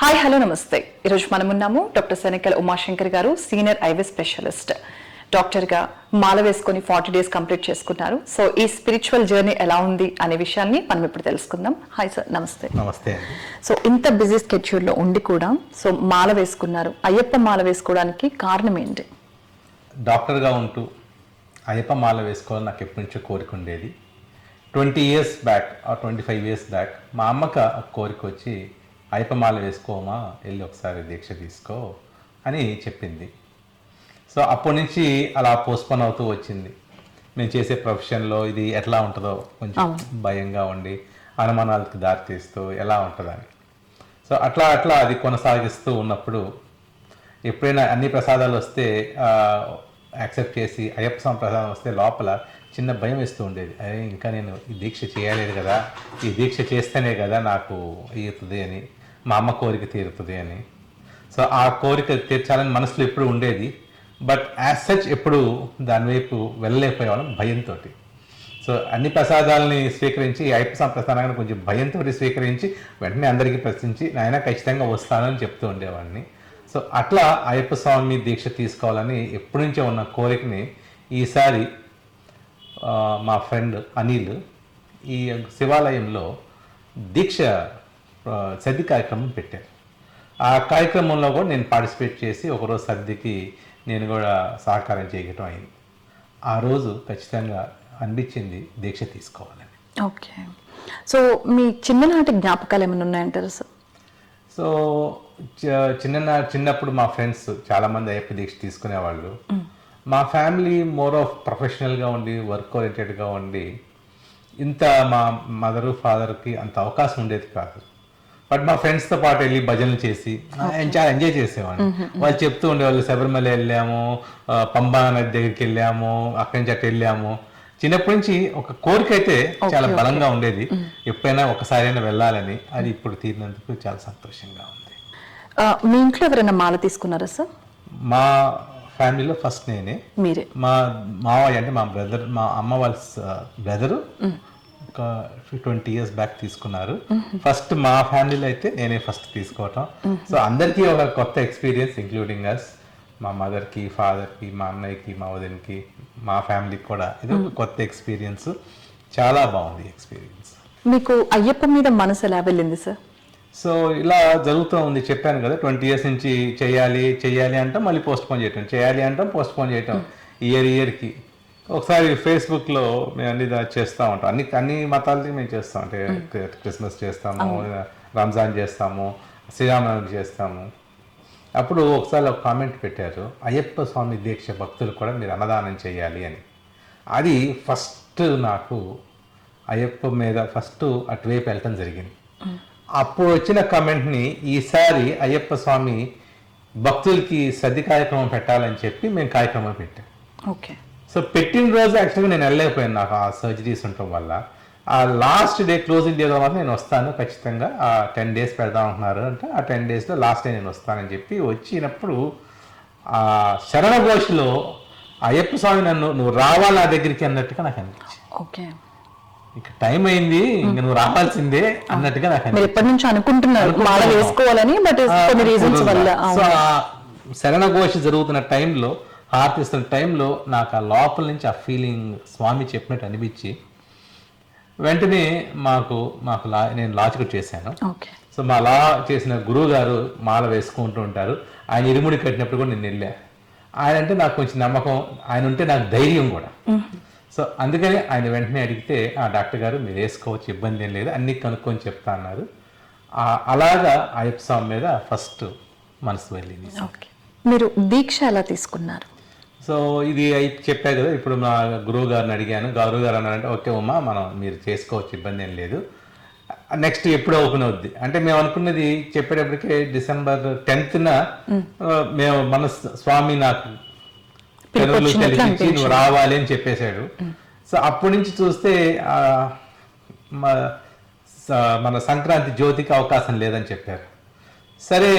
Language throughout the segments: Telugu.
హాయ్ హలో నమస్తే. ఈరోజు మనం ఉన్నాము డాక్టర్ సెనెకల్ ఉమాశంకర్ గారు, సీనియర్ ఐవీ స్పెషలిస్ట్. డాక్టర్గా మాల వేసుకొని 40 days కంప్లీట్ చేసుకున్నారు. సో ఈ స్పిరిచువల్ జర్నీ ఎలా ఉంది అనే విషయాన్ని మనం ఇప్పుడు తెలుసుకుందాం. హాయ్ సార్, నమస్తే. నమస్తే. సో ఇంత బిజీ స్కెడ్యూల్లో ఉండి కూడా సో మాల వేసుకున్నారు. అయ్యప్ప మాల వేసుకోవడానికి కారణం ఏంటి? డాక్టర్గా ఉంటూ అయ్యప్ప మాల వేసుకోవాలని నాకు ఎప్పటి నుంచో కోరిక ఉండేది. 20 years బ్యాక్ 25 years బ్యాక్ మా అమ్మక కోరిక వచ్చి అయ్యప్ప మాల వేసుకోమా, వెళ్ళి ఒకసారి దీక్ష తీసుకో అని చెప్పింది. సో అప్పటి నుంచి అలా పోస్ట్పోన్ అవుతూ వచ్చింది. మేము చేసే ప్రొఫెషన్లో ఇది ఎట్లా ఉంటుందో కొంచెం భయంగా ఉండి అనుమానాలకు దారితీస్తూ ఎలా ఉంటుందని. సో అట్లా అది కొనసాగిస్తూ ఉన్నప్పుడు ఎప్పుడైనా అన్ని ప్రసాదాలు వస్తే యాక్సెప్ట్ చేసి అయ్యప్ప స్వామి ప్రసాదం వస్తే లోపల చిన్న భయం వేస్తూ ఉండేది. అదే ఇంకా నేను ఈ దీక్ష చేయలేదు కదా, ఈ దీక్ష చేస్తేనే కదా నాకు తీరుతుంది అని, మా అమ్మ కోరిక తీరుతుంది అని. సో ఆ కోరిక తీర్చాలని మనసులో ఎప్పుడు ఉండేది. బట్ యాజ్ సచ్ ఎప్పుడు దానివైపు వెళ్ళలేకపోయేవాళ్ళం భయంతో. సో అన్ని ప్రసాదాలని స్వీకరించి అయ్యప్ప స్వామి ప్రసాదాన్ని కొంచెం భయంతో స్వీకరించి వెంటనే అందరికీ ప్రశ్నించి నాయన ఖచ్చితంగా వస్తానని చెప్తూ ఉండేవాడిని. సో అట్లా అయ్యప్ప స్వామి దీక్ష తీసుకోవాలని ఎప్పటి నుంచో ఉన్న కోరికని ఈసారి మా ఫ్రెండ్ అనిల్ ఈ శివాలయంలో దీక్ష సద్ది కార్యక్రమం పెట్టారు. ఆ కార్యక్రమంలో కూడా నేను పార్టిసిపేట్ చేసి ఒకరోజు సద్దికి నేను కూడా సహకారం చేయటం అయింది. ఆ రోజు ఖచ్చితంగా అనిపించింది దీక్ష తీసుకోవాలని. ఓకే. సో మీ చిన్ననాటి జ్ఞాపకాలు ఏమైనా ఉన్నాయంటారు సార్? సో చిన్నప్పుడు మా ఫ్రెండ్స్ చాలామంది అయ్యప్ప దీక్ష తీసుకునేవాళ్ళు. మా ఫ్యామిలీ మోర్ ఆఫ్ ప్రొఫెషనల్గా ఉండి వర్క్ ఓరియంటెడ్గా ఉండి ఇంత మా మదరు ఫాదర్కి అంత అవకాశం ఉండేది కాదు. బట్ మా ఫ్రెండ్స్తో పాటు వెళ్ళి భజనలు చేసి చాలా ఎంజాయ్ చేసేవాడిని. వాళ్ళు చెప్తూ ఉండేవాళ్ళు శబరిమల వెళ్ళాము, పంబా నది దగ్గరికి వెళ్ళాము, అక్కడి నుంచి అటు వెళ్ళాము. చిన్నప్పటి నుంచి ఒక కోరిక అయితే చాలా బలంగా ఉండేది, ఎప్పుడైనా ఒకసారైనా వెళ్ళాలని. అది ఇప్పుడు తీరినందుకు చాలా సంతోషంగా ఉంది. మీ ఇంట్లో ఎవరైనా మాల తీసుకున్నారా సార్? మా ఫ్యామిలీలో ఫస్ట్ నేనే. మీరే? మా మావయ్య అంటే మా బ్రదర్, మా అమ్మ వాళ్ళ బ్రదరు ఒక 20 years బ్యాక్ తీసుకున్నారు. ఫస్ట్ మా ఫ్యామిలీలో అయితే నేనే ఫస్ట్ తీసుకోవటం. సో అందరికీ ఒక కొత్త ఎక్స్పీరియన్స్, ఇంక్లూడింగ్ అస్. మా మదర్కి, ఫాదర్కి, మా అన్నయ్యకి, మా వదినకి, మా ఫ్యామిలీకి కూడా ఇది ఒక కొత్త ఎక్స్పీరియన్స్. చాలా బాగుంది ఎక్స్పీరియన్స్. మీకు అయ్యప్ప మీద మనసు ఎలా వెళ్ళింది సార్? సో ఇలా జరుగుతూ ఉంది, చెప్పాను కదా 20 years నుంచి చెయ్యాలి అంటాం, మళ్ళీ పోస్ట్పోన్ చేయటం, చేయాలి అంటాం, పోస్ట్పోన్ చేయటం. ఇయర్కి ఒకసారి ఫేస్బుక్లో మేము అన్ని చేస్తూ ఉంటాం. అన్ని మతాలకి మేము చేస్తాం. అంటే క్రిస్మస్ చేస్తాము, రంజాన్ చేస్తాము, శ్రీరామనవమి చేస్తాము. అప్పుడు ఒకసారి ఒక కామెంట్ పెట్టారు, అయ్యప్ప స్వామి దీక్ష భక్తులు కూడా మీరు అన్నదానం చేయాలి అని. అది ఫస్ట్ నాకు అయ్యప్ప మీద ఫస్ట్ అటువైపు వెళ్ళటం జరిగింది. అప్పుడు వచ్చిన కామెంట్ని ఈసారి అయ్యప్ప స్వామి భక్తులకి సద్ది కార్యక్రమం పెట్టాలని చెప్పి మేము కార్యక్రమం పెట్టాం. ఓకే. సో పెట్టిన రోజు యాక్చువల్గా నేను వెళ్ళలేకపోయాను, నాకు ఆ సర్జరీస్ ఉండటం వల్ల. ఆ లాస్ట్ డే క్లోజింగ్ డే వల్ల నేను వస్తాను ఖచ్చితంగా, ఆ 10 days పెడదాం అంటున్నారు అంటే ఆ 10 daysలో లాస్ట్ డే నేను వస్తానని చెప్పి వచ్చినప్పుడు ఆ శరణ ఘోషలో అయ్యప్ప స్వామి నువ్వు రావాలి నా దగ్గరికి అన్నట్టుగా నాకు అనిపించింది. ఓకే. ఇక టైం అయింది, ఇంక నువ్వు రావాల్సిందే అన్నట్టుగా నాకు అనిపించింది. ఎప్పటి నుంచి అనుకుంటున్నారు మాల వేసుకోవాలని, బట్ కొన్ని రీజన్స్ వల్ల. సో ఆ శరణ ఘోష జరుగుతున్న టైంలో, హారతిస్తున్న టైంలో నాకు ఆ లోపల నుంచి ఆ ఫీలింగ్ స్వామి చెప్పినట్టు అనిపించి వెంటనే నేను లాజిక్ చేశాను. సో మా లా చేసిన గురువు గారు మాల వేసుకుంటూ ఉంటారు, ఆయన ఇరుముడి కట్టినప్పుడు కూడా నేను వెళ్ళా. ఆయన అంటే నాకు కొంచెం నమ్మకం, ఆయన ఉంటే నాకు ధైర్యం కూడా. సో అందుకని ఆయన వెంటనే అడిగితే డాక్టర్ గారు మీరు వేసుకోవచ్చు, ఇబ్బంది ఏం లేదు, అన్నీ కనుక్కొని చెప్తా అన్నారు. అలాగా అయ్యప్ప స్వామి మీద ఫస్ట్ మనసు వెళ్ళింది. మీరు దీక్ష ఎలా తీసుకున్నారు? సో ఇది చెప్పా కదా, ఇప్పుడు మా గురువు గారిని అడిగాను. గురువు గారు అన్నారంటే ఓకే ఉమ్మా, మీరు చేసుకోవచ్చు, ఇబ్బంది ఏం లేదు, నెక్స్ట్ ఎప్పుడు ఓపెన్ అవుద్ది అంటే మేము అనుకున్నది చెప్పేటప్పటికే December 10th మేము మన స్వామి నాకు తెలిపించి నువ్వు రావాలి అని చెప్పేశాడు. సో అప్పటి నుంచి చూస్తే మన సంక్రాంతి జ్యోతికి అవకాశం లేదని చెప్పారు. సరే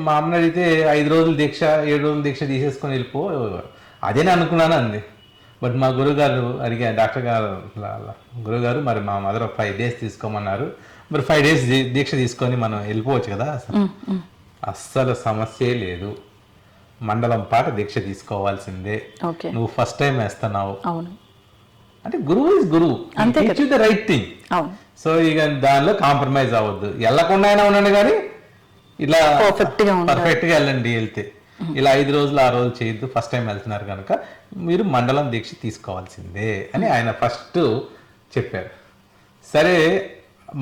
మా అమ్మని అడిగితే 5 రోజులు దీక్ష 7 రోజులు దీక్ష తీసేసుకొని వెళ్ళిపో, అదేనే అనుకున్నాను అంది. బట్ మా గురుగారు అడిగా, డాక్టర్ గారు గురుగారు మరి మా మదర్ 5 days తీసుకోమన్నారు, మరి 5 days దీక్ష తీసుకొని మనం వెళ్ళిపోవచ్చు కదా. అస్సలు సమస్యే లేదు, మండలం పాట దీక్ష తీసుకోవాల్సిందే, ఓకే. నువ్వు ఫస్ట్ టైం వేస్తున్నావు అవును అంటే గురువు ఇస్ గురువు, అంతే కదా. The right thing. అవును. సో ఇక దానిలో కాంప్రమైజ్ అవ్వద్దు, వెళ్ళకుండా అయినా ఉండండి కానీ ఇలా Perfect గా ఉండాలి. పర్ఫెక్ట్గా వెళ్ళండి. వెళ్తే ఇలా 5 రోజులు 6 రోజులు చేయొద్దు, ఫస్ట్ టైం వెళ్తున్నారు కనుక మీరు మండలం దీక్ష తీసుకోవాల్సిందే అని ఆయన ఫస్ట్ చెప్పారు. సరే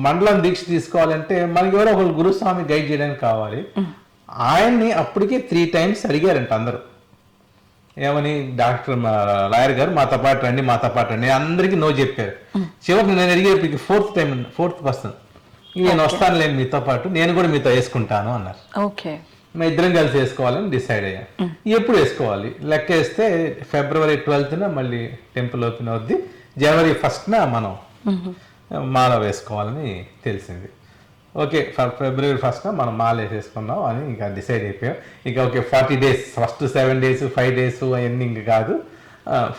మండలం దీక్ష తీసుకోవాలంటే మనకి ఎవరో ఒకరు గురుస్వామి గైడ్ చేయడానికి కావాలి. ఆయన్ని అప్పటికే 3 times అడిగారంట అందరూ, ఏమని, డాక్టర్ లాయర్ గారు మాతో పాటు రండి, అందరికీ నో చెప్పారు. చివరికి నేను అడిగేప్పటికి 4th person నేను వస్తాను లేని మీతో పాటు, నేను కూడా మీతో వేసుకుంటాను అన్నారు. ఓకే. మేము ఇద్దరం కలిసి వేసుకోవాలని డిసైడ్ అయ్యాం. ఎప్పుడు వేసుకోవాలి లెక్క వేస్తే February 12th మళ్ళీ టెంపుల్ ఓపెన్ అవుద్ది, January 1st మనం మాల వేసుకోవాలని తెలిసింది. ఓకే, February 1st మనం మాల వేసేసుకున్నాం అని ఇంకా డిసైడ్ అయిపోయాం. ఇక okay 40 days, first 7 days 5 days అవన్నీ ఇంక కాదు,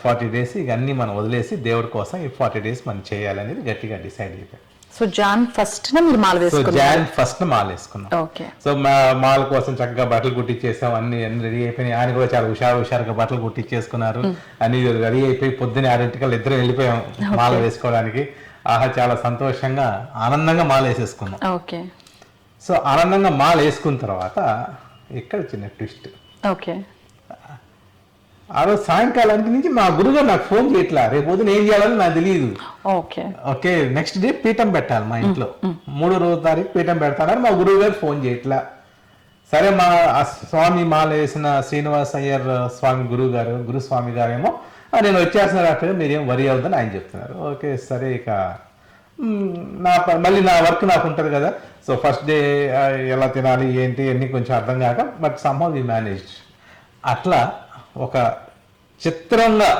40 days ఇక అన్నీ మనం వదిలేసి దేవుడి కోసం ఈ 40 days మనం చేయాలనేది గట్టిగా డిసైడ్ అయిపోయాం. సో Jan 1st మీరు మాల సో వేసుకున్నారు. Jan 1st మాల వేసుకున్నాం. ఓకే. సో మాల కోసం చక్కగా బట్టలు కుట్టించేసాం, అన్ని రెడీ అయిపోయినాయి. ఆయన కూడా చాలా హుషారుగా బట్టలు కుట్టించేసుకున్నారు, అన్ని రెడీ అయిపోయి పొద్దున్నే 6 ఇద్దరం వెళ్ళిపోయాం మాల వేసుకోవడానికి. ఆహా, చాలా సంతోషంగా ఆనందంగా మాల వేసేసుకున్నాం. ఓకే. సో ఆనందంగా మాల వేసుకున్న తర్వాత ఇక్కడ చిన్న ట్విస్ట్. ఓకే. ఆ రోజు సాయంకాలానికి నుంచి మా గురుగారు నాకు ఫోన్ చేయట్లా, రేపు పొద్దున ఏం చేయాలని నాకు తెలియదు. ఓకే. ఓకే, నెక్స్ట్ డే పీఠం పెట్టాలి మా ఇంట్లో, 3వ తారీఖు పీఠం పెడతానని మా గురువు గారు ఫోన్ చేయట్లా. సరే మా స్వామి మాల వేసిన శ్రీనివాస్ అయ్యర్ స్వామి గురుస్వామి గారేమో నేను వచ్చేస్తున్నా డాక్టర్ మీరేం వరి అవుద్దని ఆయన చెప్తున్నారు. ఓకే సరే, ఇక మళ్ళీ నా వర్క్ నాకు ఉంటుంది కదా. సో ఫస్ట్ డే ఎలా తినాలి ఏంటి అన్నీ కొంచెం అర్థం కాక, బట్ సమ్హౌ వి మేనేజ్డ్. అట్లా ఒక చిత్రంగా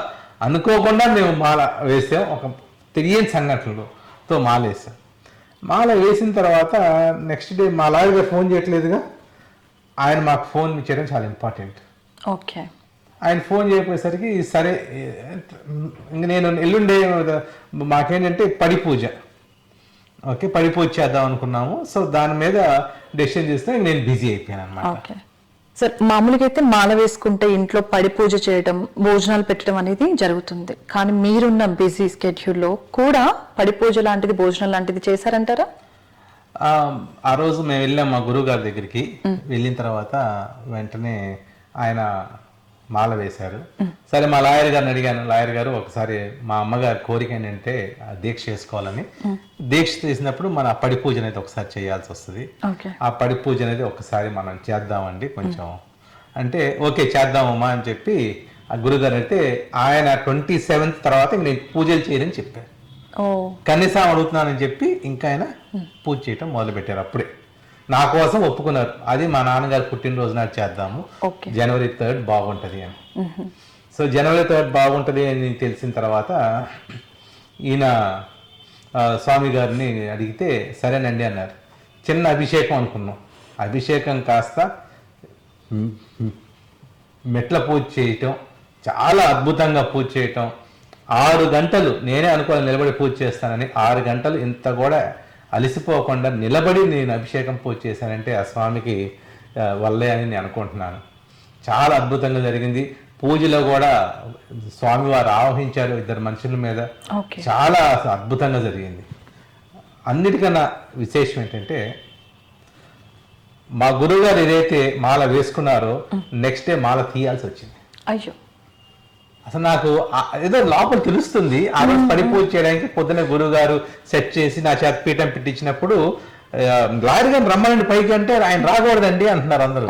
అనుకోకుండా మేము మాల వేసాం, ఒక తెలియని సంఘటనలతో మాల వేసాం. మాల వేసిన తర్వాత నెక్స్ట్ డే మా లాయర్ గారు ఫోన్ చేయట్లేదుగా, ఆయన మాకు ఫోన్ చేయడం చాలా ఇంపార్టెంట్. ఓకే. ఆయన ఫోన్ చేయకపోయేసరికి సరే ఇంక నేను ఎల్లుండే మాకేంటంటే పడి పూజ, ఓకే పడి పూజ చేద్దాం అనుకున్నాము. సో దాని మీద డెసిషన్ చేస్తే నేను బిజీ అయిపోయాను అనమాట. ఓకే సార్, మామూలుగా అయితే మాల వేసుకుంటే ఇంట్లో పడి పూజ చేయడం, భోజనాలు పెట్టడం అనేది జరుగుతుంది. కానీ మీరున్న బిజీ స్కెడ్యూల్లో కూడా పడి పూజ లాంటిది, భోజనం లాంటిది చేశారంటారా? ఆ రోజు మేము వెళ్ళాం మా గురువు గారి దగ్గరికి. వెళ్ళిన తర్వాత వెంటనే ఆయన మాల వేశారు. సరే మా లాయర్ గారిని అడిగాను, లాయర్ గారు ఒకసారి మా అమ్మగారి కోరిక ఏంటంటే దీక్ష చేసుకోవాలని. దీక్ష చేసినప్పుడు మన పడి పూజ అనేది ఒకసారి చేయాల్సి వస్తుంది, ఆ పడి పూజ అనేది ఒకసారి మనం చేద్దామండి కొంచెం అంటే, ఓకే చేద్దామమ్మా అని చెప్పి ఆ గురుగారు అయితే ఆయన 27th తర్వాత నేను పూజలు చేయని చెప్పారు. కనీసం అడుగుతున్నానని చెప్పి ఇంకా ఆయన పూజ చేయటం మొదలు పెట్టారు. అప్పుడే నా కోసం ఒప్పుకున్నారు, అది మా నాన్నగారు పుట్టినరోజు నాడు చేద్దాము, January 3rd బాగుంటుంది అని. సో January 3rd బాగుంటుంది అని తెలిసిన తర్వాత ఈయన స్వామి గారిని అడిగితే సరేనండి అన్నారు. చిన్న అభిషేకం అనుకున్నాం, అభిషేకం కాస్త మెట్ల పూజ చేయటం, చాలా అద్భుతంగా పూజ చేయటం. 6 గంటలు నేనే అనుకోవాలి నిలబడి పూజ చేస్తానని, 6 గంటలు ఇంత కూడా అలసిపోకుండా నిలబడి నేను అభిషేకం పూజ చేశానంటే ఆ స్వామికి వల్లే అని నేను అనుకుంటున్నాను. చాలా అద్భుతంగా జరిగింది. పూజలో కూడా స్వామివారు ఆవహించారు 2 మనుషుల మీద, చాలా అద్భుతంగా జరిగింది. అన్నిటికన్నా విశేషం ఏంటంటే మా గురువుగారు ఏదైతే మాల వేసుకున్నారో నెక్స్ట్ డే మాల తీయాల్సి వచ్చింది. అయ్యో, అసలు నాకు ఏదో లోపల తెలుస్తుంది. ఆ రోజు పడి పూజ చేయడానికి పొద్దున గురువు గారు సెట్ చేసి నా చేత పీఠం పెట్టించినప్పుడు లాయర్ గారిని రమ్మనండి పైకి అంటే ఆయన రాకూడదండి అంటున్నారు అందరూ.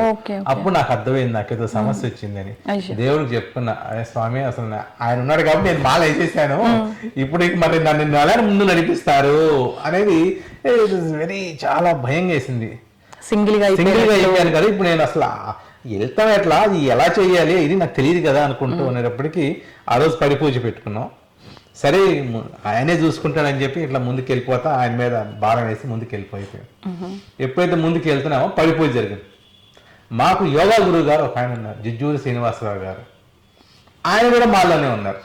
అప్పుడు నాకు అర్థమైంది నాకేదో సమస్య వచ్చిందని. దేవుడికి చెప్పుకున్నా, స్వామి అసలు ఆయన ఉన్నాడు కాబట్టి నేను మాల వేసేసాను, ఇప్పుడు మరి నన్ను నెల ముందు నడిపిస్తారు అనేది వెరీ చాలా భయం వేసింది. సింగిల్ గా అయిపోయాను కదా, ఇప్పుడు నేను అసలు వెళ్తాం ఎట్లా, అది ఎలా చేయాలి ఇది నాకు తెలియదు కదా అనుకుంటూ ఉండేటప్పటికి ఆ రోజు పడి పూజ పెట్టుకున్నాం. సరే ఆయనే చూసుకుంటాడని చెప్పి ఇట్లా ముందుకు వెళ్ళిపోతా ఆయన మీద భారం వేసి ముందుకు వెళ్ళిపోయిపోయాం. ఎప్పుడైతే ముందుకు వెళ్తున్నామో పడి పూజ జరిగింది. మాకు యోగా గురువు గారు ఒక ఆయన ఉన్నారు, జిజ్జూరి శ్రీనివాసరావు గారు, ఆయన కూడా మాలోనే ఉన్నారు.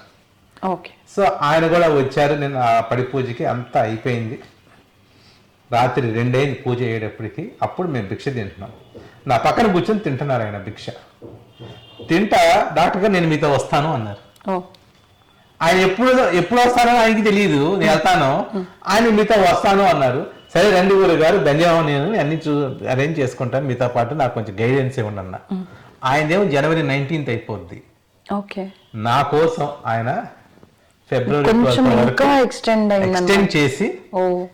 సో ఆయన కూడా వచ్చారు. నేను ఆ పడి పూజకి అంతా అయిపోయింది, రాత్రి 2 అయింది పూజ అయ్యేటప్పటికి. అప్పుడు మేము భిక్ష తింటున్నాం. నా పక్కన కూర్చొని తింటున్నారు ఆయన భిక్ష. తింటా డాక్టర్ గారు నేను మీతో వస్తాను అన్నారు. ఓ ఆయన ఎప్పుడు వస్తానో ఆయనకి తెలియదు, నేను వెళ్తాను, ఆయన మీతో వస్తాను అన్నారు. సరే రండి గురువు గారు, ధన్యవాదం, నేను అన్ని అరేంజ్ చేసుకుంటాను, మీతో పాటు నాకు కొంచెం గైడెన్స్ ఇవ్వండి అన్న. ఆయనదేమో జనవరి 19th అయిపోద్ది. ఓకే, నా కోసం ఆయన ఫిబ్రవరి 12th వరకు ఎక్స్టెండ్ చేసి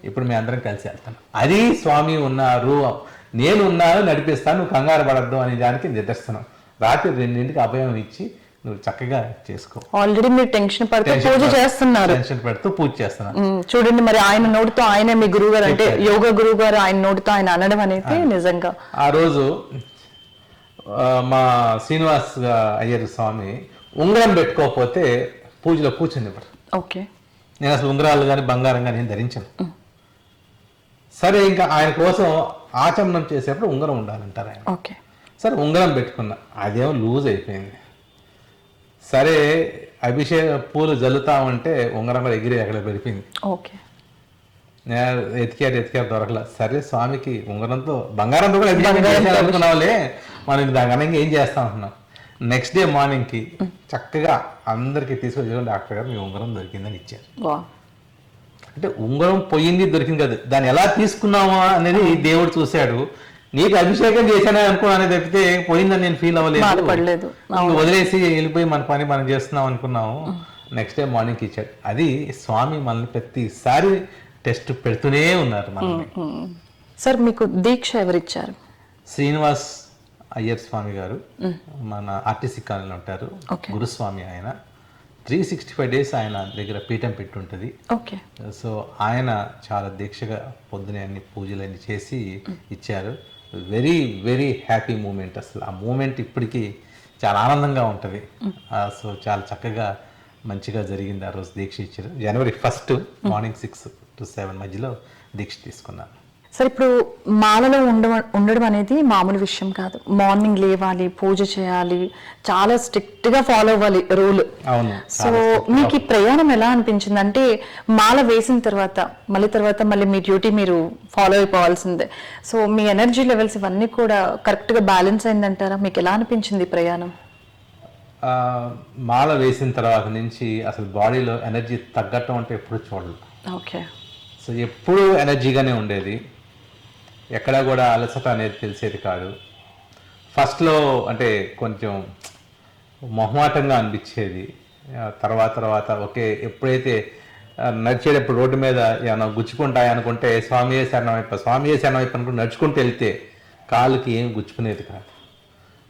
ఇప్పుడు మీ అందరం కలిసి వెళ్తాను. అది స్వామి ఉన్నారు, నేను ఉన్నాను, నడిపిస్తాను, నువ్వు కంగారు పడద్దు అనే దానికి నిదర్శనం. రాత్రి 2ంటికి అభయం ఇచ్చి నువ్వు చక్కగా చేసుకో. ఆల్రెడీ మీరు టెన్షన్ పడుతూ పూజ చేస్తున్నారు, టెన్షన్ పెడుతూ పూజ చేస్తున్నారు. చూడండి, మరి ఆయన నోటితో ఆయనే మీ గురువు గారు, అంటే యోగా గురువు గారు ఆయన నోటితో ఆయన అనడం అనేది నిజంగా. ఆ రోజు మా శ్రీనివాస్ అయ్యర్ స్వామి ఉంగరం పెట్టుకోకపోతే పూజలో కూర్చుని. ఓకే, నేను అసలు ఉంగరాలు కానీ బంగారం కానీ నేను ధరించను. సరే ఇంకా ఆయన కోసం ఆచమనం చేసేప్పుడు ఉంగరం ఉండాలంటారు ఆయన. ఓకే, సరే ఉంగరం పెట్టుకున్నా, అదేమో లూజ్ అయిపోయింది. సరే అభిషేక పూలు జల్లుతా ఉంటే ఉంగరం కూడా ఎగిరి అక్కడ పెరిపింది. ఓకే, నేను ఎతికారు దొరకల. సరే స్వామికి ఉంగరంతో బంగారంతో కూడా అనుకున్నావులే, మనం దాని ఘనంగా ఏం చేస్తాం అంటున్నాం. నెక్స్ట్ డే మార్నింగ్కి చక్కగా అందరికి తీసుకొచ్చి డాక్టర్ గారు మీ ఉంగరం దొరికిందని ఇచ్చారు. అంటే ఉంగరం పోయింది దొరికింది కదా, దాన్ని ఎలా తీసుకున్నామా అనేది దేవుడు చూశాడు. నీకు అభిషేకం చేశానే అనుకున్నాను తప్పితే పోయిందని నేను ఫీల్ అవ్వలేదు, వదిలేసి వెళ్ళిపోయి మన పని మనం చేస్తున్నాం అనుకున్నాము. నెక్స్ట్ డే మార్నింగ్కి ఇచ్చాడు. అది స్వామి మనల్ని ప్రతిసారి టెస్ట్ పెడుతూనే ఉన్నారు మనల్ని. సార్ మీకు దీక్ష ఎవరిచ్చారు? శ్రీనివాస్ అయ్యర్ స్వామి గారు మన ఆర్టీసీ కాలనీలో ఉంటారు, గురుస్వామి. ఆయన 365 days ఆయన దగ్గర పీఠం పెట్టుంటుంది. ఓకే, సో ఆయన చాలా దీక్షగా పొద్దునే అన్ని పూజలన్నీ చేసి ఇచ్చారు. Very very happy moment. అసలు ఆ మూమెంట్ ఇప్పటికీ చాలా ఆనందంగా ఉంటుంది. సో చాలా చక్కగా మంచిగా జరిగింది. ఆ రోజు దీక్ష ఇచ్చారు. జనవరి 1st మార్నింగ్ 6 to 7 మధ్యలో దీక్ష తీసుకున్నాను. సార్ ఇప్పుడు మాలలో ఉండడం అనేది మామూలు విషయం కాదు. మార్నింగ్ లేవాలి, పూజ చేయాలి, చాలా స్ట్రిక్ట్ గా ఫాలో అవ్వాలి రూల్. అవును. సో మీకు ఈ ప్రయాణం ఎలా అనిపించింది? అంటే మాల వేసిన తర్వాత మళ్ళీ మీ డ్యూటీ మీరు ఫాలో అయిపోవాల్సిందే. సో మీ ఎనర్జీ లెవెల్స్ ఇవన్నీ కూడా కరెక్ట్ గా బ్యాలెన్స్ అయిందంటారా? మీకు ఎలా అనిపించింది ఈ ప్రయాణం? మాల వేసిన తర్వాత నుంచి అసలు బాడీలో ఎనర్జీ తగ్గటం అంటే ఎప్పుడు చూడలేదు. ఓకే, సో ఎప్పుడూ ఎనర్జీగానే ఉండేది, ఎక్కడ కూడా అలసట అనేది తెలిసేది కాదు. ఫస్ట్లో అంటే కొంచెం మొహమాటంగా అనిపించేది. తర్వాత ఓకే, ఎప్పుడైతే నడిచేటప్పుడు రోడ్డు మీద ఏమైనా గుచ్చుకుంటాయి అనుకుంటే స్వామియే శరణమైపు అనుకుంటే నడుచుకుంటూ వెళ్తే కాళ్ళకి ఏం గుచ్చుకునేది కాదు.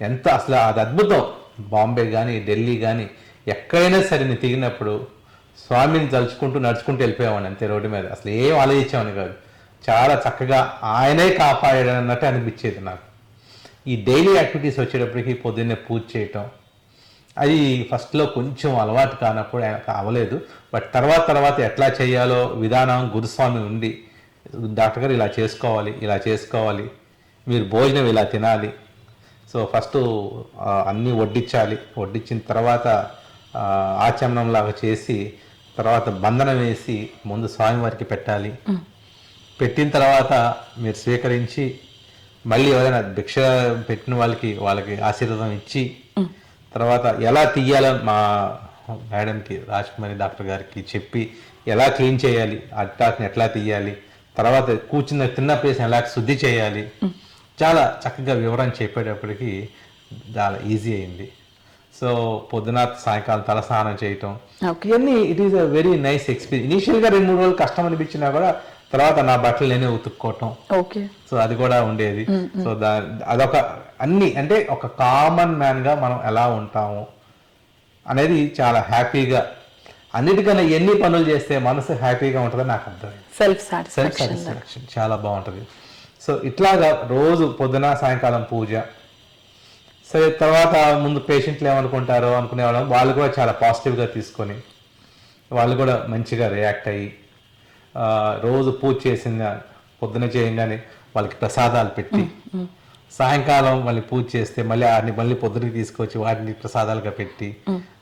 ఎంత అసలు అది అద్భుతం. బాంబే కానీ ఢిల్లీ కానీ ఎక్కడైనా సరే నేను తిరిగినప్పుడు స్వామిని తలుచుకుంటూ నడుచుకుంటూ వెళ్ళిపోయామని అంతే రోడ్డు మీద. అసలు ఏం ఆలోచించామని కాదు, చాలా చక్కగా ఆయనే కాపాడాడు అన్నట్టు అనిపించేది నాకు. ఈ డైలీ యాక్టివిటీస్ వచ్చేటప్పటికి పొద్దున్నే పూజ చేయటం అది ఫస్ట్లో కొంచెం అలవాటు కానప్పుడు అవ్వలేదు. బట్ తర్వాత ఎట్లా చేయాలో విధానం గురుస్వామి ఉండి, డాక్టర్ గారు ఇలా చేసుకోవాలి, మీరు భోజనం ఇలా తినాలి. సో ఫస్ట్ అన్నీ వడ్డించిన తర్వాత ఆచమనంలాగా చేసి తర్వాత బంధనం వేసి ముందు స్వామివారికి పెట్టాలి. పెట్టిన తర్వాత మీరు స్వీకరించి మళ్ళీ ఎవరైనా భిక్ష పెట్టిన వాళ్ళకి ఆశీర్వాదం ఇచ్చి తర్వాత ఎలా తీయాలో మా మేడంకి రాజకుమారి డాక్టర్ గారికి చెప్పి ఎలా క్లీన్ చేయాలి, అట్టాక్ని ఎట్లా తీయాలి, తర్వాత తిన్న ప్లేస్ ఎలా శుద్ధి చేయాలి, చాలా చక్కగా వివరణ చెప్పేటప్పటికి చాలా ఈజీ అయింది. సో పొద్దున సాయంకాలం తల స్నానం చేయటం ఇవన్నీ it is a very nice experience. ఇనీషియల్గా 2-3 రోజులు కష్టం అనిపించినా కూడా తర్వాత నా బట్టలు నేనే ఉతుక్కోవటం, సో అది కూడా ఉండేది. సో అదొక అన్ని అంటే ఒక కామన్ మ్యాన్గా మనం ఎలా ఉంటాము అనేది చాలా హ్యాపీగా, అన్నిటికన్నా ఎన్ని పనులు చేస్తే మనసు హ్యాపీగా ఉంటుందని నాకు అర్థమైంది. సెల్ఫ్ సాటిస్ఫాక్షన్ చాలా బాగుంటుంది. సో ఇట్లాగా రోజు పొద్దున సాయంకాలం పూజ. సరే తర్వాత ముందు పేషెంట్లు ఏమనుకుంటారో అనుకునేవాళ్ళం, వాళ్ళు కూడా చాలా పాజిటివ్గా తీసుకొని వాళ్ళు కూడా మంచిగా రియాక్ట్ అయ్యి రోజు పూజ చేసిన పొద్దున చేయగానే వాళ్ళకి ప్రసాదాలు పెట్టి సాయంకాలం మళ్ళీ పూజ చేస్తే మళ్ళీ పొద్దునకి తీసుకొచ్చి వాటిని ప్రసాదాలుగా పెట్టి,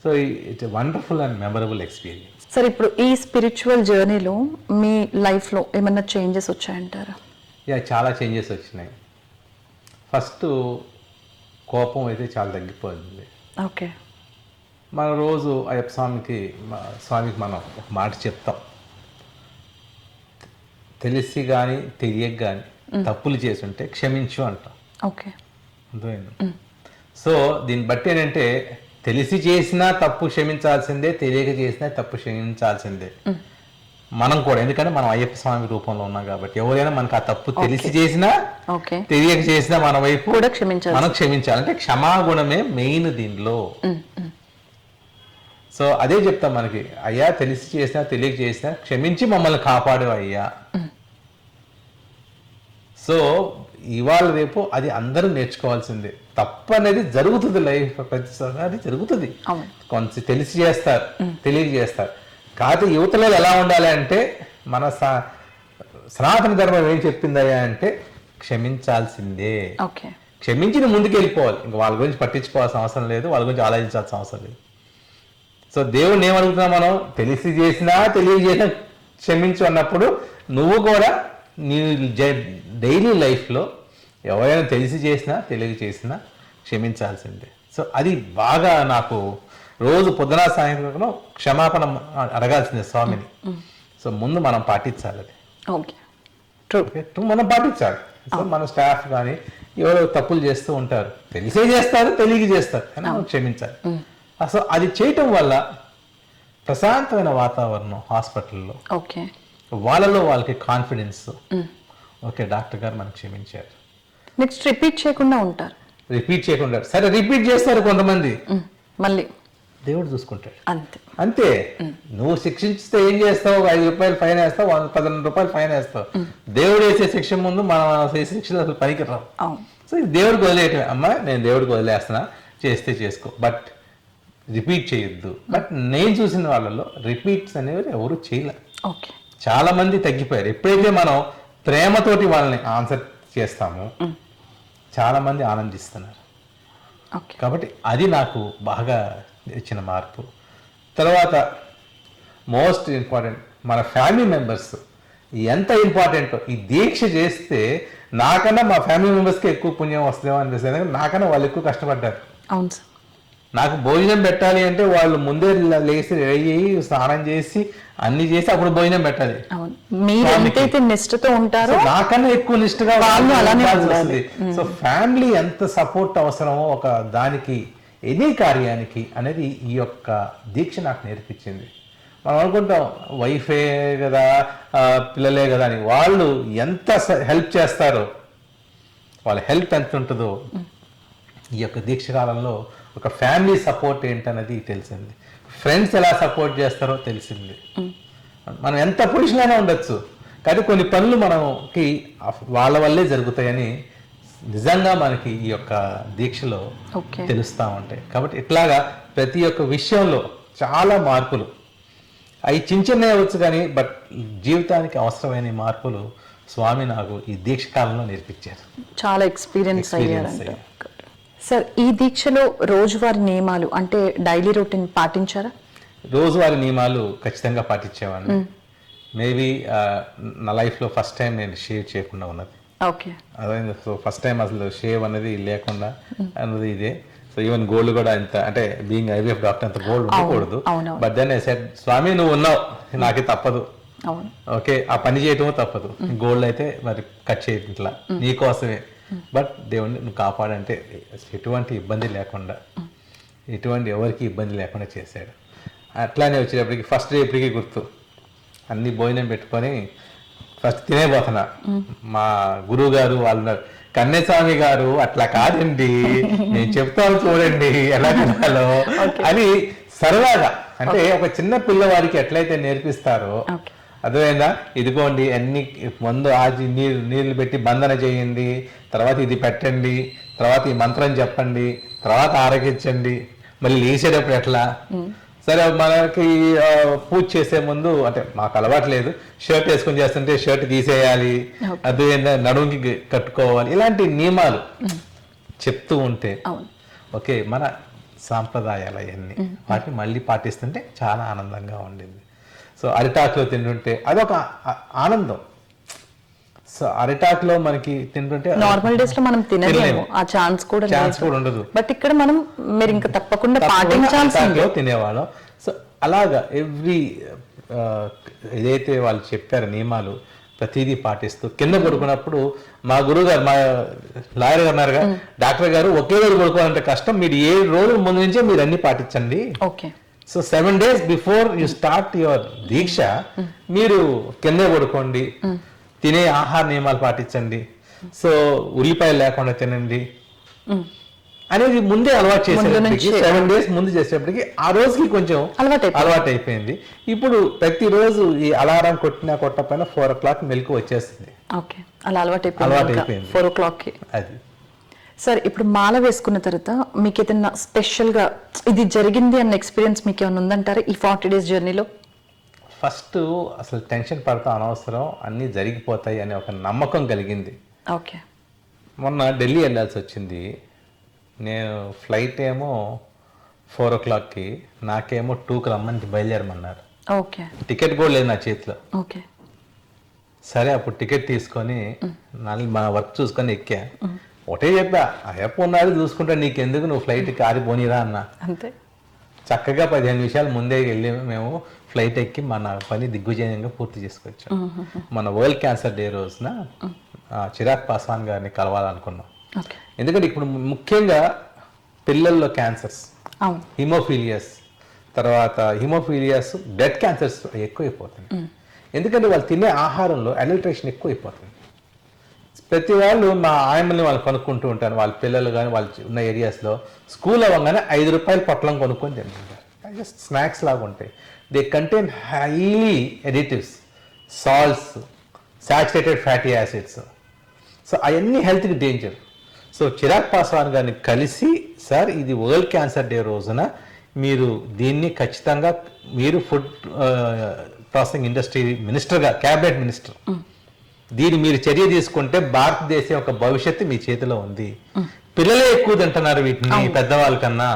so it's wonderful and memorable experience. Sir ఇప్పుడు ఈ స్పిరిచువల్ జర్నీలో మీ లైఫ్లో ఏమన్నా చేంజెస్ వచ్చాయంటారా? చాలా చేంజెస్ వచ్చినాయి. ఫస్ట్ కోపం అయితే చాలా తగ్గిపోయింది. ఓకే. మన రోజు అయ్యప్ప స్వామికి మనం ఒక మాట చెప్తాం, తెలిసి కానీ తెలియక కానీ తప్పులు చేసి ఉంటే క్షమించు అంటాం. ఓకే. అర్థమైంది. సో దీన్ని బట్టి ఏంటంటే తెలిసి చేసినా తప్పు క్షమించాల్సిందే, తెలియక చేసినా తప్పు క్షమించాల్సిందే మనం కూడా. ఎందుకంటే మనం అయ్యప్ప స్వామి రూపంలో ఉన్నాం కాబట్టి ఎవరైనా మనకు ఆ తప్పు తెలిసి చేసినా తెలియక చేసినా మన వైపు కూడా క్షమించాలి, మనం క్షమించాలి. అంటే క్షమాగుణమే మెయిన్ దీనిలో. సో అదే చెప్తాం మనకి, అయ్యా తెలిసి చేసినా తెలియక చేసినా క్షమించి మమ్మల్ని కాపాడు అయ్యా. సో ఇవాళ రేపు అది అందరూ నేర్చుకోవాల్సిందే. తప్పు అనేది జరుగుతుంది, లైఫ్ ప్రతిసారి అది జరుగుతుంది. కొంచెం తెలిసి చేస్తారు, తెలియక చేస్తారు. కాకపోతే యువతలో ఎలా ఉండాలి అంటే, మన సనాతన ధర్మం ఏం చెప్పిందయ్యా అంటే క్షమించాల్సిందే, క్షమించి ముందుకు వెళ్ళిపోవాలి. ఇంకా వాళ్ళ గురించి పట్టించుకోవాల్సిన అవసరం లేదు, వాళ్ళ గురించి ఆలోచించాల్సిన అవసరం లేదు. సో దేవుడిని ఏమడుగుతున్నాం మనం, తెలిసి చేసినా తెలియజేసినా క్షమించు అన్నప్పుడు నువ్వు కూడా నీ డైలీ లైఫ్లో ఎవరైనా తెలిసి చేసినా తెలియక చేసినా క్షమించాల్సిందే. సో అది బాగా నాకు రోజు పొద్దున సాయంత్రం క్షమాపణ అడగాల్సిందే స్వామిని. సో ముందు మనం పాటించాలి అది. మనం పాటించాలి. సో మన స్టాఫ్ కానీ ఎవరో తప్పులు చేస్తూ ఉంటారు, తెలిసే చేస్తారు తెలియక చేస్తారు, కానీ మనం క్షమించాలి. సో అది చేయటం వల్ల ప్రశాంతమైన వాతావరణం హాస్పిటల్లో, వాళ్ళలో వాళ్ళకి కాన్ఫిడెన్స్, ఓకే డాక్టర్ గారు మనకు క్షమించారు. నెక్స్ట్ రిపీట్ చేయకుండా ఉంటారు. సరే రిపీట్ చేస్తారు కొంతమంది, మళ్ళీ దేవుడు చూసుకుంటాడు. అంతే. నువ్వు శిక్షించితే ఏం చేస్తావు, 5 రూపాయలు ఫైన్ వేస్తావు, 12 రూపాయలు ఫైన్ వేస్తావు. దేవుడు వేసే శిక్ష ముందు మనం వేసే శిక్షలు అసలు పనికి రావు. సో దేవుడికి వదిలేయటమే. అమ్మా నేను దేవుడికి వదిలేస్తున్నా, చేస్తే చేసుకో, బట్ రిపీట్ చేయొద్దు. బట్ నేను చూసిన వాళ్ళలో రిపీట్స్ అనేవి ఎవరు చేయలేరు. చాలా మంది తగ్గిపోయారు. ఎప్పుడైతే మనం ప్రేమతోటి వాళ్ళని ఆన్సర్ చేస్తామో చాలా మంది ఆనందిస్తున్నారు. కాబట్టి అది నాకు బాగా ఇచ్చిన మార్పు. తర్వాత మోస్ట్ ఇంపార్టెంట్ మన ఫ్యామిలీ మెంబర్స్ ఎంత ఇంపార్టెంటో. ఈ దీక్ష చేస్తే నాకన్నా మా ఫ్యామిలీ మెంబర్స్కి ఎక్కువ పుణ్యం వస్తుందేమో అనిపిస్తుంది. నాకన్నా వాళ్ళు ఎక్కువ కష్టపడ్డారు. అవును సార్. నాకు భోజనం పెట్టాలి అంటే వాళ్ళు ముందే లేచి రెడీ అయ్యి స్నానం చేసి అన్ని చేసి అప్పుడు భోజనం పెట్టాలి. నిష్ఠతో ఉంటారు, నాకన్నా ఎక్కువ నిష్ఠగా వస్తుంది. సో ఫ్యామిలీ ఎంత సపోర్ట్ అవసరమో ఒక దానికి, ఎనీ కార్యానికి అనేది ఈ యొక్క దీక్ష నాకు నేర్పించింది. మనం అనుకుంటాం వైఫే కదా, పిల్లలే కదా అని. వాళ్ళు ఎంత హెల్ప్ చేస్తారో, వాళ్ళ హెల్ప్ ఎంత ఉంటుందో ఈ యొక్క దీక్ష కాలంలో ఒక ఫ్యామిలీ సపోర్ట్ ఏంటన్నది తెలిసింది. ఫ్రెండ్స్ ఎలా సపోర్ట్ చేస్తారో తెలిసింది. మనం ఎంత పొజిషన్లోనే ఉండొచ్చు, కానీ కొన్ని పనులు మనకి వాళ్ళ వల్లే జరుగుతాయని నిజంగా మనకి ఈ యొక్క దీక్షలో తెలుస్తూ ఉంటాయి. కాబట్టి ఇట్లాగా ప్రతి ఒక్క విషయంలో చాలా మార్పులు, అవి చిన్న అవ్వచ్చు కానీ బట్ జీవితానికి అవసరమైన మార్పులు స్వామి నాకు ఈ దీక్ష కాలంలో నేర్పించారు. చాలా ఎక్స్పీరియన్స్ అయ్యారు సార్. ఈ దీక్షలో రోజువారీ నియమాలు అంటే డైలీ రొటీన్ పాటించారా? రోజువారీ నియమాలు ఖచ్చితంగా పాటించేవాడిని. మేబీ నా లైఫ్లో ఫస్ట్ టైం నేను షేవ్ చేయకుండా ఉన్నది. అదే సో ఫస్ట్ టైం అసలు షేవ్ అనేది లేకుండా అన్నది ఇదే. సో ఈవెన్ గోల్డ్ కూడా ఇంత, అంటే బీయింగ్ ఐవీఎఫ్ డాక్టర్ అంత గోల్డ్ ఉండకూడదు. బట్ దెన్ ఐ సెడ్ స్వామి నువ్వు ఉన్నావు, నాకే తప్పదు, ఓకే ఆ పని చేయటమో తప్పదు, గోల్డ్ అయితే మరి కట్ చేయటం ఇట్లా నీకోసమే, బట్ దేవుడిని నువ్వు కాపాడంటే ఎటువంటి ఇబ్బంది లేకుండా, ఎటువంటి ఎవరికి ఇబ్బంది లేకుండా చేశాడు. అట్లానే వచ్చేటప్పటికి ఫస్ట్ డే ఇప్పటికీ గుర్తు, అన్ని భోజనం పెట్టుకొని ఫస్ట్ తినేపోతున్నా. మా గురువు గారు వాళ్ళు కన్యస్వామి గారు అట్లా కాదండి నేను చెప్తాను చూడండి ఎలా తినాలో అని సరదాగా, అంటే ఒక చిన్న పిల్లవాడికి ఎట్లయితే నేర్పిస్తారో అర్థమైందా, ఇదిగోండి అన్ని ముందు ఆచి నీళ్ళు పెట్టి బంధన చేయండి, తర్వాత ఇది పెట్టండి, తర్వాత ఈ మంత్రం చెప్పండి, తర్వాత ఆరగించండి, మళ్ళీ లేచేటప్పుడు ఎట్లా. సరే మనకి పూజ చేసే ముందు, అంటే మాకు అలవాటు లేదు, షర్ట్ వేసుకొని చేస్తుంటే షర్ట్ తీసేయాలి, అది నడుముకి కట్టుకోవాలి, ఇలాంటి నియమాలు చెప్తూ ఉంటే ఓకే మన సాంప్రదాయాలు అవన్నీ వాటిని మళ్ళీ పాటిస్తుంటే చాలా ఆనందంగా ఉండింది. సో అరిటాకులో తింటుంటే అదొక ఆనందం. సో అరిటాకులో మనకి తింటుంటే నార్మల్ డేస్ లో మనం తినలేము, ఆ ఛాన్స్ కూడా ఛాన్స్ కూడా ఉండదు. బట్ ఇక్కడ మనం మీరు ఇంకా తప్పకుండా పాటించాల్సిందే. అరిటాకులో తినేవాళ్ళం. సో అలాగా ఎవ్రీ ఏదైతే వాళ్ళు చెప్పారో నియమాలు ప్రతిదీ పాటిస్తూ కింద పడుకున్నప్పుడు మా గురువు గారు, మా లాయర్ గారు ఉన్నారుగా, డాక్టర్ గారు ఒకే రోజు పడుకోవాలంటే కష్టం, మీరు 7 రోజుల ముందు నుంచే మీరు అన్ని పాటించండి. Okay. So 7 days before you start your దీక్ష మీరు కిందే పడుకోండి, తినే ఆహార నియమాలు పాటించండి, సో ఉల్లిపాయలు లేకుండా తినండి అనేది ముందే అలవాటు చేసేటప్పటికి 7 days ముందు చేసేటప్పటికి ఆ రోజుకి కొంచెం అలవాటు అయిపోయింది. ఇప్పుడు ప్రతిరోజు ఈ అలారం కొట్టకపోయినా 4 o'clock మెలకు వచ్చేస్తుంది. ఓకే, అలా అలవాటు అయిపోయింది 4 o'clock. అది సార్, ఇప్పుడు మాల వేసుకున్న తర్వాత మీకు ఏదైనా స్పెషల్ గా ఇది జరిగింది అన్న ఎక్స్పీరియన్స్ మీకు ఏమైనా ఉందంటారా ఈ 40 days జర్నీలో? ఫస్ట్ అసలు టెన్షన్ పడతా అనవసరం, అన్నీ జరిగిపోతాయి అనే ఒక నమ్మకం కలిగింది. ఓకే. మొన్న ఢిల్లీ వెళ్ళాల్సి వచ్చింది. నేను ఫ్లైట్ ఏమో 4 o'clockకి, నాకేమో 2కి రమ్మని బయలుదేరమన్నారు. ఓకే. టికెట్ కూడా లేదు నా చేతిలో. ఓకే. సరే అప్పుడు టికెట్ తీసుకొని మన వర్క్ చూసుకొని ఎక్కా. ఒకటే చెప్పా, అయ్యప్ప ఉన్నాడు చూసుకుంటా, నీకెందుకు, నువ్వు ఫ్లైట్ కారిపోనీరా అన్న. అంతే. చక్కగా 15 నిమిషాలు ముందే వెళ్ళి మేము ఫ్లైట్ ఎక్కి మన పని దిగ్విజయంగా పూర్తి చేసుకొచ్చాం. మన వరల్డ్ క్యాన్సర్ డే రోజున చిరాగ్ పాస్వాన్ గారిని కలవాలనుకున్నాం. ఎందుకంటే ఇప్పుడు ముఖ్యంగా పిల్లల్లో క్యాన్సర్స్, హిమోఫీలియస్, తర్వాత హిమోఫీలియస్ బ్లడ్ క్యాన్సర్స్ ఎక్కువైపోతుంది. ఎందుకంటే వాళ్ళు తినే ఆహారంలో అడల్ట్రేషన్ ఎక్కువైపోతుంది. ప్రతి వాళ్ళు మా ఆయమ్మల్ని వాళ్ళు కొనుక్కుంటూ ఉంటారు, వాళ్ళ పిల్లలు కానీ వాళ్ళు ఉన్న ఏరియాస్లో స్కూల్ అవ్వగానే 5 రూపాయల పొట్లం కొనుక్కొని తింటుంటారు. జస్ట్ స్నాక్స్ లాగా ఉంటాయి. They contain highly additives, salts, saturated fatty acids. So అవన్నీ హెల్త్కి డేంజర్. సో చిరాగ్ పాస్వాన్ గారిని కలిసి, సార్ ఇది వరల్డ్ క్యాన్సర్ డే రోజున మీరు దీన్ని ఖచ్చితంగా, మీరు ఫుడ్ ప్రాసెసింగ్ ఇండస్ట్రీ మినిస్టర్గా, క్యాబినెట్ మినిస్టర్, దీన్ని మీరు చర్య తీసుకుంటే భారతదేశం యొక్క భవిష్యత్తు మీ చేతిలో ఉంది. పిల్లలే ఎక్కువ తింటున్నారు వీటిని పెద్దవాళ్ళ కన్నా.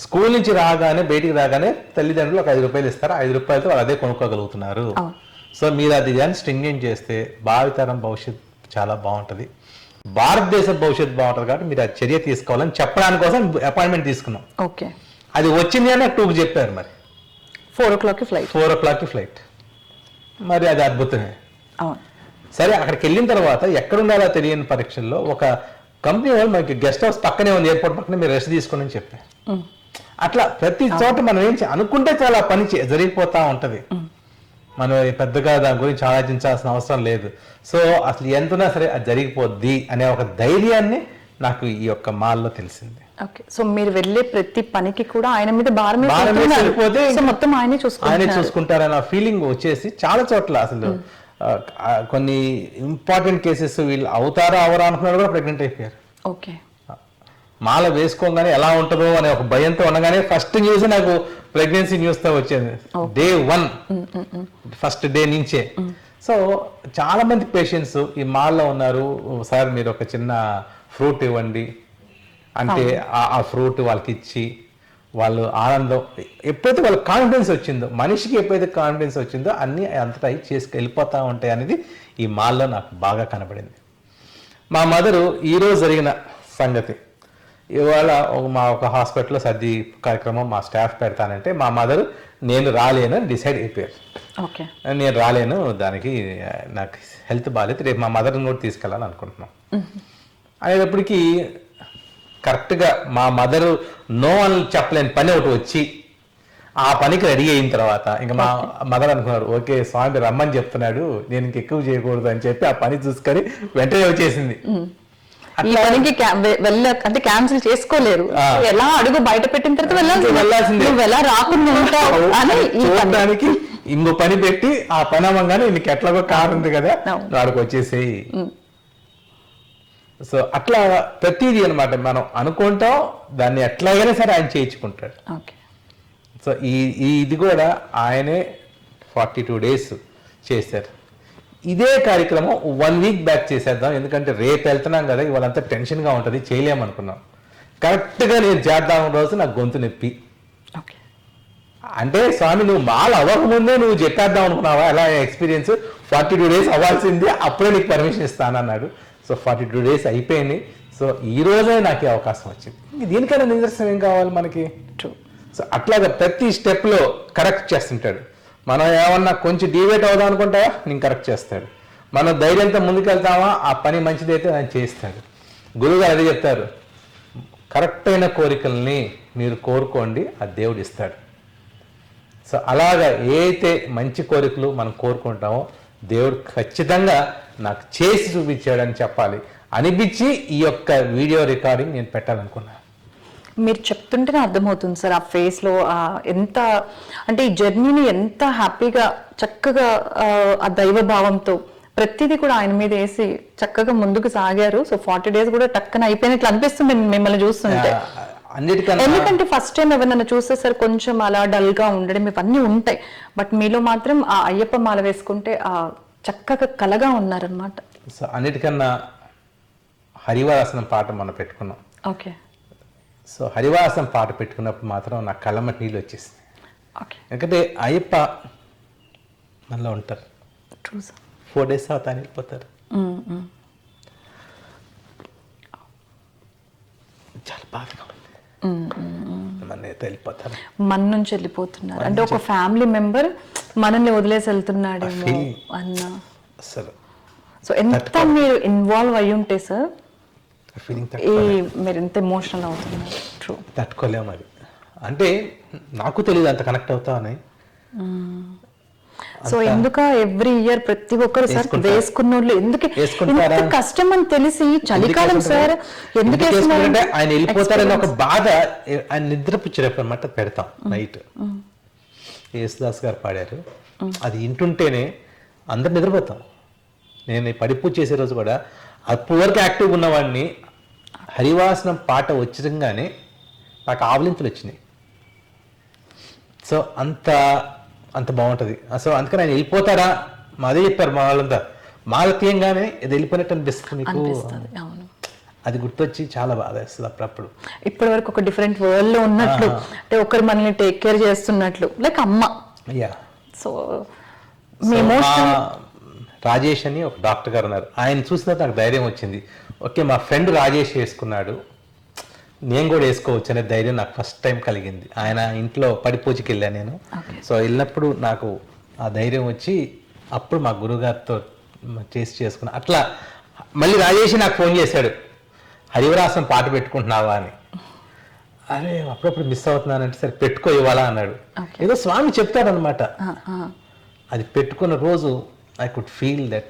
స్కూల్ నుంచి రాగానే, బయటికి రాగానే తల్లిదండ్రులు ఒక 5 రూపాయలు ఇస్తారు, 5 రూపాయలతో వాళ్ళు అదే కొనుక్కోగలుగుతున్నారు. సో మీరు అది కానీ స్ట్రింగెంట్ చేస్తే భావితరం భవిష్యత్ చాలా బాగుంటుంది, భారతదేశ భవిష్యత్తు బాగుంటుంది. కాబట్టి మీరు ఆ చర్య తీసుకోవాలని చెప్పడానికి కోసం అపాయింట్మెంట్ తీసుకున్నాం. ఓకే. అది వచ్చింది అని 2కి చెప్పారు. మరి 4 o'clockకి ఫ్లైట్. 4 o'clockకి ఫ్లైట్. మరి అది అద్భుతమే. అవును. సరే అక్కడికి వెళ్ళిన తర్వాత ఎక్కడుండాలో తెలియని పరీక్షల్లో ఒక కంపెనీ వాళ్ళు మనకి గెస్ట్ హౌస్ పక్కనే ఉంది, ఎయిర్పోర్ట్ పక్కనే, మీరు రెస్ట్ తీసుకోండి అని చెప్పారు. అట్లా ప్రతి చోట మనం ఏం అనుకుంటే చాలా పని జరిగిపోతా ఉంటది. మనం పెద్దగా దాని గురించి ఆలోచించాల్సిన అవసరం లేదు. సో అసలు ఎంతున్నా సరే అది జరిగిపోద్ది అనే ఒక ధైర్యాన్ని నాకు ఈ యొక్క మాల్లో తెలిసింది. ఓకే. సో మీరు వెళ్ళే ప్రతి పనికి కూడా ఆయన మీద భారం వెళ్ళిపోతే మొత్తం ఆయనే చూసుకుంటారన్న ఫీలింగ్ వచ్చేసి చాలా చోట్ల అసలు కొన్ని ఇంపార్టెంట్ కేసెస్ వీళ్ళు అవుతారా అవరా అనుకున్నారు కూడా ప్రెగ్నెంట్ అయిపోయారు. ఓకే. మాల వేసుకోగానే ఎలా ఉంటుందో అనే ఒక భయంతో ఉండగానే ఫస్ట్ న్యూస్ నాకు ప్రెగ్నెన్సీ న్యూస్ తో వచ్చింది. Day 1 ఫస్ట్ డే నుంచే. సో చాలా మంది పేషెంట్స్ ఈ మాల్లో ఉన్నారు, సార్ మీరు ఒక చిన్న ఫ్రూట్ ఇవ్వండి అంటే ఆ ఫ్రూట్ వాళ్ళకి ఇచ్చి వాళ్ళు ఆనందం, ఎప్పుడైతే వాళ్ళ కాన్ఫిడెన్స్ వచ్చిందో, మనిషికి ఎప్పుడైతే కాన్ఫిడెన్స్ వచ్చిందో అన్నీ అంతటా వెళ్ళిపోతూ ఉంటాయి అనేది ఈ మాల్లో నాకు బాగా కనబడింది. మా మదరు ఈరోజు జరిగిన సంగతి, ఇవాళ ఒక హాస్పిటల్లో సర్ది కార్యక్రమం మా స్టాఫ్ పెడతానంటే మా మదరు నేను రాలేను అని డిసైడ్ అయిపోయారు. ఓకే. నేను రాలేను, దానికి నాకు హెల్త్ బాగాలేదు, రేపు మా మదర్ని కూడా తీసుకెళ్ళాలని అనుకుంటున్నాం అనేటప్పటికీ కరెక్ట్గా మా మదరు నో అని చెప్పలేని పని ఒకటి వచ్చి ఆ పనికి రెడీ అయిన తర్వాత ఇంకా మా మదర్ అనుకున్నారు, ఓకే స్వామి రమ్మని చెప్తున్నాడు, నేను ఇంక ఎక్కువ చేయకూడదు అని చెప్పి ఆ పని చూసుకొని వెంటనే వచ్చేసింది. అంటే క్యాన్సిల్ చేసుకోలేరు, ఎలా అడుగు బయట పెట్టిన తర్వాత వెళ్ళాల్సింది, ఎలా రాకుండా ఉంటావు అని చూడడానికి ఇంకో పని పెట్టి ఆ పని అవ్వగానే నీకు ఎట్లాగో కారు ఉంది కదా వాడికి వచ్చేసేయి. సో అట్లా ప్రతిదీ అనమాట మనం అనుకుంటాం, దాన్ని ఎట్లాగైనా సరే ఆయన చేయించుకుంటాడు. సో ఇది కూడా ఆయనే 42 days చేశారు. ఇదే కార్యక్రమం 1 week బ్యాక్ చేసేద్దాం, ఎందుకంటే రేపు వెళ్తున్నాం కదా, ఇవాళంతా టెన్షన్గా ఉంటుంది, చేయలేమనుకున్నాం. కరెక్ట్గా నేను చేద్దాం రోజు నాకు గొంతు నొప్పి, అంటే స్వామి నువ్వు మాల అవ్వకముందే నువ్వు చెప్పేద్దాం అనుకున్నావా ఎలా ఎక్స్పీరియన్స్ 42 days అవ్వాల్సింది అప్పుడే నీకు పర్మిషన్ ఇస్తానన్నాడు. సో 42 days అయిపోయింది. సో ఈ రోజే నాకు ఈ అవకాశం వచ్చింది. దీనికైనా నిదర్శనం ఏం కావాలి మనకి? సో అట్లాగా ప్రతి స్టెప్లో కరెక్ట్ చేస్తుంటాడు. మనం ఏమన్నా కొంచెం డివేట్ అవుదాం అనుకుంటావా నేను కరెక్ట్ చేస్తాడు. మనం ధైర్యంతో ముందుకెళ్తామా ఆ పని మంచిదైతే ఆయన చేస్తాడు. గురువుగారు అదే చెప్తారు, కరెక్ట్ అయిన కోరికల్ని మీరు కోరుకోండి ఆ దేవుడు ఇస్తాడు. సో అలాగా ఏ అయితే మంచి కోరికలు మనం కోరుకుంటామో దేవుడు ఖచ్చితంగా నాకు చేసి చూపించాడని చెప్పాలి అనిపించి ఈ యొక్క వీడియో రికార్డింగ్ నేను పెట్టాలనుకున్నాను. మీరు చెప్తుంటేనే అర్థమవుతుంది సార్ ఆ ఫేస్లో ఎంత అంటే ఈ జర్నీని ఎంత హ్యాపీగా చక్కగా ఆ దైవ భావంతో ప్రతిదీ కూడా ఆయన మీద వేసి చక్కగా ముందుకు సాగారు. సో 40 days కూడా టక్కన అయిపోయినట్లు అనిపిస్తుంది మిమ్మల్ని చూస్తుంటే. ఎందుకంటే ఫస్ట్ టైం ఎవరన్నా చూస్తే సార్ కొంచెం అలా డల్ గా ఉండడం ఇవన్నీ ఉంటాయి. బట్ మీలో మాత్రం ఆ అయ్యప్ప మాల వేసుకుంటే ఆ చక్కగా కలగా ఉన్నారనమాట. సో అన్నిటికన్నా హరివాసనం పాట మనం పెట్టుకున్నాం. ఓకే. సో హరివాసనం పాట పెట్టుకున్నప్పుడు మాత్రం నా కళ్ళమ్మటి నీళ్ళు వచ్చేసింది. ఎందుకంటే అయ్యప్ప మనలో ఉంటారు, 4 days తర్వాత ఆయన వెళ్ళిపోతారు. చాలా బాధగా ఉంది. మన వెళ్ళిపోతారు, మన నుంచి వెళ్ళిపోతున్నారు అంటే ఒక ఫ్యామిలీ మెంబర్ మనల్ని వదిలేసి వెళ్తున్నాడేమో అన్న. సో ఎంత మీరు ఇన్వాల్వ్ అయ్యి ఉంటే సార్ మీరు ఎంత ఎమోషనల్ అవుతున్నారు. ట్రూ, తట్టుకోలేము అది. అంటే నాకు తెలియదు అంత కనెక్ట్ అవుతామని. సో ఎందుక ఎవ్రీ ఇయర్ ప్రతి ఒక్కరు సార్ వేసుకున్న వాళ్ళు ఎందుకు కష్టం అని తెలిసి చలికాలం సార్ ఎందుకు వేసుకున్నారంటే ఆయన వెళ్ళిపోతారని ఒక బాధ. ఆయన నిద్రపుచ్చేటప్పుడు అన్నమాట పెడతాం నైట్. యేసుదాస్ గారు పాడారు, అది వింటుంటేనే అందరు నిద్రపోతాం. నేను పడిపూజ చేసే రోజు కూడా అప్పటి వరకు యాక్టివ్గా ఉన్నవాడిని హరివాసనం పాట వచ్చడంగానే నాకు ఆవలింతలు వచ్చినాయి. సో అంత బాగుంటుంది. సో అందుకని ఆయన వెళ్ళిపోతారా అదే చెప్పారు మా వాళ్ళంతా. మాల తీయంగానే ఇది వెళ్ళిపోయినట్టు అనిపిస్తుంది మీకు. అది గుర్తొచ్చి చాలా బాధ వేస్తుంది అప్పుడప్పుడు. ఇప్పటి వరకు ఒక డిఫరెంట్ వరల్డ్ లో ఉన్నట్లు, అంటే ఒకరు మనల్ని టేక్ కేర్ చేస్తున్నట్లు లైక్ అమ్మ. సో రాజేష్ అని ఒక డాక్టర్ గారు ఉన్నారు, ఆయన చూసినట్టు నాకు ధైర్యం వచ్చింది. ఓకే మా ఫ్రెండ్ రాజేష్ వేసుకున్నాడు, నేను కూడా వేసుకోవచ్చు అనే ధైర్యం నాకు ఫస్ట్ టైం కలిగింది. ఆయన ఇంట్లో పడిపూజకి వెళ్ళాను నేను. సో వెళ్ళినప్పుడు నాకు ఆ ధైర్యం వచ్చి అప్పుడు మా గురుగారితో చేసుకున్నా. అట్లా మళ్ళీ రాజేష్ నాకు ఫోన్ చేశాడు, హరివరాసనం పాట పెట్టుకుంటున్నావా అని. అరే అప్పుడప్పుడు మిస్ అవుతున్నానంటే సరే పెట్టుకో ఇవ్వాలా అన్నాడు. ఏదో స్వామి చెప్తారనమాట. అది పెట్టుకున్న రోజు I could feel that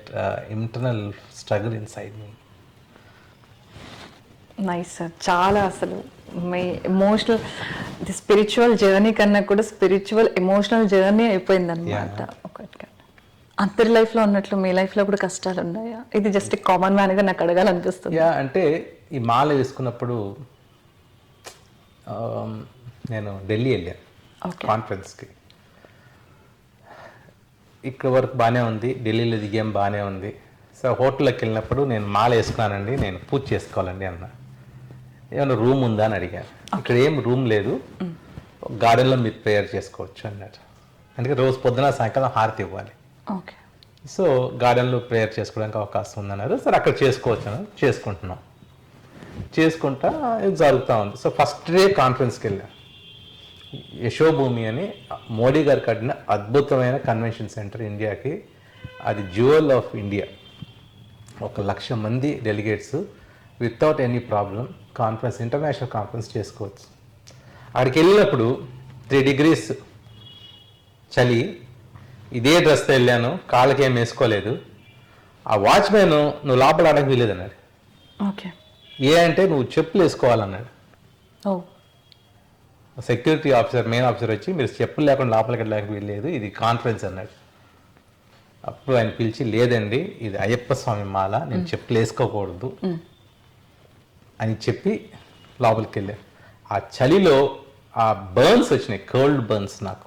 internal struggle inside me. Nice sir, చాలా అసలు మీ ఎమోషనల్ స్పిరిచువల్ జర్నీ కన్నా కూడా స్పిరిచువల్ ఎమోషనల్ జర్నీ అయిపోయింది అనమాట. ఒకటి అందరి లైఫ్లో ఉన్నట్లు మీ లైఫ్లో కూడా కష్టాలు ఉన్నాయా? ఇది జస్ట్ కామన్ మ్యాన్గా నాకు అడగాలనిపిస్తుంది. అంటే ఈ మాల వేసుకున్నప్పుడు నేను ఢిల్లీ వెళ్ళాను కాన్ఫరెన్స్కి. ఇక్కడ వరకు బాగానే ఉంది, ఢిల్లీలో దిగేం బాగానే ఉంది. సో హోటల్లోకి వెళ్ళినప్పుడు నేను మాల వేసుకున్నానండి, నేను పూజ చేసుకోవాలండి అన్న. ఏమైనా రూమ్ ఉందా అని అడిగాను. ఇక్కడ ఏం రూమ్ లేదు, గార్డెన్లో మీరు ప్రేయర్ చేసుకోవచ్చు అన్నారు. అందుకే రోజు పొద్దున సాయంకాలం హారతి ఇవ్వాలి. సో గార్డెన్లో ప్రేయర్ చేసుకోవడానికి అవకాశం ఉందన్నారు. సరే అక్కడ చేసుకోవచ్చు అన్నారు. చేసుకుంటా ఇది జరుగుతూ ఉంది. సో ఫస్ట్ డే కాన్ఫరెన్స్కి వెళ్ళాను. యశోభూమి అని మోడీ గారు కట్టిన అద్భుతమైన కన్వెన్షన్ సెంటర్ ఇండియాకి. అది జ్యువెల్ ఆఫ్ ఇండియా. 1,00,000 మంది delegates without any problem conference, international conference చేసుకోవచ్చు. అక్కడికి వెళ్ళినప్పుడు 3 degrees చలి, ఇదే డ్రెస్తో వెళ్ళాను, కాళ్ళకి ఏం వేసుకోలేదు. ఆ వాచ్మెన్ నువ్వు లోపల ఆడడానికి వీలేదన్నాడు. అంటే నువ్వు చెప్పులు వేసుకోవాలన్నాడు. సెక్యూరిటీ ఆఫీసర్, మెయిన్ ఆఫీసర్ వచ్చి మీరు చెప్పులు లేకుండా లోపలికి వెళ్ళడానికి వీల్లేదు, ఇది కాన్ఫరెన్స్ అన్నాడు. అప్పుడు ఆయన పిలిచి లేదండి ఇది అయ్యప్ప స్వామి మాల, నేను చెప్పులు వేసుకోకూడదు అని చెప్పి లోపలికి వెళ్ళాను. ఆ చలిలో ఆ బర్న్స్ వచ్చినాయి, కోల్డ్ బర్న్స్ నాకు.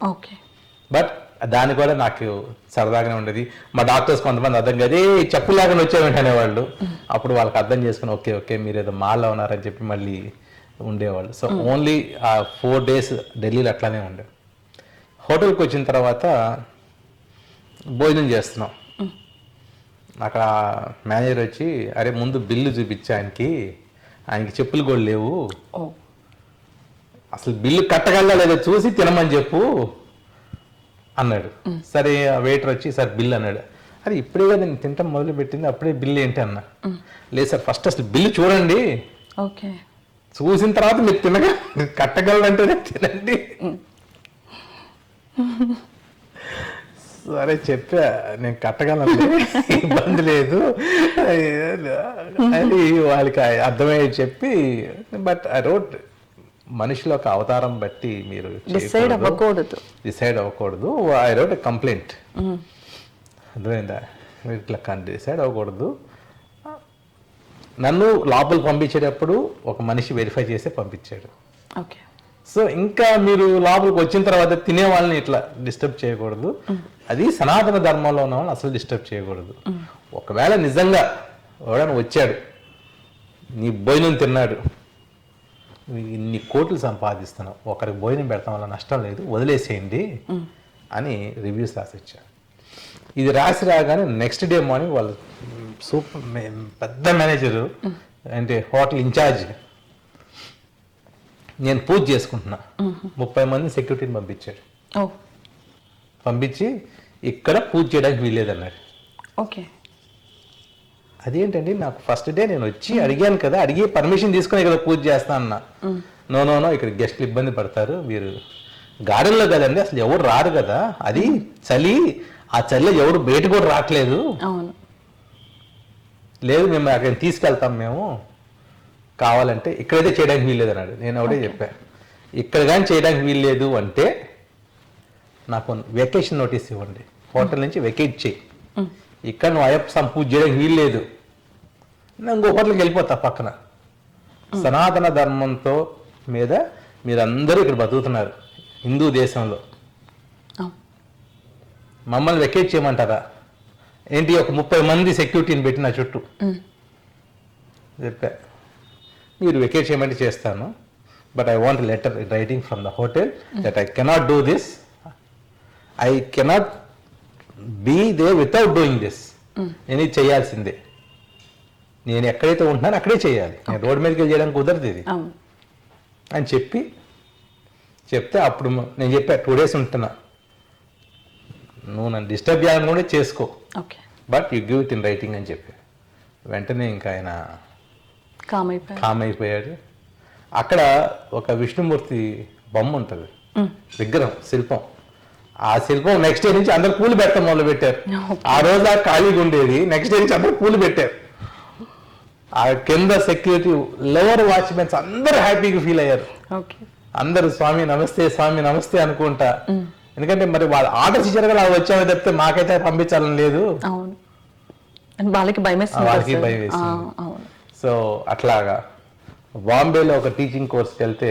బట్ దాన్ని కూడా నాకు సరదాగానే ఉండేది. మా డాక్టర్స్ కొంతమంది అర్థం కాదు, చెప్పులు లేకుండా వచ్చామంటే అనేవాళ్ళు. అప్పుడు వాళ్ళకి అర్థం చేసుకుని ఓకే మీరు ఏదో మాల్లో ఉన్నారని చెప్పి మళ్ళీ ఉండేవాళ్ళు. సో ఓన్లీ ఆ 4 days ఢిల్లీలో అట్లానే ఉండేవి. హోటల్కి వచ్చిన తర్వాత భోజనం చేస్తున్నాం. అక్కడ మేనేజర్ వచ్చి, అరే ముందు బిల్లు చూపించా ఆయనకి చెప్పులు కూడా లేవు, అసలు బిల్లు కట్టగలదా లేదో చూసి తినమని చెప్పు అన్నాడు. సరే వెయిటర్ వచ్చి సార్ బిల్ అన్నాడు. అరే ఇప్పుడే కదా నేను తింటాం మొదలు పెట్టింది, అప్పుడే బిల్లు ఏంటి అన్న. లేదు సార్ ఫస్ట్ అసలు బిల్లు చూడండి, ఓకే చూసిన తర్వాత మీరు తినగా కట్టగలరంటేనే తినండి. సరే చెప్పా నేను కట్టగలను, ఇబ్బంది లేదు అని వాళ్ళకి అర్థమయ్యే చెప్పి. బట్ ఐ రోట్ మనిషిలో ఒక అవతారం బట్టి మీరు డిసైడ్ అవ్వకూడదు. I wrote complaint. అర్థమైందా? మీరు ఇట్లా డిసైడ్ అవ్వకూడదు. నన్ను లోపలికి పంపించేటప్పుడు ఒక మనిషి వెరిఫై చేసి పంపించాడు. ఓకే. సో ఇంకా మీరు లోపలికి వచ్చిన తర్వాత తినే వాళ్ళని ఇట్లా డిస్టర్బ్ చేయకూడదు. అది సనాతన ధర్మంలో ఉన్న వాళ్ళని అసలు డిస్టర్బ్ చేయకూడదు. ఒకవేళ నిజంగా ఎవడైనా వచ్చాడు, నీ భోజనం తిన్నాడు, ఇన్ని కోట్లు సంపాదిస్తున్నావు, ఒకరికి భోజనం పెడతాం వల్ల నష్టం లేదు, వదిలేసేయండి అని రివ్యూస్ రాసిచ్చారు. ఇది రాసి రాగానే నెక్స్ట్ డే మార్నింగ్ వాళ్ళు సూపర్ పెద్ద మేనేజరు అంటే హోటల్ ఇన్ఛార్జ్, నేను పూజ చేసుకుంటున్నా, 30 మంది సెక్యూరిటీని పంపించాడు. పంపించి ఇక్కడ పూజ చేయడానికి వీల్లేదన్నాడు. ఓకే. అదేంటండి, నాకు ఫస్ట్ డే నేను వచ్చి అడిగాను కదా, అడిగి పర్మిషన్ తీసుకుని ఇక్కడ పూజ చేస్తా అన్నా. నో ఇక్కడ గెస్ట్లు ఇబ్బంది పడతారు, మీరు గార్డెన్లో కదండి, అసలు ఎవరు రారు కదా, అది చలి, ఆ చలిలో ఎవరు బయట కూడా రావట్లేదు. లేదు మేము అక్కడ తీసుకెళ్తాం, మేము కావాలంటే ఇక్కడైతే చేయడానికి వీల్లేదు అన్నాడు. నేను ఒకటే చెప్పా, ఇక్కడ కానీ చేయడానికి వీల్లేదు అంటే నాకు వెకేషన్ నోటీస్ ఇవ్వండి, హోటల్ నుంచి వెకేట్ చేయి, ఇక్కడ నువ్వు అయ్యప్ప పూజ చేయడానికి వీల్లేదు, నేను ఇంకో హోటల్కి వెళ్ళిపోతా పక్కన. సనాతన ధర్మంతో మీద మీరందరూ ఇక్కడ బతుకుతున్నారు హిందూ దేశంలో, మమ్మల్ని వెకేట్ చేయమంటారా ఏంటి? ఒక 30 మంది సెక్యూరిటీని పెట్టి నా చుట్టూ చెప్పా, మీరు వెకేట్ చేయమంటే చేస్తాను, but I want letter writing from the hotel that I cannot do this, I cannot be there without doing this. నేను ఇది చేయాల్సిందే, నేను ఎక్కడైతే ఉంటున్నాను అక్కడే చేయాలి, నేను రోడ్ మీదకి వెళ్ళి చేయడానికి కుదరదు ఇది అని చెప్తే అప్పుడు నేను చెప్పా 2 days ఉంటున్నా, నువ్వు నన్ను డిస్టర్బ్ చేయాలని కూడా చేసుకో, but you give it in writing అని చెప్పి. వెంటనే ఇంకా ఆయన కామ్ అయిపోయాడు. అక్కడ ఒక విష్ణుమూర్తి బొమ్మ ఉంటుంది, విగ్రహం, శిల్పం. ఆ శిల్పం నెక్స్ట్ డే నుంచి అందరు పూలు పెట్టడం మొదలు పెట్టారు. ఆ రోజు ఆ ఖాళీగా ఉండేది, నెక్స్ట్ డే నుంచి అందరు పూలు పెట్టారు. ఆ కింద సెక్యూరిటీ లోవర్ వాచ్మెన్స్ అందరూ హ్యాపీగా ఫీల్ అయ్యారు. అందరూ స్వామి నమస్తే అనుకుంటా. ఎందుకంటే మరి వాళ్ళ ఆర్డర్స్ ఇచ్చారు కదా, వచ్చామో తప్పితే మాకైతే పంపించాలని లేదు, వాళ్ళకి భయం వేసింది. సో అట్లాగా బాంబేలో ఒక టీచింగ్ కోర్స్కి వెళ్తే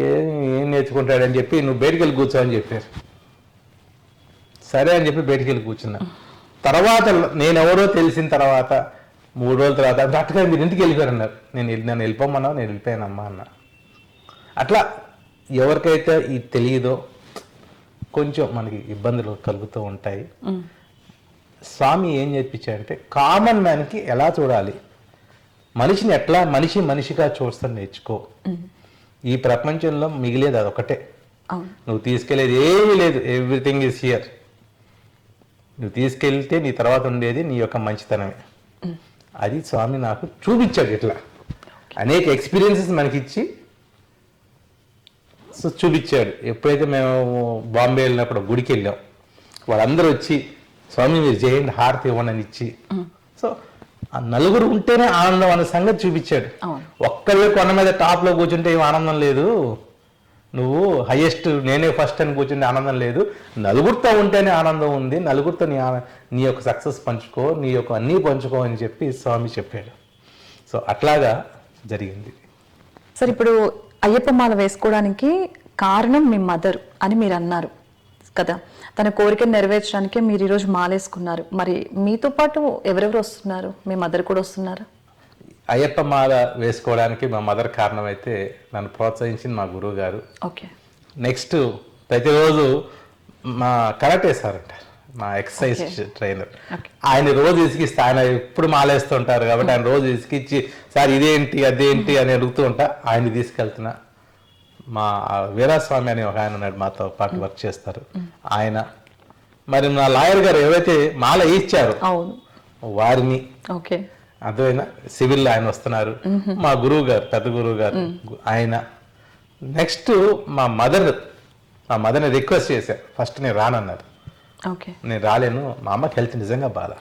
ఏం నేర్చుకుంటాడని చెప్పి నువ్వు బయటికి వెళ్ళి కూర్చో అని చెప్పారు. సరే అని చెప్పి బయటికి వెళ్ళి కూర్చున్నా. తర్వాత నేనెవరో తెలిసిన తర్వాత 3 రోజుల తర్వాత డాక్టర్ మీరు ఇంటికి వెళ్ళిపోయారన్నారు. నన్ను వెళ్ళిపోమన్నావు, నేను వెళ్ళిపోయానమ్మా అన్న. అట్లా ఎవరికైతే ఇది తెలియదో కొంచెం మనకి ఇబ్బందులు కలుగుతూ ఉంటాయి. స్వామి ఏం చెప్పించాడంటే కామన్ మ్యాన్కి ఎలా చూడాలి, మనిషిని ఎట్లా మనిషిగా చూస్తాను నేర్చుకో. ఈ ప్రపంచంలో మిగిలేదు అదొకటే, నువ్వు తీసుకెళ్లేది ఏమీ లేదు, ఎవ్రీథింగ్ ఈజ్ హియర్. నువ్వు తీసుకెళ్తే నీ తర్వాత ఉండేది నీ యొక్క మంచితనమే. అది స్వామి నాకు చూపించాడు. ఇట్లా అనేక ఎక్స్పీరియన్సెస్ మనకిచ్చి చూపించాడు. ఎప్పుడైతే మేము బాంబే వెళ్ళినప్పుడు గుడికి వెళ్ళాం, వాళ్ళందరూ వచ్చి స్వామి మీరు చేయండి, హారతి ఇవ్వండి అని ఇచ్చి, సో ఆ నలుగురు ఉంటేనే ఆనందం అనే సంగతి చూపించాడు. ఒక్కరే కొండ మీద టాప్లో కూర్చుంటే ఏం ఆనందం లేదు, నువ్వు హైయెస్ట్ నేనే ఫస్ట్ అని కూర్చుంటే ఆనందం లేదు, నలుగురితో ఉంటేనే ఆనందం ఉంది, నలుగురితో నీ యొక్క సక్సెస్ పంచుకో, నీ యొక్క అన్నీ పంచుకో అని చెప్పి స్వామి చెప్పాడు. సో అట్లాగా జరిగింది. సార్ ఇప్పుడు అయ్యప్ప మాల వేసుకోవడానికి కారణం మీ మదర్ అని మీరు అన్నారు కదా, తన కోరికను నెరవేర్చడానికి మీరు ఈరోజు మాలేసుకున్నారు. మరి మీతో పాటు ఎవరెవరు వస్తున్నారు? మీ మదర్ కూడా వస్తున్నారు? అయ్యప్ప మాల వేసుకోవడానికి మా మదర్ కారణమైతే నన్ను ప్రోత్సహించింది మా గురువు గారు. ఓకే. నెక్స్ట్ ప్రతిరోజు మా కరాటే సార్ అంటారు, మా ఎక్సర్సైజ్ ట్రైనర్, ఆయన రోజు ఇసుకిస్తే, ఆయన ఎప్పుడు మాలేస్తుంటారు కాబట్టి ఆయన రోజు ఇసుకిచ్చి సార్ ఇదేంటి అదేంటి అని అడుగుతూ ఉంటా. ఆయన తీసుకెళ్తున్నా. మా వీరాస్వామి అని ఒక ఆయన ఉన్నాడు, మాతో పాటు వర్క్ చేస్తారు ఆయన. మరి నా లాయర్ గారు ఎవరైతే మాల ఇచ్చారో వారిని, అర్థమైనా, సివిల్ ఆయన వస్తున్నారు. మా గురువు గారు, పెద్ద గురువు గారు ఆయన. నెక్స్ట్ మా మదర్ని రిక్వెస్ట్ చేశారు. ఫస్ట్ నేను రానన్నారు, నేను రాలేను, మా అమ్మకి హెల్త్ నిజంగా బాగా.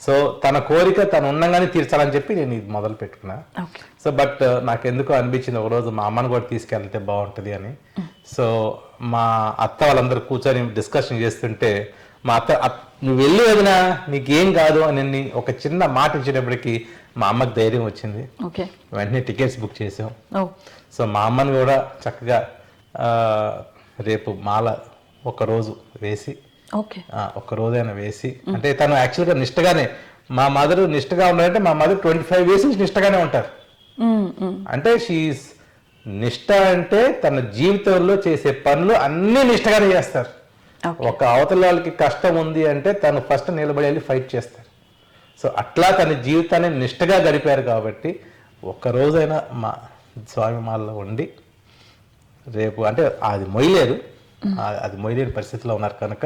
సో తన కోరిక తను ఉండగానే తీర్చాలని చెప్పి నేను ఇది మొదలు పెట్టుకున్నా. సో బట్ నాకు ఎందుకో అనిపించింది ఒకరోజు మా అమ్మని కూడా తీసుకెళ్తే బాగుంటుంది అని. సో మా అత్త వాళ్ళందరూ కూర్చొని డిస్కషన్ చేస్తుంటే మా అత్త, నువ్వు వెళ్ళి వదినా నీకేం కాదు అని ఒక చిన్న మాట ఇచ్చేటప్పటికి మా అమ్మకి ధైర్యం వచ్చింది. వెంటనే టికెట్స్ బుక్ చేసాం. సో మా అమ్మని కూడా చక్కగా రేపు మాల ఒకరోజు వేసి, ఒక్క రోజైనా వేసి, అంటే తను యాక్చువల్గా నిష్టగానే, మా మదర్ నిష్టగా ఉన్నారంటే మా మదర్ 25 years నుంచి నిష్టగానే ఉంటారు. అంటే షీఈస్ నిష్ట అంటే తన జీవితంలో చేసే పనులు అన్ని నిష్టగానే చేస్తారు. ఒక అవతల వాళ్ళకి కష్టం ఉంది అంటే తను ఫస్ట్ నిలబడి వెళ్ళి ఫైట్ చేస్తారు. సో అట్లా తన జీవితాన్ని నిష్టగా గడిపారు కాబట్టి ఒక్క రోజైనా మా స్వామి మాలలో ఉండి రేపు, అంటే అది మొయ్యలేరు, అది మొయ్యలేని పరిస్థితిలో ఉన్నారు కనుక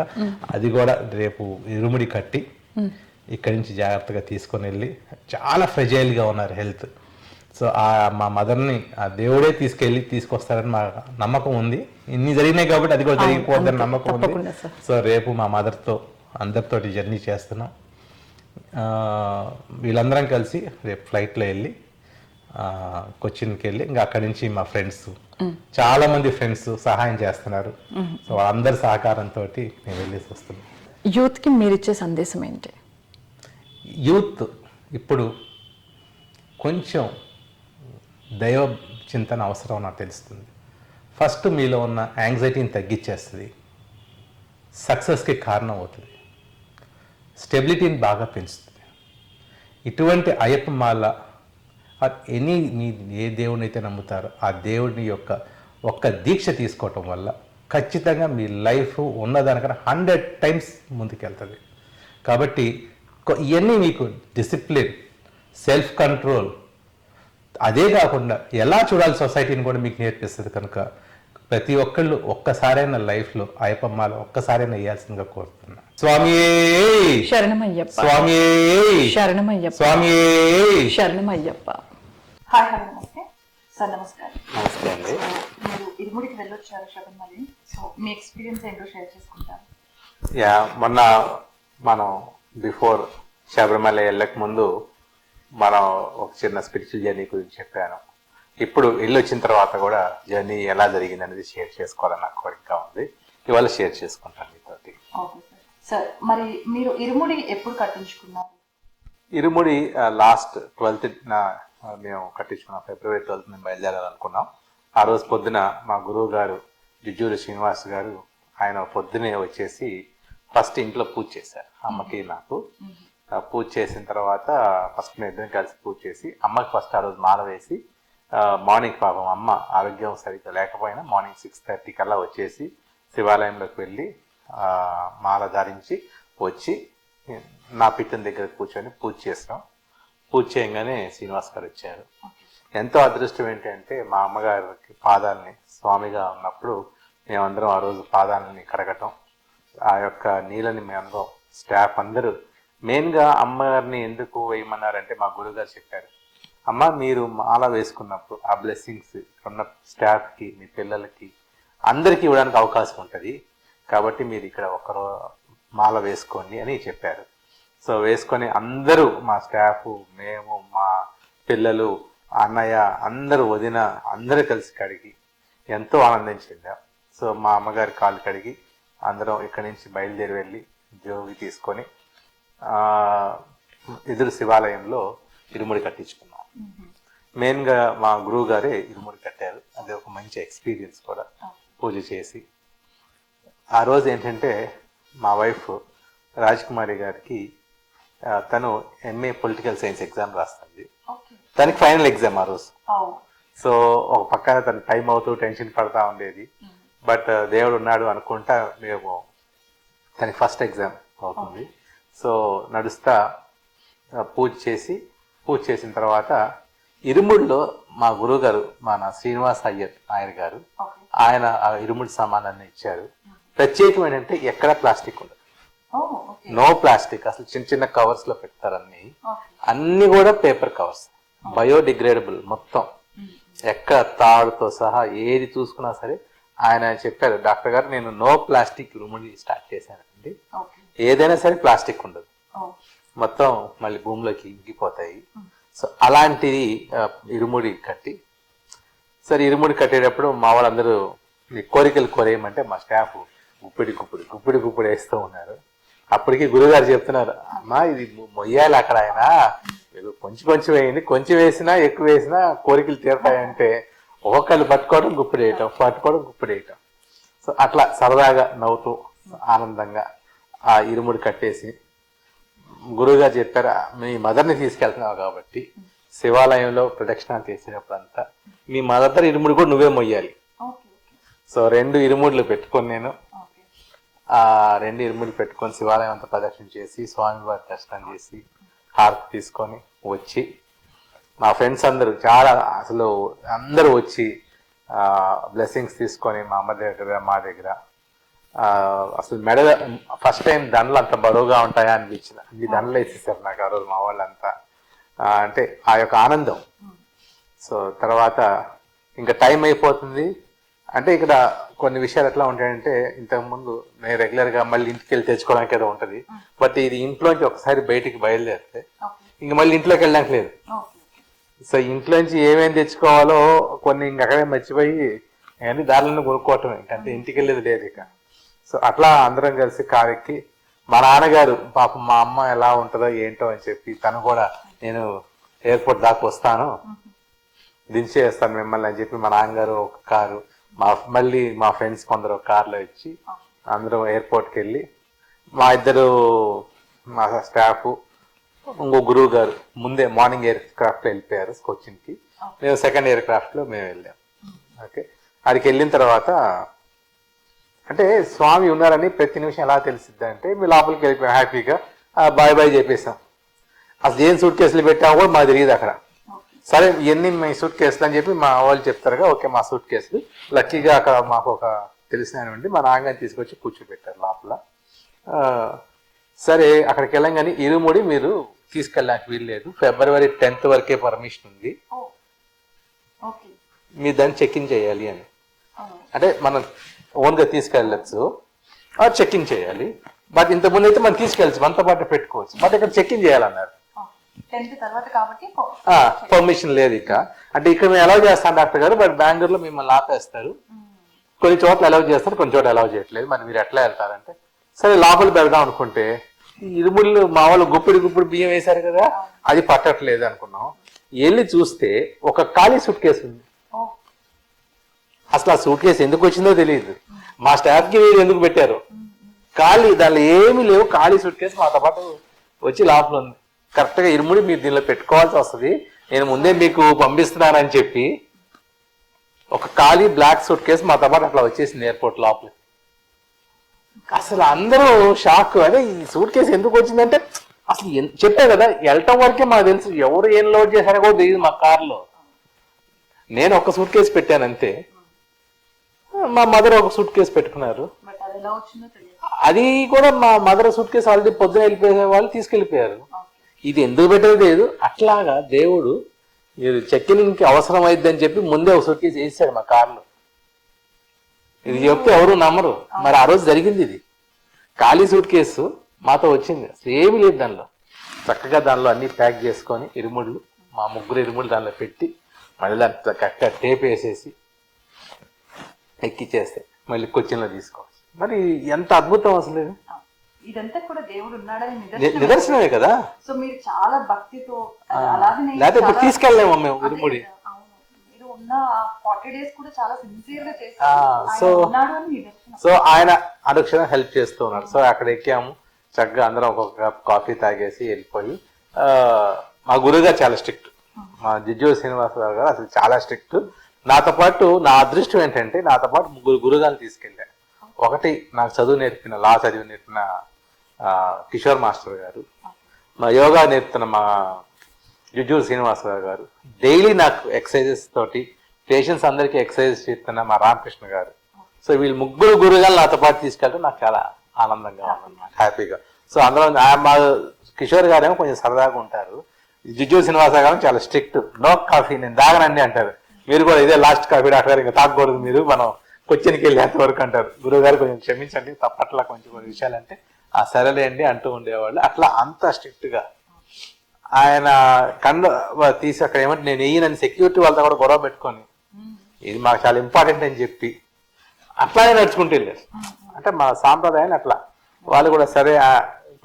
అది కూడా రేపు ఇరుముడి కట్టి ఇక్కడి నుంచి జాగ్రత్తగా తీసుకొని వెళ్ళి, చాలా ఫ్రెజైల్గా ఉన్నారు హెల్త్. సో మా మదర్ని ఆ దేవుడే తీసుకొస్తారని మా నమ్మకం ఉంది. ఇన్ని జరిగినాయి కాబట్టి అది కూడా జరిగిపోద్దని నమ్మకం ఉంది. సో రేపు మా మదర్తో అందరితోటి జర్నీ చేస్తున్నాం. వీళ్ళందరం కలిసి రేపు ఫ్లైట్లో వెళ్ళి కొచ్చిన్కి వెళ్ళి, ఇంకా అక్కడి నుంచి మా ఫ్రెండ్స్, చాలా మంది ఫ్రెండ్స్ సహాయం చేస్తున్నారు. సో వాళ్ళందరి సహకారంతో నేను వెళ్ళేసి వస్తున్నాను. యూత్కి మీరు ఇచ్చే సందేశం ఏంటి? యూత్ ఇప్పుడు కొంచెం దైవ చింతన అవసరం నాకు తెలుస్తుంది. ఫస్ట్ మీలో ఉన్న యాంగ్జైటీని తగ్గించేస్తుంది, సక్సెస్కి కారణం అవుతుంది, స్టెబిలిటీని బాగా పెంచుతుంది. ఇటువంటి అయ్యప్ప మాల మీ ఏ దేవుడిని అయితే నమ్ముతారో ఆ దేవుడిని యొక్క ఒక్క దీక్ష తీసుకోవటం వల్ల ఖచ్చితంగా మీ లైఫ్ ఉన్నదానికన్నా 100 times ముందుకెళ్తుంది. కాబట్టి ఇవన్నీ మీకు డిసిప్లిన్, సెల్ఫ్ కంట్రోల్, అదే కాకుండా ఎలా చూడాలి సొసైటీని కూడా మీకు నేర్పిస్తుంది. కనుక ప్రతి ఒక్కళ్ళు ఒక్కసారైనా లైఫ్లో అయ్యప్ప మాల ఒక్కసారైనా వేయాల్సిందిగా కోరుతున్నా. స్వామియే శరణమయ్యప్ప, స్వామియే శరణమయ్యప్ప, స్వామియే శరణమయ్యప్ప. హాయ్ హలో నమస్తే సార్. నమస్కారం. నమస్తే అండి. మీరు ఇరుముడికి వెళ్ళొచ్చారు శబరిమల, సో మీ ఎక్స్పీరియన్స్ ఏంటో షేర్ చేసుకుంటారు. మొన్న మనం బిఫోర్ శబరిమల వెళ్ళక ముందు మనం ఒక చిన్న స్పిరిచువల్ జర్నీ గురించి చెప్పాను. ఇప్పుడు ఇల్లు వచ్చిన తర్వాత కూడా జర్నీ ఎలా జరిగింది అనేది షేర్ చేసుకోవాలని నాకు కోరిక ఉంది. ఇవాళ షేర్ చేసుకుంటాను మీతోటి. Okay sir. మరి మీరు ఇరుముడి ఎప్పుడు కట్టించుకున్నారు? ఇరుముడి లాస్ట్ 12th మేము కట్టించుకున్నాం. February 12th మేము బయలుదేరాలనుకున్నాం. ఆ రోజు పొద్దున మా గురువు గారు జిజ్జూరి శ్రీనివాస్ గారు, ఆయన పొద్దునే వచ్చేసి ఫస్ట్ ఇంట్లో పూజ చేశారు అమ్మకి నాకు. పూజ చేసిన తర్వాత ఫస్ట్ మేము ఇద్దరం కలిసి పూజ చేసి అమ్మకి ఫస్ట్ ఆ రోజు మాల వేసి, మార్నింగ్ పాపం అమ్మ ఆరోగ్యం సరిగ్గా లేకపోయినా మార్నింగ్ 6:30 కల్లా వచ్చేసి శివాలయంలోకి వెళ్ళి మాల ధరించి వచ్చి నా పిట్టని దగ్గర కూర్చొని పూజ చేసాం. పూజ చేయగానే శ్రీనివాస్ గారు వచ్చారు. ఎంతో అదృష్టం ఏంటంటే మా అమ్మగారికి పాదాలని స్వామిగా ఉన్నప్పుడు మేమందరం ఆ రోజు పాదాలని కడగటం, ఆ యొక్క నీళ్ళని మేమందరం స్టాఫ్ అందరూ, మెయిన్గా అమ్మగారిని ఎందుకు వేయమన్నారంటే మా గురువుగారు చెప్పారు, అమ్మ మీరు మాల వేసుకున్నప్పుడు ఆ బ్లెస్సింగ్స్ ఉన్న స్టాఫ్కి, మీ పిల్లలకి అందరికీ ఇవ్వడానికి అవకాశం ఉంటుంది, కాబట్టి మీరు ఇక్కడ ఒకరో మాల వేసుకోండి అని చెప్పారు. సో వేసుకొని అందరూ, మా స్టాఫ్, మేము, మా పిల్లలు, అన్నయ్య, అందరూ, వదిన, అందరూ కలిసి కడిగి ఎంతో ఆనందం చెందాం. సో మా అమ్మగారి కాళ్ళు కడిగి అందరం ఇక్కడి నుంచి బయలుదేరి వెళ్ళి జోగి తీసుకొని ఎదురు శివాలయంలో ఇరుముడి కట్టించుకున్నాం. మెయిన్గా మా గురువు గారే ఇరుముడి కట్టారు. అది ఒక మంచి ఎక్స్పీరియన్స్ కూడా. పూజ చేసి ఆ రోజు ఏంటంటే మా వైఫ్ రాజ్కుమారి గారికి తను MA పొలిటికల్ సైన్స్ ఎగ్జామ్ రాస్తుంది. తనకి ఫైనల్ ఎగ్జామ్ ఆ రోజు. సో ఒక పక్కన తను టైం అవుతూ టెన్షన్ పడతా ఉండేది. బట్ దేవుడు ఉన్నాడు అనుకుంటా మేము దానికి ఫస్ట్ ఎగ్జామ్ అవుతుంది. సో నడుస్తా పూజ చేసిన తర్వాత ఇరుముడిలో మా గురువుగారు మన శ్రీనివాస్ అయ్యర్ గారు ఆయన ఆ ఇరుముడి సామానాన్ని ఇచ్చారు. ప్రత్యేకం ఏంటంటే ఎక్కడ ప్లాస్టిక్ ఉండదు, నో ప్లాస్టిక్. అసలు చిన్న చిన్న కవర్స్ లో పెడతారు అన్ని కూడా పేపర్ కవర్స్, బయోడిగ్రేడబుల్ మొత్తం, ఎక్కడ తాడుతో సహా ఏది చూసుకున్నా సరే. ఆయన చెప్పారు, డాక్టర్ గారు నేను నో ప్లాస్టిక్ ఇరుముడి స్టార్ట్ చేశానండి, ఏదైనా సరే ప్లాస్టిక్ ఉండదు, మొత్తం మళ్ళీ భూమిలోకి ఇంకిపోతాయి. సో అలాంటిది ఇరుముడి కట్టి, సరే ఇరుముడి కట్టేటప్పుడు మా వాళ్ళందరూ కోరికలు కోరేయమంటే మా స్టాఫ్ గుప్పిడి వేస్తూ ఉన్నారు. అప్పటికి గురుగారు చెప్తున్నారు, అమ్మా ఇది మొయ్యాలి అక్కడ, ఆయన కొంచెం వేయండి, కొంచెం వేసినా ఎక్కువ వేసినా కోరికలు తీరుతాయంటే ఒక్కొక్కళ్ళు పట్టుకోవడం గుప్పిడేయటం. సో అట్లా సరదాగా నవ్వుతూ ఆనందంగా ఆ ఇరుముడి కట్టేసి, గురువుగారు చెప్పారు మీ మదర్ని తీసుకెళ్తున్నావు కాబట్టి శివాలయంలో ప్రదక్షిణాలు చేసేటప్పుడంతా మీ మదర్ ఇరుముడి కూడా నువ్వే మొయ్యాలి. సో 2 ఇరుముడులు పెట్టుకొని నేను ఆ 2 ఇరుముడులు పెట్టుకొని శివాలయం అంతా ప్రదక్షిణ చేసి స్వామివారి దర్శనం చేసి హారతి తీసుకొని వచ్చి, మా ఫ్రెండ్స్ అందరూ అసలు అందరూ వచ్చి బ్లెస్సింగ్స్ తీసుకొని మా అమ్మ దగ్గర మా దగ్గర అసలు ఫస్ట్ టైం దండలు అంత బరువుగా ఉంటాయా అనిపించింది. అన్ని దండలు వేసేసారు నాకు ఆ రోజు మా వాళ్ళంతా. అంటే ఆ యొక్క ఆనందం. సో తర్వాత ఇంకా టైం అయిపోతుంది అంటే ఇక్కడ కొన్ని విషయాలు ఎట్లా ఉంటాయంటే, ఇంతకుముందు నేను రెగ్యులర్గా మళ్ళీ ఇంటికి వెళ్ళి తెచ్చుకోవడానికి ఏదో ఉంటుంది, బట్ ఇది ఇంట్లోంచి ఒకసారి బయటికి బయలుదేరితే ఇంక మళ్ళీ ఇంట్లోకి వెళ్ళడానికి లేదు. సో ఇంట్లోంచి ఏమేమి తెచ్చుకోవాలో కొన్ని ఇంక అక్కడే మర్చిపోయి అన్ని దారిలో కొనుక్కోవటమే, ఇంకంటే ఇంటికి వెళ్ళేది లేదు ఇక. సో అట్లా అందరం కలిసి కారెక్కి, మా నాన్నగారు పాపం మా అమ్మ ఎలా ఉంటుందో ఏంటో అని చెప్పి తను కూడా నేను ఎయిర్పోర్ట్ దాకా వస్తాను దించేస్తాను మిమ్మల్ని అని చెప్పి మా నాన్నగారు ఒక కారు, మళ్ళీ మా ఫ్రెండ్స్ కొందరు కార్లో ఇచ్చి అందరూ ఎయిర్పోర్ట్కి వెళ్ళి, మా స్టాఫ్ ఇంకో గురువు గారు ముందే మార్నింగ్ ఎయిర్ క్రాఫ్ట్లో వెళ్ళిపోయారు కొచ్చిన్కి, మేము సెకండ్ ఎయిర్ క్రాఫ్ట్లో మేము వెళ్ళాం. ఓకే, అక్కడికి వెళ్ళిన తర్వాత అంటే స్వామి ఉన్నారని ప్రతి నిమిషం ఎలా తెలిసిద్ది అంటే, మీ లోపలికి వెళ్ళిపోయాం హ్యాపీగా, బాయ్ చెప్పేసాం. అసలు ఏం సూట్ కేసులు పెట్టామో కూడా మాకు తెలియదు అక్కడ. సరే ఇవన్నీ మీ సూట్ కేసులు అని చెప్పి మా వాళ్ళు చెప్తారుగా, ఓకే మా సూట్ కేసులు. లక్కీగా అక్కడ మాకు ఒక తెలిసిన మా నాన్నగారిని తీసుకొచ్చి కూర్చోబెట్టారు లోపల. సరే అక్కడికి వెళ్ళంగానే ఇరుముడి మీరు తీసుకెళ్ళడానికి వీల్లేదు, February 10th వరకే పర్మిషన్ ఉంది, మీరు దాన్ని చెక్ ఇన్ చేయాలి అని. అంటే మనం ఓన్గా తీసుకెళ్ళచ్చు, చెక్ ఇన్ చేయాలి. బట్ ఇంతకుముందు అయితే మనం తీసుకెళ్ళచ్చు, మనతో పాటు పెట్టుకోవచ్చు, బట్ ఇక్కడ చెక్ ఇన్ చేయాలన్నారు. పర్మిషన్ లేదు ఇక. అంటే ఇక్కడ మేము అలౌ చేస్తాం డాక్టర్ గారు, బట్ బెంగళూరులో మిమ్మల్ని ఆపేస్తారు, కొన్ని చోట్ల అలౌ చేస్తారు, కొన్ని చోట్ల అలౌ చేయట్లేదు, మరి మీరు ఎట్లా వెళ్తారంటే, సరే లోపల పెడదాం అనుకుంటే ఇరుముళ్ళు మా వాళ్ళు గుప్పిడి బియ్యం వేశారు కదా, అది పట్టట్లేదు అనుకున్నాం. వెళ్ళి చూస్తే ఒక ఖాళీ సూట్ కేసు ఉంది. అసలు ఆ సూట్ కేసు ఎందుకు వచ్చిందో తెలియదు, మా స్టాఫ్ కి వీళ్ళు ఎందుకు పెట్టారు, ఖాళీ, దానిలో ఏమీ లేవు, ఖాళీ సూట్ కేసు మాతో పాటు వచ్చి లోపల ఉంది. కరెక్ట్ గా ఇరుముడి మీరు దీనిలో పెట్టుకోవాల్సి వస్తుంది, నేను ముందే మీకు పంపిస్తున్నానని చెప్పి ఒక ఖాళీ బ్లాక్ సూట్ కేసు మాతో పాటు అట్లా వచ్చేసింది ఎయిర్పోర్ట్ లోపల. అసలు అందరూ షాక్, అదే ఈ సూట్ కేసు ఎందుకు వచ్చిందంటే, అసలు చెప్పే కదా వెళ్ళటం వరకే మాకు తెలుసు, ఎవరు ఏం లోడ్ చేశారో కూడా తెలియదు మా కార్లో. నేను ఒక సూట్ కేసు పెట్టాను అంతే, మా మదర్ ఒక సూట్ కేసు పెట్టుకున్నారు. అది కూడా మా మదర్ సూట్ కేసు ఆల్రెడీ పొద్దున వెళ్ళిపోయే వాళ్ళు తీసుకెళ్ళిపోయారు. ఇది ఎందుకు పెట్టడం లేదు, అట్లాగా దేవుడు చెక్కింగ్కి అవసరం అయిద్దని చెప్పి ముందే ఒక సూట్ కేసు వేసాడు మా కార్లో. ఇది చెప్తే ఎవరు నమ్మరు, మరి ఆ రోజు జరిగింది ఇది. ఖాళీ సూట్ కేసు మాతో వచ్చింది, అసలు ఏమీ లేదు దానిలో. చక్కగా దానిలో అన్ని ప్యాక్ చేసుకొని ఇరుముళ్ళు, మా 3 ఇరుముళ్ళు దానిలో పెట్టి మళ్ళీ దాని కరెక్ట్గా టేప్ వేసేసి ఎక్కిచ్చేస్తే మళ్ళీ కొచ్చిన్లో తీసుకోవచ్చు. మరి ఎంత అద్భుతం అసలు, ఇదంతా కూడా దేవుడు ఉన్నాడని నిదర్శనమే కదా. సో మీరు చాలా భక్తితో లేకపోతే ఇప్పుడు తీసుకెళ్ళలేము మేము ఇరుముడి. మీరు ఉన్న 40 days కూడా చాలా సిన్సియర్ గా చేస్తారు. సో ఆయన అనుక్షణం హెల్ప్ చేస్తూ ఉన్నారు. సో అక్కడ ఎక్కాము, చక్కగా అందరం ఒక్కొక్క కాఫీ తాగేసి వెళ్ళిపోయి, మా గురువుగారు చాలా స్ట్రిక్ట్, మా జిజ్జూరు శ్రీనివాసరావు గారు అసలు చాలా స్ట్రిక్ట్. నాతో పాటు నా అదృష్టం ఏంటంటే నాతో పాటు 3 గురుగాలు తీసుకెళ్ళా. ఒకటి నాకు చదువు నేర్పిన లా చదివి నేర్పిన కిషోర్ మాస్టర్ గారు, మా యోగా నేర్పుతున్న మా జుజూరు శ్రీనివాసరావు గారు, డైలీ నాకు ఎక్సర్సైజెస్ తోటి పేషెంట్స్ అందరికీ ఎక్సర్సైజెస్ చేస్తున్న మా రామకృష్ణ గారు. సో వీళ్ళు 3 గురుగాలు నాతో పాటు తీసుకెళ్ళడం నాకు చాలా ఆనందంగా ఉందన్నమాట, హ్యాపీగా. సో అందులో మా కిషోర్ గారేమో కొంచెం సరదాగా ఉంటారు, జుజూరు శ్రీనివాసరావు గారు చాలా స్ట్రిక్ట్, నో కాఫీ నేను తాగనండి అంటారు. మీరు కూడా ఇదే లాస్ట్ కాఫీ డాక్టర్ గారు, ఇంకా తాగకూడదు మీరు, మనం కొచ్చిన్కి వెళ్ళేంత వరకు అంటారు. గురువు గారు కొంచెం క్షమించండి తప్పట్లా కొంచెం కొన్ని విషయాలంటే సరేలేండి అంటూ ఉండేవాళ్ళు. అట్లా అంత స్ట్రిక్ట్ గా ఆయన కన్ను తీసి అక్కడ ఏమంటే నేను ఈయన సెక్యూరిటీ వాళ్ళతో కూడా గొడవ పెట్టుకొని ఇది మాకు చాలా ఇంపార్టెంట్ అని చెప్పి అట్లానే నడుచుకుంటూ వెళ్ళారు. అంటే మా సాంప్రదాయాన్ని అట్లా వాళ్ళు కూడా సరే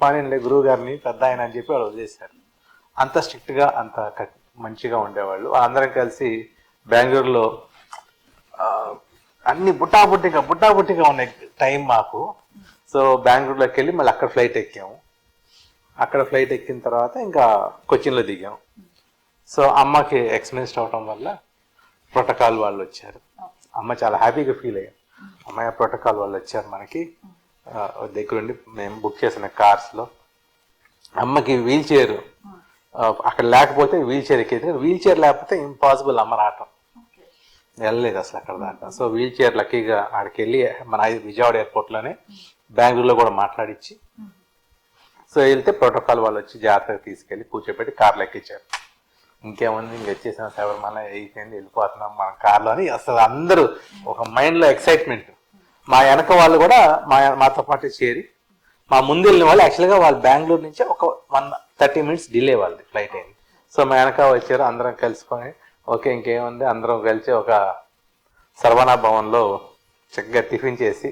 పని గురువు గారిని పెద్ద ఆయన అని చెప్పి వాళ్ళు వదిలేశారు. అంత స్ట్రిక్ట్ గా అంత మంచిగా ఉండేవాళ్ళు. వాళ్ళందరం కలిసి బెంగళూరులో అన్ని బుట్టాబుట్టిగా ఉన్నాయి టైం మాకు. సో బెంగళూరులోకి వెళ్ళి మళ్ళీ అక్కడ ఫ్లైట్ ఎక్కాము. అక్కడ ఫ్లైట్ ఎక్కిన తర్వాత ఇంకా కొచ్చిన్లో దిగాం. సో అమ్మకి ఎక్స్పీరియన్స్ అవటం వల్ల ప్రోటోకాల్ వాళ్ళు వచ్చారు. అమ్మ చాలా హ్యాపీగా ఫీల్ అయ్యాం. అమ్మాయి ప్రోటోకాల్ వాళ్ళు వచ్చారు మనకి దగ్గరుండి. మేము బుక్ చేసిన కార్స్లో అమ్మకి వీల్ చైర్ అక్కడ లేకపోతే వీల్ చైర్ ఎక్కింది, వీల్ చైర్ లేకపోతే ఇంపాసిబుల్ అమ్మ రావటం, వెళ్ళలేదు అసలు అక్కడ దాకా. సో వీల్ చైర్ లక్కీగా ఆడికి వెళ్ళి మన విజయవాడ ఎయిర్పోర్ట్లోనే బెంగళూరులో కూడా మాట్లాడించి సో వెళ్తే ప్రోటోకాల్ వాళ్ళు వచ్చి జాగ్రత్తగా తీసుకెళ్ళి కూర్చోబెట్టి కార్లో ఎక్కించారు. ఇంకేముంది ఇంక వచ్చేసిన శబరిమల అయిపోయింది వెళ్ళిపోతున్నాం మన కార్లో అని అసలు అందరూ ఒక మైండ్లో ఎక్సైట్మెంట్. మా వెనక వాళ్ళు కూడా మాతో పాటు చేరి మా ముందు వెళ్ళిన వాళ్ళు యాక్చువల్గా వాళ్ళు బెంగళూరు నుంచి ఒక 30 minutes డిలే వాళ్ళది ఫ్లైట్ అయింది. సో మా వెనక వచ్చారు, అందరం కలుసుకొని ఓకే ఇంకేముంది అందరం కలిసి ఒక సర్వనా భవన్లో చక్కగా టిఫిన్ చేసి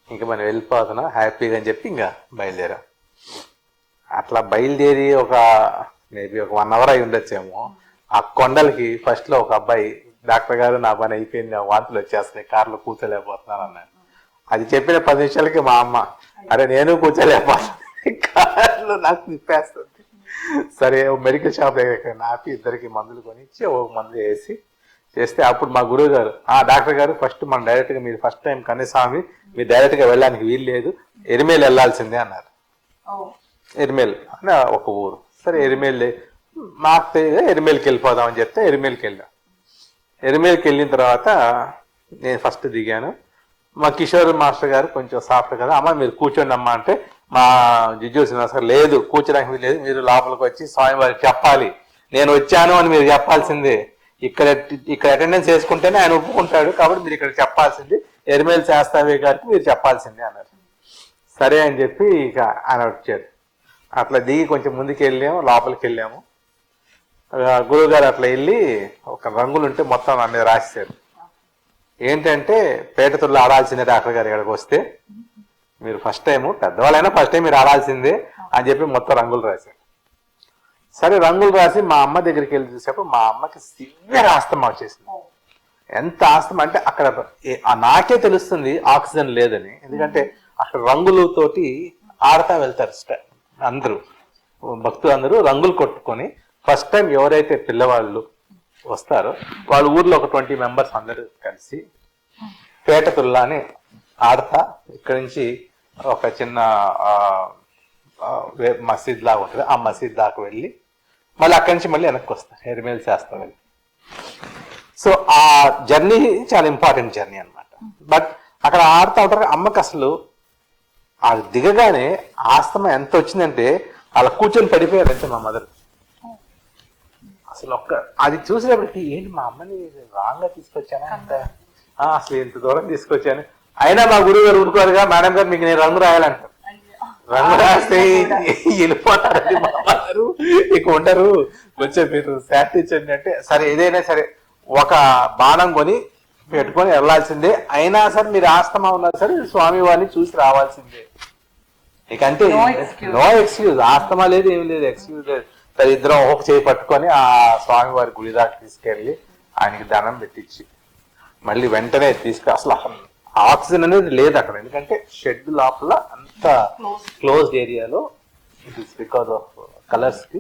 ఇంకా మనం వెళ్ళిపోతున్నాం హ్యాపీగా అని చెప్పి ఇంకా బయలుదేరాం. అట్లా బయలుదేరి ఒక మేబీ ఒక 1 hour అయి ఉండొచ్చేమో. ఆ కొండలకి ఫస్ట్ లో ఒక అబ్బాయి డాక్టర్ గారు నా పని అయిపోయింది, వాంతులు వచ్చేస్తాయి కార్లో కూర్చోలేకపోతున్నాను అన్నాడు. అది చెప్పిన 10 నిమిషాలకి మా అమ్మ అరే నేను కూర్చోలేకపోతున్నాను కార్లో నాకు తిప్పేస్తుంది. సరే మెడికల్ షాప్ దగ్గర నాపి ఇద్దరికి మందులు కొనిచ్చి ఒక మందు వేసి చేస్తే అప్పుడు మా గురువు గారు డాక్టర్ గారు ఫస్ట్ మనం డైరెక్ట్గా మీరు ఫస్ట్ టైం కన్యస్వామి మీరు డైరెక్ట్గా వెళ్ళడానికి వీలు లేదు, ఎరిమేలు వెళ్ళాల్సిందే అన్నారు. ఎరిమేల్ అని ఒక ఊరు. సరే ఎరిమేల్ మాకు తెలియదు, ఎరిమేల్కి వెళ్ళిపోదామని చెప్తే ఎరిమేల్కి వెళ్ళాం. ఎరిమేల్కి వెళ్ళిన తర్వాత నేను ఫస్ట్ దిగాను. మా కిషోర్ మాస్టర్ గారు కొంచెం సాఫ్ట్ కదా, అమ్మ మీరు కూర్చోండి అమ్మా అంటే మా జుజూరు శ్రీనివాస్ గారు లేదు కూర్చోడానికి లేదు, మీరు లోపలికి వచ్చి స్వామి వారికి చెప్పాలి, నేను వచ్చాను అని మీరు చెప్పాల్సిందే, ఇక్కడ అటెండెన్స్ వేసుకుంటేనే ఆయన ఒప్పుకుంటాడు కాబట్టి మీరు ఇక్కడ చెప్పాల్సింది, ఎరిమేల్ శాస్త్రవేత్త గారికి మీరు చెప్పాల్సిందే అన్నారు. సరే అని చెప్పి ఇక ఆయన వచ్చాడు. అట్లా దిగి కొంచెం ముందుకు వెళ్ళాము, లోపలికి వెళ్ళాము. గురువు గారు అట్లా వెళ్ళి ఒక రంగులు ఉంటే మొత్తం అన్నీ రాసేశారు. ఏంటంటే పేటతుల్లో ఆడాల్సిందే డాక్టర్ గారు ఇక్కడికి వస్తే, మీరు ఫస్ట్ టైం పెద్దవాళ్ళైనా ఫస్ట్ టైం మీరు ఆడాల్సిందే అని చెప్పి మొత్తం రంగులు రాశారు. సరే రంగులు రాసి మా అమ్మ దగ్గరికి వెళ్ళి చూసేప్పుడు మా అమ్మకి సివియర్ ఆస్తమా వచ్చేసింది. ఎంత ఆస్తమా అంటే అక్కడ నాకే తెలుస్తుంది ఆక్సిజన్ లేదని, ఎందుకంటే అక్కడ రంగులతోటి ఆడతా వెళ్తారు అందరూ భక్తులు అందరూ రంగులు కొట్టుకొని. ఫస్ట్ టైం ఎవరైతే పిల్లవాళ్ళు వస్తారో వాళ్ళ ఊర్లో ఒక 20 members అందరూ కలిసి పేటతుల్లా అని ఆడతా ఇక్కడి నుంచి ఒక చిన్న మసీద్ లాగా ఉంటుంది, ఆ మసీద్ దాకా వెళ్ళి మళ్ళీ అక్కడి నుంచి మళ్ళీ వెనక్కి వస్తారు, ఎరిమేల్ చేస్తాం వెళ్ళి. సో ఆ జర్నీ చాలా ఇంపార్టెంట్ జర్నీ అనమాట. బట్ అక్కడ ఆడుతూ ఉంటారు. అమ్మకి అసలు అది దిగగానే ఆస్తమా ఎంత వచ్చిందంటే అలా కూర్చొని పడిపోయారు అంతే మా మదర్. అసలు అది చూసినప్పటికీ ఏంటి మా అమ్మని రాంగ్గా తీసుకొచ్చానా అంత అసలు ఎంత దూరం తీసుకొచ్చాను. అయినా మా గురువు గారు ఊరుకోరుగా, మేడం గారు మీకు నేను రంగు రాయాలంటారు. రంగు రాస్తే వెళ్ళిపోతారండి మా మదరు, ఇక ఉండరు, కొంచెం మీరు శాంతి ఇచ్చండి అంటే సరే ఏదైనా సరే ఒక బాణం కొని పెట్టుకొని వెళ్ళాల్సిందే, అయినా సరే మీరు ఆస్తమా ఉన్నారు సరే స్వామి వారిని చూసి రావాల్సిందే. ఇక అంటే నో ఎక్స్క్యూజ్, ఆస్తమా లేదు ఏమి లేదు, ఎక్స్క్యూజ్ లేదు. సరే ఇద్దరం ఒక చేయి పట్టుకొని ఆ స్వామి వారి గుడి దాకా తీసుకెళ్ళి ఆయనకి దండం పెట్టించి మళ్ళీ వెంటనే అసలు ఆక్సిజన్ అనేది లేదు అక్కడ, ఎందుకంటే షెడ్ లోపల అంత క్లోజ్డ్ ఏరియాలో it is because of colours కి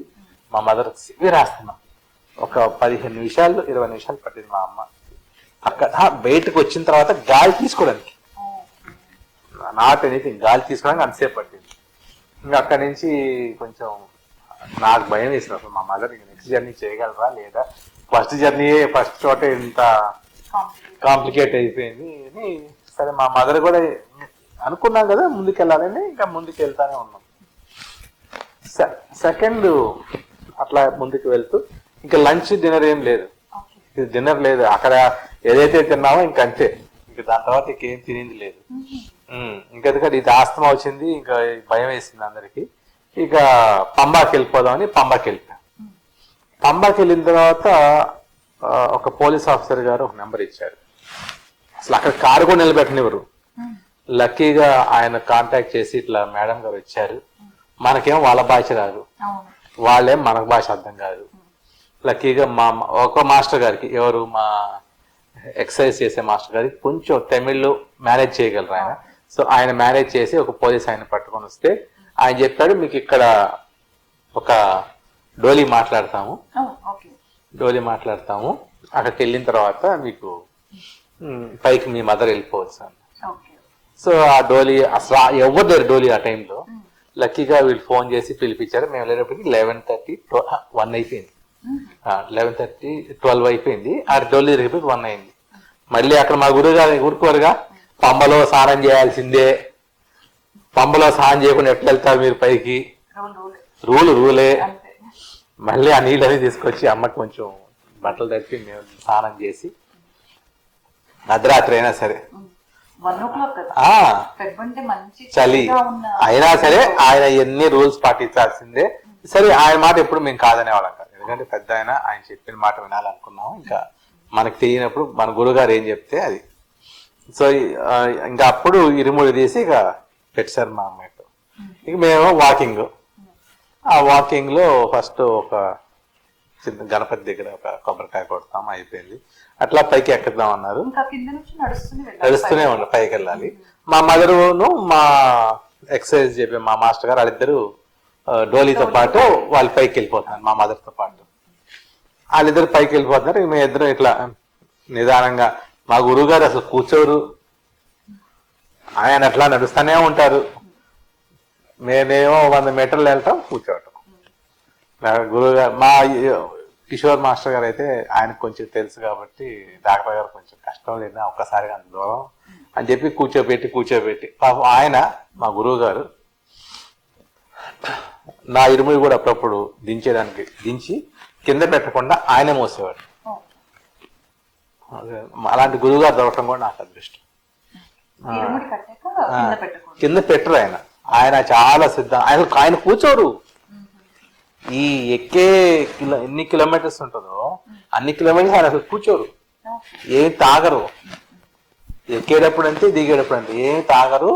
మా మదర్ సివియర్ ఆస్తమా. ఒక 15 నిమిషాలు 20 నిమిషాలు పట్టింది మా అమ్మ అక్కడ బయటకు వచ్చిన తర్వాత గాలి తీసుకోవడానికి, నాట్ ఎనీథింగ్, గాలి తీసుకోవడానికి అంతసేపు పట్టింది. ఇంకా అక్కడి నుంచి కొంచెం నాకు భయం వేసిన అసలు మా మదర్ నెక్స్ట్ జర్నీ చేయగలరా లేదా, ఫస్ట్ చోటే ఇంత కాంప్లికేట్ అయిపోయింది అని. సరే మా మదర్ కూడా అనుకున్నాం కదా ముందుకెళ్ళాలని, ఇంకా ముందుకు వెళ్తానే ఉన్నాం. సెకండ్ అట్లా ముందుకు వెళ్తూ ఇంకా లంచ్ డిన్నర్ ఏం లేదు, డిన్నర్ లేదు, అక్కడ ఏదైతే తిన్నామో ఇంకంతే, ఇంకా దాని తర్వాత ఇంకేం తినేది లేదు. ఇంకెందుకంటే ఇది ఆస్తమా వచ్చింది, ఇంకా భయం వేసింది అందరికి. ఇక పంబాకి వెళ్ళిపోదామని పంబాకి వెళ్ళిపోయాం. పంబాకి వెళ్ళిన తర్వాత ఒక పోలీస్ ఆఫీసర్ గారు ఒక నెంబర్ ఇచ్చారు. అసలు అక్కడ కారు కూడా నిలబెట్టనివ్వరు. లక్కీగా ఆయన కాంటాక్ట్ చేసి ఇట్లా మేడం గారు వచ్చారు, మనకేం వాళ్ళ భాష రాదు, వాళ్ళేం మనకు భాష అర్థం కాదు. లక్కీగా మా ఒక మాస్టర్ గారికి, ఎవరు మా ఎక్సర్సైజ్ చేసే మాస్టర్ గారికి కొంచెం తమిళ్లో మేనేజ్ చేయగలరు ఆయన. సో ఆయన మేనేజ్ చేసి ఒక పోలీస్ ఆయన పట్టుకొని వస్తే ఆయన చెప్పాడు, మీకు ఇక్కడ ఒక డోలీ మాట్లాడతాము, అక్కడికి వెళ్ళిన తర్వాత మీకు పైకి మీ మదర్ వెళ్ళిపోవచ్చు అని. సో ఆ డోలీ అసలు ఎవరు లేరు డోలీ ఆ టైంలో. లక్కీగా వీళ్ళు ఫోన్ చేసి పిలిపించారు. మేము వెళ్ళేటప్పటికి 11:30 1 అయిపోయింది, 11:30 12 అయిపోయింది. ఆ డోలీ రేపు 1 అయింది. మళ్ళీ అక్కడ మా ఊరుకోరుగా పంబలో స్నానం చేయాల్సిందే, పంబలో స్నానం చేయకుండా ఎట్లా వెళ్తారు మీరు పైకి, రూలే. మళ్ళీ ఆ నీళ్ళని తీసుకొచ్చి అమ్మకి కొంచెం బట్టలు తడిపి మేము స్నానం చేసి, అర్ధరాత్రి అయినా సరే చలి అయినా సరే ఆయన ఎన్ని రూల్స్ పాటించాల్సిందే. సరే ఆయన మాట ఎప్పుడు మేము కాదనేవాళ్ళం కాదు, ఎందుకంటే పెద్ద ఆయన చెప్పిన మాట వినాలనుకున్నాము. ఇంకా మనకు తెలియనప్పుడు మన గురుగారు ఏం చెప్తే అది. సో ఇంకా అప్పుడు ఇరుముడి తీసి ఇక పెట్టారు మా అమ్మాయితో. ఇక మేము ఆ వాకింగ్ లో ఫస్ట్ ఒక చిన్న గణపతి దగ్గర ఒక కొబ్బరికాయ కొడతాం, అయిపోయింది. అట్లా పైకి ఎక్కుదాం అన్నారు, నడుస్తూనే ఉండ పైకి వెళ్ళాలి. మా మదరును మా ఎక్సర్సైజ్ చెప్పే మా మాస్టర్ గారు వాళ్ళిద్దరు డోలీతో పాటు వాళ్ళు పైకి వెళ్ళిపోతున్నారు, మా మదర్తో పాటు వాళ్ళిద్దరు పైకి వెళ్ళిపోతున్నారు. మేము ఇద్దరు ఇట్లా నిదానంగా, మా గురువు గారు అసలు కూర్చోరు, ఆయన అట్లా నడుస్తూనే ఉంటారు. మేమేమో 100 మీటర్లు వెళ్తాం, కూర్చోవటం. గురువుగారు మా కిషోర్ మాస్టర్ గారు అయితే ఆయనకు కొంచెం తెలుసు కాబట్టి, డాక్టర్ గారు కొంచెం కష్టం లేదా ఒక్కసారిగా అంత దూరం అని చెప్పి కూర్చోబెట్టి పాపం ఆయన మా గురువు గారు నా ఇరుముడి కూడా అప్పుడప్పుడు దించి కింద పెట్టకుండా ఆయనే మోసేవాడు. అలాంటి గురువు గారు దొరకడం కూడా నాకు అదృష్టం. కింద పెట్టరు ఆయన చాలా ఆయన కూర్చోరు. ఈ ఎక్కే ఎన్ని కిలోమీటర్స్ ఉంటుందో అన్ని కిలోమీటర్స్ ఆయన అసలు కూర్చోరు, ఏం తాగరు. ఎక్కేటప్పుడు అంతే, దిగేటప్పుడు అంతే, ఏం తాగరు,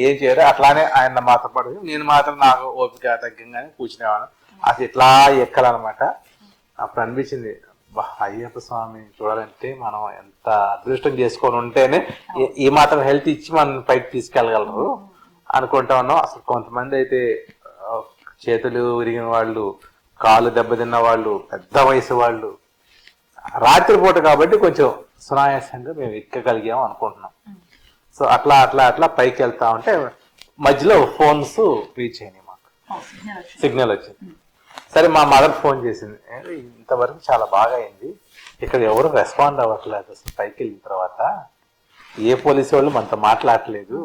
ఏం చేయరు. అట్లానే ఆయన మాతో పాటు నేను మాత్రం నాకు ఓపిక తగ్గంగానే కూర్చునేవాడు. అసలు ఇట్లా ఎక్కాలన్నమాట. అప్పుడు అనిపించింది, అయ్యప్ప స్వామి చూడాలంటే మనం ఎంత అదృష్టం చేసుకొని ఉంటేనే ఈ మాత్రం హెల్త్ ఇచ్చి మనం పైకి తీసుకెళ్ళగలరు అనుకుంటా ఉన్నాం. అసలు కొంతమంది అయితే చేతులు విరిగిన వాళ్ళు, కాళ్ళు దెబ్బతిన్న వాళ్ళు, పెద్ద వయసు వాళ్ళు, రాత్రిపూట కాబట్టి కొంచెం సునాయాసంగా మేము ఎక్కగలిగాము అనుకుంటున్నాం. సో అట్లా పైకి వెళ్తా ఉంటే మధ్యలో ఫోన్స్ రీచ్ అయినాయి, మాకు సిగ్నల్ వచ్చింది. సరే మా మదర్ ఫోన్ చేసింది, ఇంతవరకు చాలా బాగా అయింది, ఇక్కడ ఎవరు రెస్పాండ్ అవ్వట్లేదు, అసలు పైకి వెళ్ళిన తర్వాత ఏ పోలీసు వాళ్ళు మనతో మాట్లాడట్లేదు,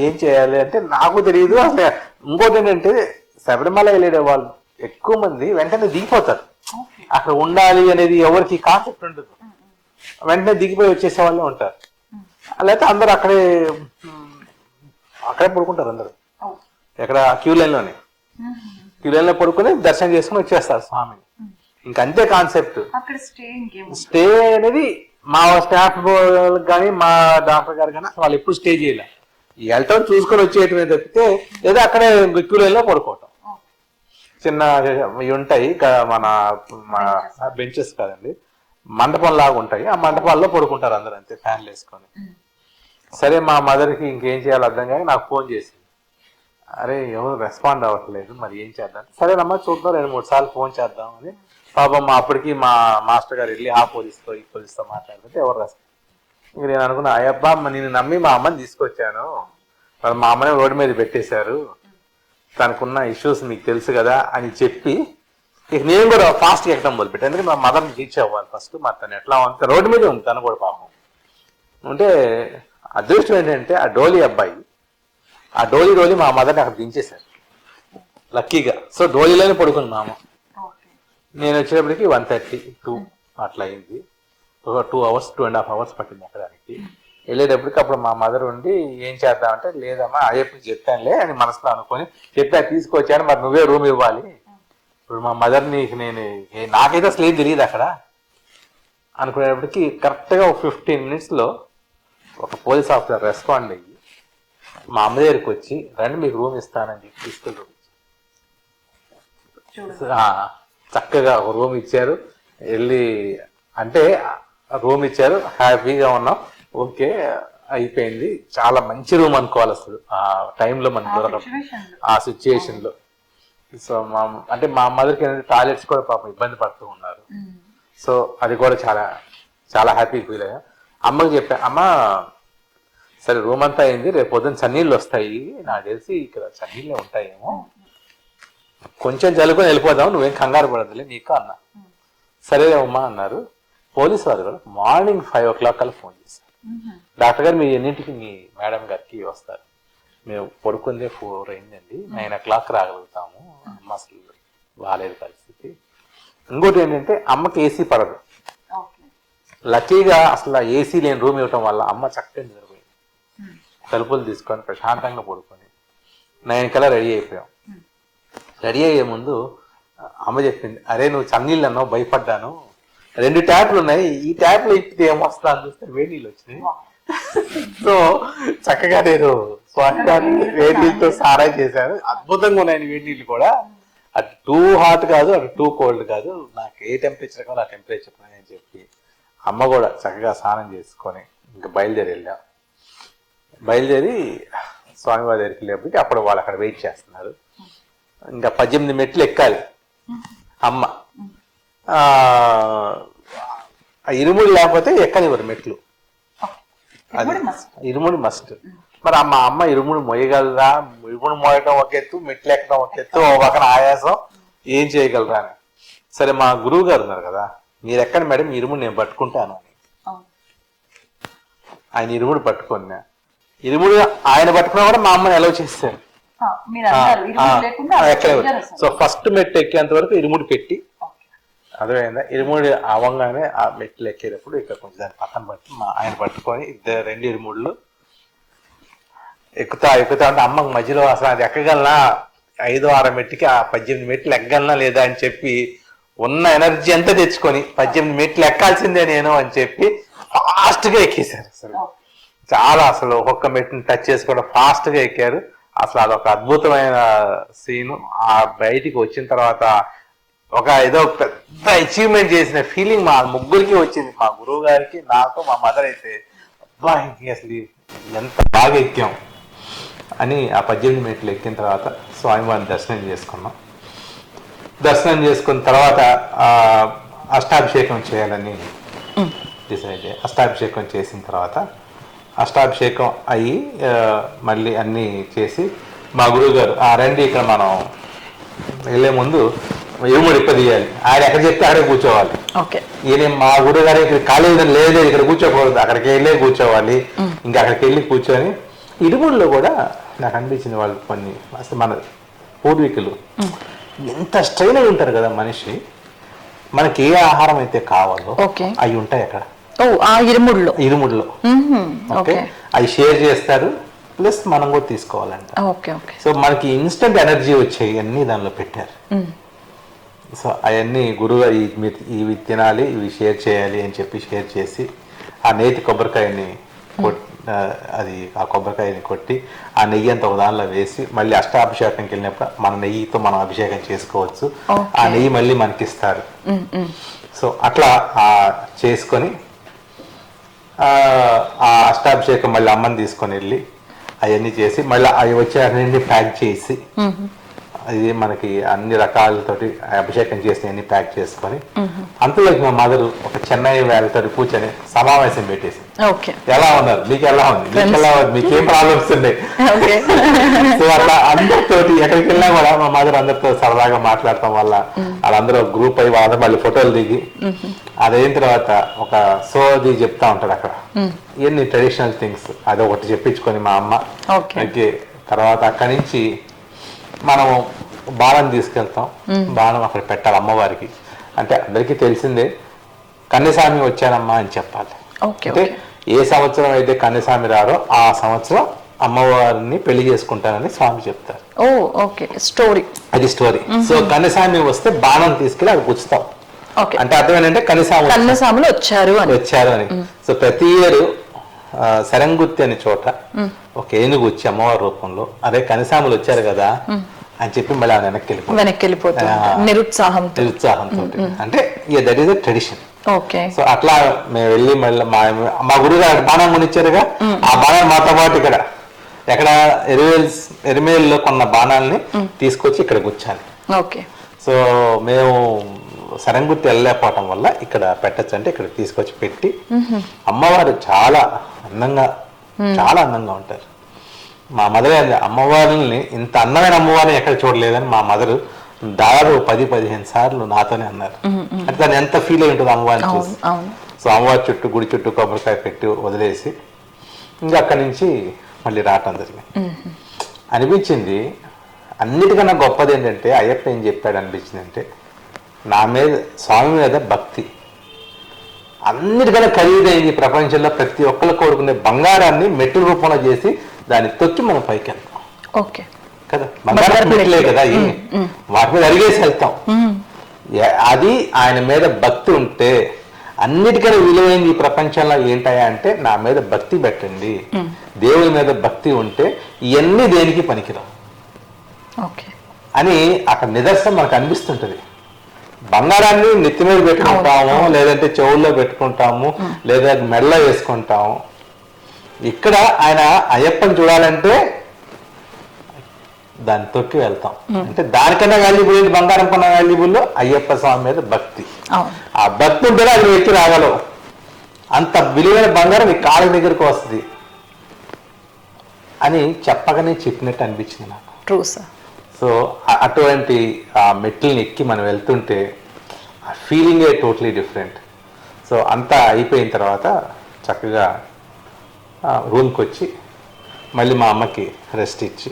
ఏం చేయాలి అంటే నాకు తెలియదు. అసలు ఇంకోటి ఏంటంటే శబరిమల వెళ్ళే వాళ్ళు ఎక్కువ మంది వెంటనే దిగిపోతారు, అక్కడ ఉండాలి అనేది ఎవరికి కాన్సెప్ట్ ఉండదు, వెంటనే దిగిపోయి వచ్చేసే వాళ్ళే ఉంటారు. లేకపోతే అందరు అక్కడే పడుకుంటారు, అందరు ఎక్కడ క్యూ లైన్లో పడుకుని దర్శనం చేసుకుని వచ్చేస్తారు స్వామిని. ఇంకంతే కాన్సెప్ట్. స్టే అనేది మా స్టాఫ్ కానీ మా డాక్టర్ గారు కానీ వాళ్ళు ఎప్పుడు స్టే చేయలే, వెళ్ళటం చూసుకొని వచ్చేయటమే తప్పితే లేదా అక్కడే క్యూ లైన్లో పడుకోవటం. చిన్న ఇవి ఉంటాయి మన బెంచెస్ కాదండి, మండపం లాగా ఉంటాయి, ఆ మండపాల్లో పడుకుంటారు అందరూ అంతే, ఫ్యాన్లు వేసుకొని. సరే మా మదర్కి ఇంకేం చేయాలో అర్థం కాక నాకు ఫోన్ చేసింది, అరే ఎవరు రెస్పాండ్ అవ్వట్లేదు, మరి ఏం చేద్దాం. సరేనమ్మా చూద్దాం, 2-3 సార్లు ఫోన్ చేద్దామని పాపం అప్పటికి మా మాస్టర్ గారు వెళ్ళి ఆ పోలీస్తో ఈ పోలీస్తో మాట్లాడుతుంటే ఎవరు రాస్తారు. ఇంక నేను అనుకున్నా అయ్యబ్బా నేను నమ్మి మా అమ్మని తీసుకొచ్చాను, వాళ్ళు మా అమ్మని రోడ్డు మీద పెట్టేశారు, తనకున్న ఇష్యూస్ మీకు తెలుసు కదా అని చెప్పి ఇక నేను కూడా ఫాస్ట్గా ఎక్కడం మొదలుపెట్టాను. ఎందుకంటే మా మదర్ని రీచ్ అవ్వాలి ఫస్ట్. మరి తను ఎట్లా ఉంది, రోడ్డు మీద ఉంది తను కూడా పాపం. అంటే అదృష్టం ఏంటంటే ఆ డోలీ అబ్బాయి ఆ డోలీ మా మదర్ని అక్కడ దించేశారు లక్కీగా. సో డోలీలోనే పడుకుంది మా అమ్మ. నేను వచ్చేటప్పటికి 1:30-2 అట్లా అయింది. ఒక 2 hours 2.5 hours పట్టింది ఎక్కడానికి. వెళ్ళేటప్పటికి అప్పుడు మా మదర్ ఉండి ఏం చేద్దామంటే లేదమ్మా అయ్యప్పకి చెప్పానులే అని మనసులో అనుకొని చెప్పా తీసుకొచ్చాను, మరి నువ్వే రూమ్ ఇవ్వాలి. ఇప్పుడు మా మదర్ని నేను నాకైతే అసలు ఏం తెలియదు అక్కడ అనుకునేటప్పటికి కరెక్ట్గా ఒక 15 minutesలో ఒక పోలీస్ ఆఫీసర్ రెస్పాండ్ అయ్యి మా అమ్మ దగ్గరికి వచ్చి రండి మీకు రూమ్ ఇస్తానని చెప్పి తీసుకెళ్ళి చక్కగా ఒక రూమ్ ఇచ్చారు. వెళ్ళి అంటే రూమ్ ఇచ్చారు, హ్యాపీగా ఉన్నాం, ఓకే అయిపోయింది. చాలా మంచి రూమ్ అనుకోవాలి అసలు ఆ టైంలో మనకు దొరకడం ఆ సిచ్యుయేషన్ లో. సో అంటే మా మదర్కి ఏంటంటే టాయిలెట్స్ కూడా పాపం ఇబ్బంది పడుతూ ఉన్నారు. సో అది కూడా చాలా చాలా హ్యాపీ ఫీల్ అయ్యా. అమ్మకి చెప్పా, అమ్మ సరే రూమ్ అంతా అయింది, రేపు పొద్దున్న చన్నీళ్ళు వస్తాయి, నాకు తెలిసి ఇక్కడ చన్నీళ్ళే ఉంటాయేమో, కొంచెం చల్లుకొని వెళ్ళిపోదాం, నువ్వేం కంగారు పడదులే నీకు అన్నా. సరే అమ్మా అన్నారు. పోలీసు వారు కూడా మార్నింగ్ 5 o'clock కల్లా ఫోన్ చేశారు. డాక్టర్ గారు మీరు ఎన్నింటికి మీ మేడం గారికి వస్తారు, మేము పడుకుందే 4 అయిందండి, 9 o'clock రాగలుగుతాము, అమ్మ అసలు బాగాలేదు పరిస్థితి. ఇంకోటి ఏంటంటే అమ్మకి ఏసీ పడదు. లక్కీగా అసలు ఏసీ లేని రూమ్ ఇవ్వటం వల్ల అమ్మ చక్కగా నిద్రపోయింది. తలుపులు తీసుకొని ప్రశాంతంగా పడుకొని 9 కల్లా రెడీ అయిపోయాం. రెడీ అయ్యే ముందు అమ్మ చెప్పింది, అరే నువ్వు చన్నీళ్ళు అన్నావు భయపడ్డాను, 2 ట్యాప్లు ఉన్నాయి, ఈ ట్యాప్లో ఇప్పితే ఏమొస్తా అని చూస్తే వేడి నీళ్ళు వచ్చినాయి. సో చక్కగా నేను స్వామివారిని వేడి నీళ్ళతో సారా చేశాను. అద్భుతంగా ఉన్నాయి వేడి నీళ్ళు కూడా. అటు టూ హాట్ కాదు, అటు టూ కోల్డ్ కాదు, నాకు ఏ టెంపరేచర్ కావాలో ఆ టెంపరేచర్ అని చెప్పి అమ్మ కూడా చక్కగా స్నానం చేసుకొని ఇంకా వెళ్ళాం. బయలుదేరి స్వామివారి దగ్గరికి వెళ్ళేప్పటికి అప్పుడు వాళ్ళు అక్కడ వెయిట్ చేస్తున్నారు. ఇంకా 18 మెట్లు ఎక్కాలి అమ్మ. ఇరుముడి లేకపోతే ఎక్కనివ్వరు మెట్లు, అది ఇరుముడి మస్ట్. మరి మా అమ్మ ఇరుముడి మోయగలరా, ఇరుముడి మోయటం ఒక ఎత్తు, మెట్లు ఎక్కడం ఒక ఎత్తు, ఒక పక్కన ఆయాసం, ఏం చేయగలరా అని. సరే మా గురువు గారు ఉన్నారు కదా, మీరు ఎక్కడ మేడం ఇరుముడి నేను పట్టుకుంటాను అని. ఆయన ఇరుముడి పట్టుకున్నా, ఇరుముడి ఆయన పట్టుకున్నా కూడా మా అమ్మని అలౌ చేశారు. సో ఫస్ట్ మెట్టు ఎక్కేంత వరకు ఇరుముడి పెట్టి, అర్థమైందా, ఇరుముడి అవంగానే ఆ మెట్లు ఎక్కేటప్పుడు ఇక్కడ కొంచెం దాన్ని పక్కన పట్టి ఆయన పట్టుకొని 2 ఇరుముడులు ఎక్కుతా అంటే అమ్మకు మధ్యలో అసలు అది ఎక్కగలనా, 5-6 మెట్టుకి ఆ 18 మెట్లు ఎక్కగలనా లేదా అని చెప్పి ఉన్న ఎనర్జీ అంతా తెచ్చుకొని 18 మెట్లు ఎక్కాల్సిందే నేను అని చెప్పి ఫాస్ట్ గా ఎక్కేశారు. అసలు చాలా అసలు ఒక్కొక్క మెట్టుని టచ్ చేసి కూడా ఫాస్ట్ గా ఎక్కారు. అసలు అదొక అద్భుతమైన సీను. ఆ బయటికి వచ్చిన తర్వాత ఒక ఏదో పెద్ద అచీవ్మెంట్ చేసిన ఫీలింగ్ మా ముగ్గురికి వచ్చింది, మా గురువు గారికి, నాకు, మా మదర్ అయితే. అబ్బా అసలు ఎంత బాగా ఎక్కాం అని ఆ 18 మెట్లు ఎక్కిన తర్వాత స్వామివారిని దర్శనం చేసుకున్నాం. దర్శనం చేసుకున్న తర్వాత అష్టాభిషేకం చేయాలని డిసైడ్ అయ్యి అష్టాభిషేకం చేసిన తర్వాత అష్టాభిషేకం అయ్యి మళ్ళీ అన్నీ చేసి మా గురువు గారు రండి ఇక్కడ మనం వెళ్ళే ముందు ఇరుముడి ఇప్పదీయాలి, ఆయన ఎక్కడ చెప్తే అక్కడే కూర్చోవాలి. ఈయన మా గురువు గారు ఇక్కడ కాలేజీ లేదు ఇక్కడ కూర్చోకూడదు, అక్కడికి వెళ్ళే కూర్చోవాలి. ఇంకా అక్కడికి వెళ్ళి కూర్చొని ఇరుముడిలో కూడా నాకు అనిపించింది వాళ్ళు కొన్ని అసలు మన పూర్వీకులు ఎంత స్ట్రైన్ అయి ఉంటారు కదా మనిషి, మనకి ఏ ఆహారం అయితే కావాలో అవి ఉంటాయి అక్కడ ఇరుముడిలో. ఓకే, అవి షేర్ చేస్తారు, ప్లస్ మనం కూడా తీసుకోవాలంట. సో మనకి ఇన్స్టెంట్ ఎనర్జీ వచ్చాయి అన్ని దానిలో పెట్టారు. సో అవన్నీ గురువుగారు ఇవి తినాలి, ఇవి షేర్ చేయాలి అని చెప్పి షేర్ చేసి ఆ నేతి కొబ్బరికాయని అది ఆ కొబ్బరికాయని కొట్టి ఆ నెయ్యి అంతా ఒక దానిలో వేసి మళ్ళీ అష్టాభిషేకంకి వెళ్ళినప్పుడు మన నెయ్యితో మనం అభిషేకం చేసుకోవచ్చు. ఆ నెయ్యి మళ్ళీ మనకి ఇస్తారు. సో అట్లా చేసుకొని ఆ అష్టాభిషేకం మళ్ళీ అమ్మని తీసుకొని వెళ్ళి అవన్నీ చేసి మళ్ళీ అవి వచ్చి అన్ని ప్యాక్ చేసి ఇది మనకి అన్ని రకాలతోటి అభిషేకం చేసి అన్ని ప్యాక్ చేసుకొని అంతలోకి మా మదర్ ఒక చెన్నై వాళ్ళతో కూర్చొని సమావేశం పెట్టేసి ఓకే ఎలా ఉన్నారు, మీకు ఎలా ఉంది, మీకు ఎలా ఉంది, మీకేం ప్రాబ్లమ్స్ ఉన్నాయి. ఓకే సో అట్లా అందరితోటి ఎక్కడికి వెళ్ళినా కూడా మా మదర్ అందరితో సరదాగా మాట్లాడటం వల్ల వాళ్ళందరూ గ్రూప్ అయ్యి వాళ్ళందరూ మళ్ళీ ఫోటోలు దిగి అదైన తర్వాత ఒక సోది చెప్తా ఉంటాడు అక్కడ ఇవన్నీ ట్రెడిషనల్ థింగ్స్ అది ఒకటి చెప్పించుకొని మా అమ్మ ఓకే. తర్వాత అక్కడి నుంచి మనము బాణం తీసుకెళ్తాం. బాణం అక్కడ పెట్టాలి అమ్మవారికి. అంటే అందరికీ తెలిసిందే కన్యస్వామి వచ్చానమ్మా అని చెప్పాలి. అంటే ఏ సంవత్సరం అయితే కన్యస్వామి రారో ఆ సంవత్సరం అమ్మవారిని పెళ్లి చేసుకుంటానని స్వామి చెప్తారు. ఓ ఓకే, స్టోరీ అది స్టోరీ. సో కన్యస్వామి వస్తే బాణం తీసుకెళ్ళి అది గుచ్చుతాం. అంటే అర్థం ఏంటంటే కన్యస్వాములు వచ్చారు అని. సో ప్రతి ఇయర్ సరంగుత్తి అనే చోట ఒక ఏనుగు వచ్చి అమ్మవారి రూపంలో అదే కన్యస్వాములు వచ్చారు కదా అని చెప్పి మళ్ళీ వెనక్కి వెళ్ళిపోతారు నిరుత్సాహంతో. అంటే that is a tradition. So అట్లా మేము వెళ్ళి మళ్ళీ మా గురువు గారు బాణం కొనిచ్చారుగా, ఆ బాణం మాతో పాటు ఎక్కడ ఎరిమేల్లో కొన్న బాణాలని తీసుకొచ్చి ఇక్కడ గుచ్చాలి. సో మేము సరంగుత్తి వెళ్ళలేకపోవటం వల్ల ఇక్కడ పెట్టచ్చు అంటే ఇక్కడ తీసుకొచ్చి పెట్టి అమ్మవారు చాలా అందంగా ఉంటారు. మా మదర్ అమ్మవారిని ఇంత అందమైన అమ్మవారిని ఎక్కడ చూడలేదని మా మదర్ దాదాపు 10-15 సార్లు నాతోనే అన్నారు. అంటే దాన్ని ఎంత ఫీల్ అయి ఉంటుంది అమ్మవారిని చూసి. సో అమ్మవారి చుట్టూ గుడి చుట్టూ కొబ్బరికాయ పెట్టి వదిలేసి ఇంకా అక్కడి నుంచి మళ్ళీ రావటం జరిగింది. అనిపించింది అన్నిటికన్నా గొప్పది ఏంటంటే అయ్యప్ప ఏం చెప్పాడు అనిపించింది అంటే నా మీద స్వామి మీద భక్తి అన్నిటికన్నా ఖరీదైంది ప్రపంచంలో. ప్రతి ఒక్కరు కోరుకునే బంగారాన్ని మెట్టు రూపంలో చేసి దాన్ని తొక్కి మనం పైకి వెళ్తాం కదా. బంగారం మెట్లే కదా వాటి మీద అరిగేసి వెళ్తాం. అది ఆయన మీద భక్తి ఉంటే అన్నిటికన్నా విలువైంది ఈ ప్రపంచంలో ఏంటయా అంటే నా మీద భక్తి పెట్టండి. దేవుని మీద భక్తి ఉంటే ఇవన్నీ దేనికి పనికిరావు అని అక్కడ నిదర్శనం మనకు అనిపిస్తుంటది. బంగారాన్ని నెత్తి మీద పెట్టుకుంటాము, లేదంటే చెవుల్లో పెట్టుకుంటాము, లేదా మెడలో వేసుకుంటాము. ఇక్కడ ఆయన అయ్యప్పని చూడాలంటే దాన్ని తొక్కి వెళ్తాం. అంటే దానికన్నా వాల్యుబుల్ ఏంటి, బంగారం కన్నా వాల్యుబుల్ అయ్యప్ప స్వామి మీద భక్తి. ఆ భక్తి ఉంటేనే అది ఎక్కి రాగలవు. అంత విలువైన బంగారం ఈ కాళ్ళ దగ్గరకు వస్తుంది అని చెప్పగానే చెప్పినట్టు అనిపించింది నాకు. సో అటువంటి ఆ మెట్లని ఎక్కి మనం వెళ్తుంటే ఆ ఫీలింగే టోటలీ డిఫరెంట్. సో అంతా అయిపోయిన తర్వాత చక్కగా రూమ్కి వచ్చి మళ్ళీ మా అమ్మకి రెస్ట్ ఇచ్చి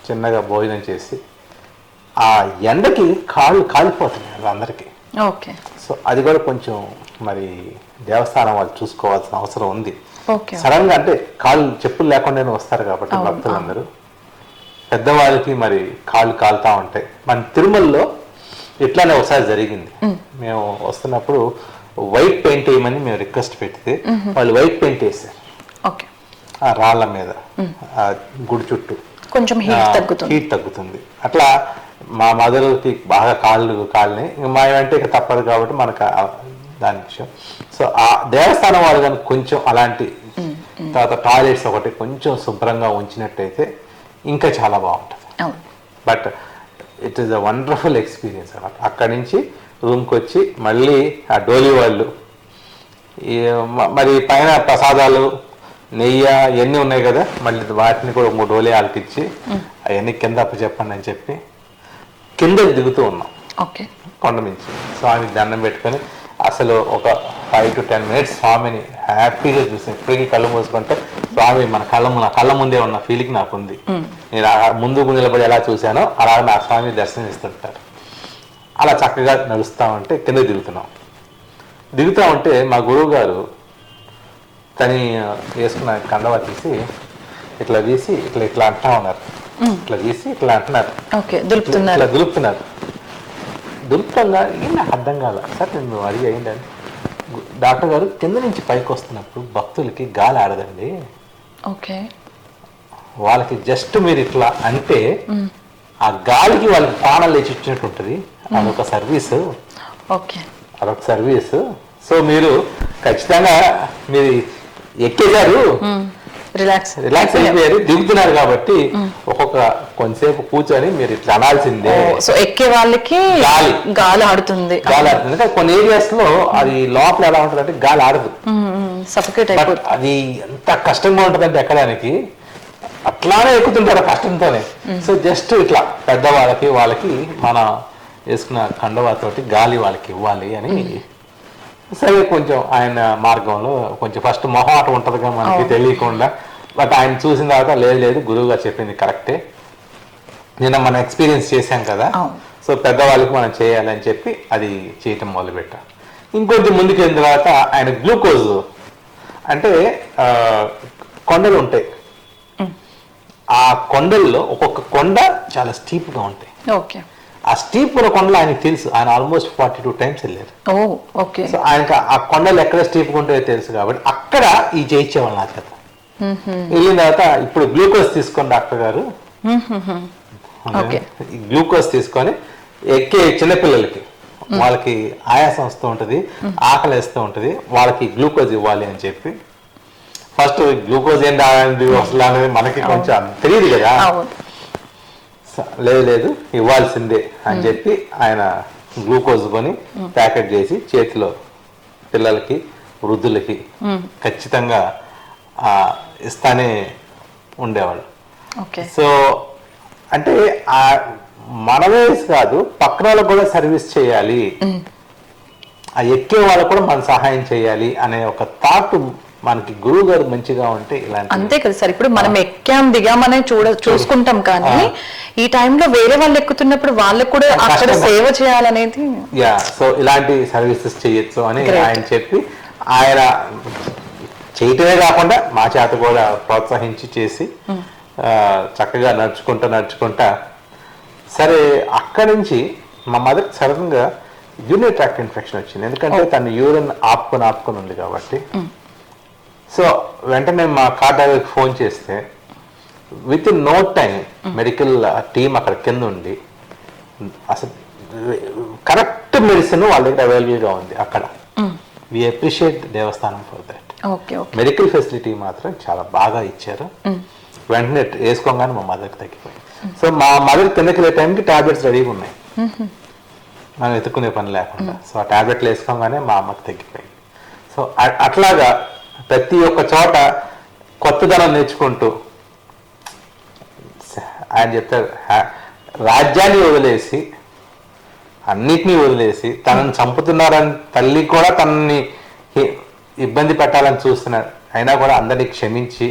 చిన్నగా భోజనం చేసి ఆ ఎండకి కాళ్ళు కాలిపోతున్నాయి వాళ్ళందరికీ. సో అది కూడా కొంచెం మరి దేవస్థానం వాళ్ళు చూసుకోవాల్సిన అవసరం ఉంది. సడన్ గా అంటే కాళ్ళు చెప్పులు లేకుండానే వస్తారు కాబట్టి భక్తులందరూ పెద్దవాళ్ళకి మరి కాళ్ళు కాలుతా ఉంటాయి. మన తిరుమలలో ఇట్లానే ఒకసారి జరిగింది. మేము వస్తున్నప్పుడు వైట్ పెయింట్ వేయమని మేము రిక్వెస్ట్ పెడితే వాళ్ళు వైట్ పెయింట్ వేసారు ఆ రాళ్ళ మీద, ఆ గుడి చుట్టూ కొంచెం హీట్ తగ్గుతుంది. అట్లా మా మదర్కి బాగా కాళ్ళని మా అంటే ఇక తప్పదు కాబట్టి మనకు దాని విషయం. సో ఆ దేవస్థానం వాళ్ళు కానీ కొంచెం అలాంటి తర్వాత టాయిలెట్స్ ఒకటి కొంచెం శుభ్రంగా ఉంచినట్టయితే ఇంకా చాలా బాగుంటుంది. But it is a wonderful experience అన్నమాట. అక్కడి నుంచి రూమ్కి వచ్చి మళ్ళీ ఆ డోలీ వాళ్ళు మరి పైన ప్రసాదాలు నెయ్యి ఇవన్నీ ఉన్నాయి కదా, మళ్ళీ వాటిని కూడా 3 డోలీ ఆలకిచ్చి అవన్నీ కింద అప్పచెప్పండి అని చెప్పి కిందకి దిగుతూ ఉన్నాం కొండ నుంచి. స్వామికి దండం పెట్టుకొని అసలు ఒక 5 to 10 minutes స్వామిని హ్యాపీగా చూసాను. ఇప్పటికీ కళ్ళు మూసుకుంటే స్వామి మన కళ్ళ ముందే ఉన్న ఫీలింగ్ నాకు ఉంది. నేను ముందుకు నిలబడి ఎలా చూశానో అలా నా స్వామి దర్శనం ఇస్తుంటారు. అలా చక్కగా నడుస్తూ ఉంటే కింద దిగుతూ ఉంటే మా గురువు గారు తని వేసుకున్న కండవా తీసి ఇట్లా తీసి ఇట్లా అంటా ఉన్నారు. ఇట్లా తీసి ఇట్లా అంటున్నారు, ఇట్లా దులుపుతున్నారు. దులుపుతంగా ఏం నాకు అర్థం కాల. సార్ నేను అడిగి అయిందని డాక్టర్ గారు కింద నుంచి పైకి వస్తున్నప్పుడు భక్తులకి గాలి ఆడదండి, వాళ్ళకి జస్ట్ మీరు ఇట్లా అంటే ఆ గాలికి వాళ్ళకి ప్రాణాలు లేచి ఇచ్చినట్టు ఉంటుంది. అదొక సర్వీస్. సో మీరు ఖచ్చితంగా మీరు ఎక్కేశారు, రిలాక్స్ అయిపోయారు, దిగుతున్నారు కాబట్టి ఒక్కొక్క కొంతసేపు కూర్చొని మీరు ఇట్లా అనాల్సిందే. సో ఎక్కే వాళ్ళకి గాలి ఆడుతుంది. కొన్ని ఏరియాస్ లో అది లోపల ఎలా ఉంటుంది అంటే గాలి ఆడదు, సఫోకేట్ అయిపోతుంది. అది ఎంత కష్టంగా ఉంటుందంటే ఎక్కడానికి అట్లానే ఎక్కుతుంటారు కష్టంతోనే. సో జస్ట్ ఇట్లా పెద్దవాళ్ళకి వాళ్ళకి మన వేసుకున్న కండవాతోటి గాలి వాళ్ళకి ఇవ్వాలి అని. సరే కొంచెం ఆయన మార్గంలో కొంచెం ఫస్ట్ మొహం అటు ఉంటుందిగా మనకి తెలియకుండా, బట్ ఆయన చూసిన తర్వాత లేదు గురువు గారు చెప్పింది కరెక్టే, నిన్న మనం ఎక్స్పీరియన్స్ చేశాం కదా, సో పెద్దవాళ్ళకి మనం చేయాలని చెప్పి అది చేయటం మొదలుపెట్టా. ఇంకొంచెం ముందుకు వెళ్ళిన తర్వాత ఆయన గ్లూకోజ్ అంటే కొండలు ఉంటాయి, ఆ కొండల్లో ఒక్కొక్క కొండ చాలా స్టీప్గా ఉంటాయి. ఓకే. ఆ స్టీప్ ఉన్న కొండలు ఆయనకి తెలుసు, ఆయన ఆల్మోస్ట్ 42 times వెళ్ళారు. ఓకే. సో ఆయనకి ఆ కొండలు ఎక్కడ స్టీప్గా ఉంటాయో తెలుసు కాబట్టి అక్కడ ఈ చేయించేవాళ్ళు నా చేత. వెళ్ళిన తర్వాత ఇప్పుడు గ్లూకోజ్ తీసుకోండి డాక్టర్ గారు, ఈ గ్లూకోజ్ తీసుకొని ఎక్కే చిన్నపిల్లలకి వాళ్ళకి ఆయాసం వస్తూ ఉంటుంది, ఆకలి వేస్తూ ఉంటుంది, వాళ్ళకి గ్లూకోజ్ ఇవ్వాలి అని చెప్పి ఫస్ట్ గ్లూకోజ్ ఏంటి అసలు అనేది మనకి కొంచెం తెలియదు కదా. లేదు ఇవ్వాల్సిందే అని చెప్పి ఆయన గ్లూకోజ్ కొని ప్యాకెట్ చేసి చేతిలో పిల్లలకి వృద్ధులకి ఖచ్చితంగా ఇస్తానే ఉండేవాళ్ళు. సో అంటే మనమే కాదు పక్కన వాళ్ళకు కూడా సర్వీస్ చేయాలి, ఆ ఎక్కే వాళ్ళకు కూడా మనం సహాయం చేయాలి అనే ఒక థాట్ మనకి గురువు గారు మంచిగా ఉంటే ఇలాంటి. అంతే కదా సార్, ఇప్పుడు మనం ఎక్కాం దిగామనే చూసుకుంటాం, కానీ ఈ టైంలో వేరే వాళ్ళు ఎక్కుతున్నప్పుడు వాళ్ళకు కూడా అక్కడ సేవ చేయాలనేది. సో ఇలాంటి సర్వీసెస్ చేయొచ్చు అని ఆయన చెప్పి ఆయన చేయటమే కాకుండా మా చేత కూడా ప్రోత్సహించి చేసి చక్కగా నడుచుకుంటా సరే అక్కడి నుంచి మా మదర్కి సడన్గా యూరినరీ ట్రాక్ట్ ఇన్ఫెక్షన్ వచ్చింది. ఎందుకంటే తను యూరిన్ ఆపుకొని ఉంది కాబట్టి. సో వెంటనే మా కార్ డ్రైవర్కి ఫోన్ చేస్తే within no time medical team అక్కడ కింద ఉండి అసలు కరెక్ట్ మెడిసిన్ వాళ్ళ దగ్గర అవైలబుల్గా ఉంది అక్కడ. We appreciate Devasthanam for that. Medical facility మాత్రం చాలా బాగా ఇచ్చారు. వెంటనే వేసుకోగానే మా మదర్కి తగ్గిపోయింది. సో మా మదర్ కిందకి వెళ్ళే టైంకి టాబ్లెట్స్ రెడీగా ఉన్నాయి, మనం ఎత్తుకునే పని లేకుండా. సో ఆ టాబ్లెట్లు వేసుకోగానే మా అమ్మకి తగ్గిపోయింది. సో అట్లాగా ప్రతి ఒక్క చోట కొత్తదనం నేర్చుకుంటూ ఆయన చెప్తారు, రాజ్యాన్ని వదిలేసి అన్నిటినీ వదిలేసి తనని చంపుతున్నారని తల్లి కూడా తనని ఇబ్బంది పెట్టాలని చూస్తున్నారు, అయినా కూడా అందరినీ క్షమించి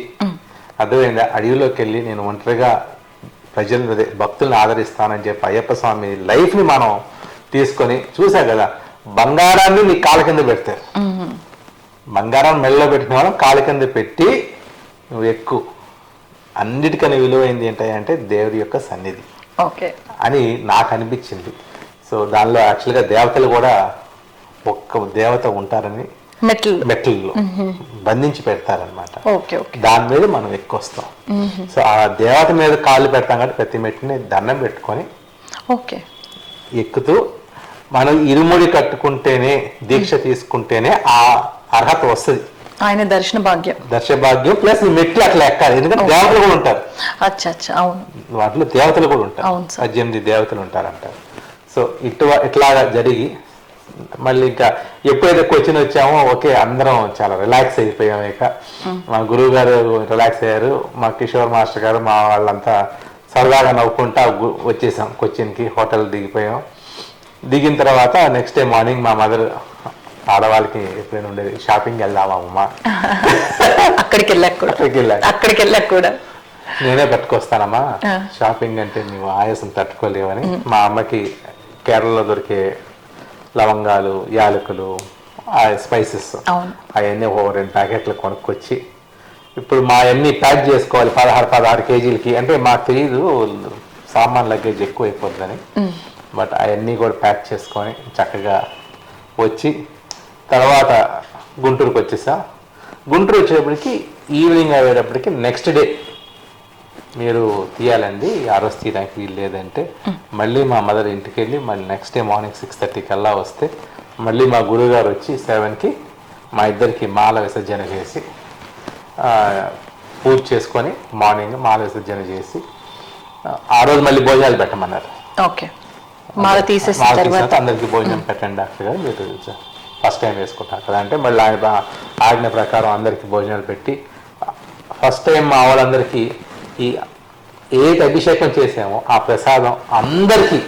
అర్థమైందా అడవిలోకి వెళ్ళి నేను ఒంటరిగా ప్రజలు భక్తుల్ని ఆదరిస్తానని చెప్పి అయ్యప్ప స్వామి లైఫ్ని మనం తీసుకొని చూసా కదా. బంగారాన్ని నీ కాళ్ళ కింద పెడతారు, బంగారం మెడలో పెట్టిన వాళ్ళం కాళ్ళ కింద పెట్టి నువ్వు ఎక్కు, అన్నిటికన్నా విలువైంది ఏంటంటే దేవుడి యొక్క సన్నిధి అని నాకు అనిపించింది. సో దానిలో యాక్చువల్గా దేవతలు కూడా ఒక్క దేవత ఉంటారని మెట్లలో బంధించి పెడతారనమాట. దాని మీద మనం ఎక్కువస్తాం. సో ఆ దేవత మీద కాళ్ళు పెడతాం కాబట్టి ప్రతి మెట్టుని దండం పెట్టుకొని ఎక్కుతూ మనం ఇరుముడి కట్టుకుంటేనే దీక్ష తీసుకుంటేనే ఆ అర్హత వస్తుంది. ఆయన దర్శన భాగ్యం ప్లస్ ఈ మెట్లు అట్లా ఎక్కాలి, ఎందుకంటే దేవతలు కూడా ఉంటారు. వాటిలో దేవతలు కూడా ఉంటారు, 18 దేవతలు ఉంటారంటారు. సో ఇట్లాగా జరిగి మళ్ళీ ఇంకా ఎప్పుడైతే క్వశ్చన్ వచ్చామో ఓకే అందరం చాలా రిలాక్స్ అయిపోయాము. ఇక మా గురువు గారు రిలాక్స్ అయ్యారు, మా కిషోర్ మాస్టర్ గారు మా వాళ్ళంతా సరదాగా నవ్వుకుంటా వచ్చేసాం కొచ్చిన్కి. హోటల్ దిగిపోయాం. దిగిన తర్వాత నెక్స్ట్ డే మార్నింగ్ మా మదర్ ఆడవాళ్ళకి ఎప్పుడైనా ఉండేది షాపింగ్ వెళ్దామమ్మా, అక్కడికి వెళ్ళాక కూడా నేనే పట్టుకొస్తానమ్మా షాపింగ్ అంటే నువ్వు ఆయాసం తట్టుకోలేవని. మా అమ్మకి కేరళలో దొరికే లవంగాలు యాలకులు స్పైసెస్ అవన్నీ 2 ప్యాకెట్లు కొనుక్కొచ్చి ఇప్పుడు మా అన్నీ ప్యాక్ చేసుకోవాలి 16 kgలకి. అంటే మాకు తెలియదు సామాన్ లగేజ్ ఎక్కువ అయిపోద్దని, బట్ అవన్నీ కూడా ప్యాక్ చేసుకొని చక్కగా వచ్చి తర్వాత గుంటూరుకి వచ్చేసా. గుంటూరు వచ్చేటప్పటికి ఈవినింగ్ అయ్యేటప్పటికి నెక్స్ట్ డే మీరు తీయాలండి, ఆ రోజు తీయడానికి వీలు లేదంటే మళ్ళీ మా మదర్ ఇంటికి వెళ్ళి మళ్ళీ నెక్స్ట్ డే మార్నింగ్ 6:30 కల్లా వస్తే మళ్ళీ మా గురువుగారు వచ్చి 7కి మా ఇద్దరికి మాల విసర్జన చేసి పూజ చేసుకొని మార్నింగ్ మాల విసర్జన చేసి ఆ రోజు మళ్ళీ భోజనాలు పెట్టమన్నారు. ఓకే, మాల తీసేసిన తర్వాత అందరికి భోజనం పెట్టండి డాక్టర్ గారు, మీరు ఫస్ట్ టైం వేసుకుంటారు కదా అంటే మళ్ళీ ఆయన ఆజ్ఞ ప్రకారం అందరికి భోజనాలు పెట్టి ఫస్ట్ టైం మా వాళ్ళందరికీ ఈ ఏది అభిషేకం చేసామో ఆ ప్రసాదం అందరికీ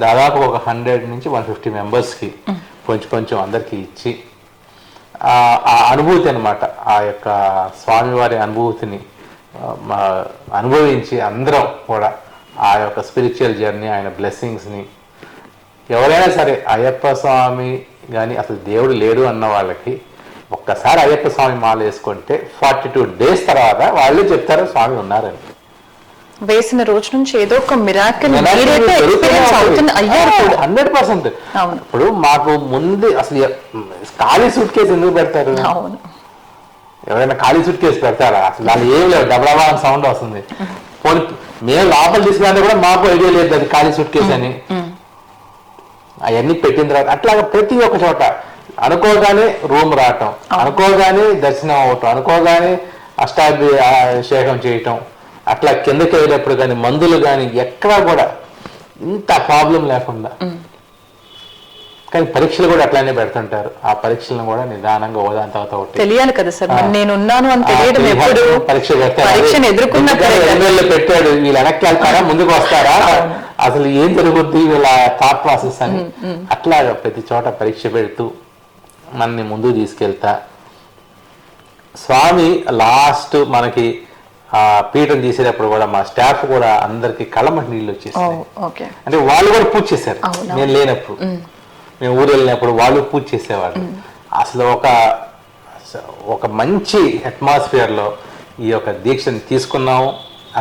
దాదాపు ఒక 100 నుంచి 150 మెంబర్స్కి కొంచెం అందరికీ ఇచ్చి ఆ అనుభూతి అనమాట, ఆ యొక్క స్వామివారి అనుభూతిని అనుభవించి అందరం కూడా ఆ యొక్క స్పిరిచువల్ జర్నీ, ఆయన బ్లెస్సింగ్స్ని ఎవరైనా సరే అయ్యప్ప స్వామి కానీ అసలు దేవుడు లేడు అన్న వాళ్ళకి ఒక్కసారి అయ్యప్ప స్వామి మాల వేసుకుంటే 42 డేస్ తర్వాత వాళ్ళే చెప్తారు స్వామి ఉన్నారని. వేసిన రోజు నుంచి ఏదో ఒక మిరాకిల్ అయ్యారు 100%. ఇప్పుడు మాకు ముందు అసలు ఖాళీ సూట్ కేసు ఎందుకు పెడతారు? ఎవరైనా ఖాళీ సూట్ కేసు పెడతారా? అసలు దాని ఏం లేదు, డబ్బా సౌండ్ వస్తుంది. పోనీ మేము లోపల తీసుకురాంటే కూడా మాకు ఐడియా లేదు అది ఖాళీ సూట్ కేసు అని. అవన్నీ పెట్టిన తర్వాత అట్లాగా ప్రతి ఒక్క చోట అనుకోగానే రూమ్ రావటం, అనుకోగానే దర్శనం అవటం, అనుకోగానే అష్టాభిషేకం చేయటం, అట్లా కిందకి వెళ్ళేప్పుడు కానీ మందులు కానీ ఎక్కడా కూడా ఇంత ప్రాబ్లం లేకుండా. కానీ పరీక్షలు కూడా అట్లానే పెడుతుంటారు. ఆ పరీక్షలను కూడా నిదానంగా ఓదాని తర్వాత తెలియాలి కదా సార్, నేనున్నాను అని తెలియడం ఎప్పుడు పరీక్ష పెట్టాడు, వీళ్ళు వెనక్కి వెళ్తారా ముందుకు వస్తారా, అసలు ఏం జరుగుద్ది వీళ్ళ థాట్ ప్రాసెస్ అని అట్లా ప్రతి చోట పరీక్ష పెడుతూ మనని ముందుకు తీసుకెళ్తా. స్వామి లాస్ట్ మనకి పీఠం తీసేటప్పుడు కూడా మా స్టాఫ్ కూడా అందరికి కళ్ళమటి నీళ్ళు వచ్చేసాయి. అంటే వాళ్ళు కూడా పూజ చేశారు, నేను లేనప్పుడు మేము ఊరు వెళ్ళినప్పుడు వాళ్ళు పూజ చేసేవాళ్ళు. అసలు ఒక మంచి అట్మాస్ఫియర్లో ఈ యొక్క దీక్షని తీసుకున్నాము,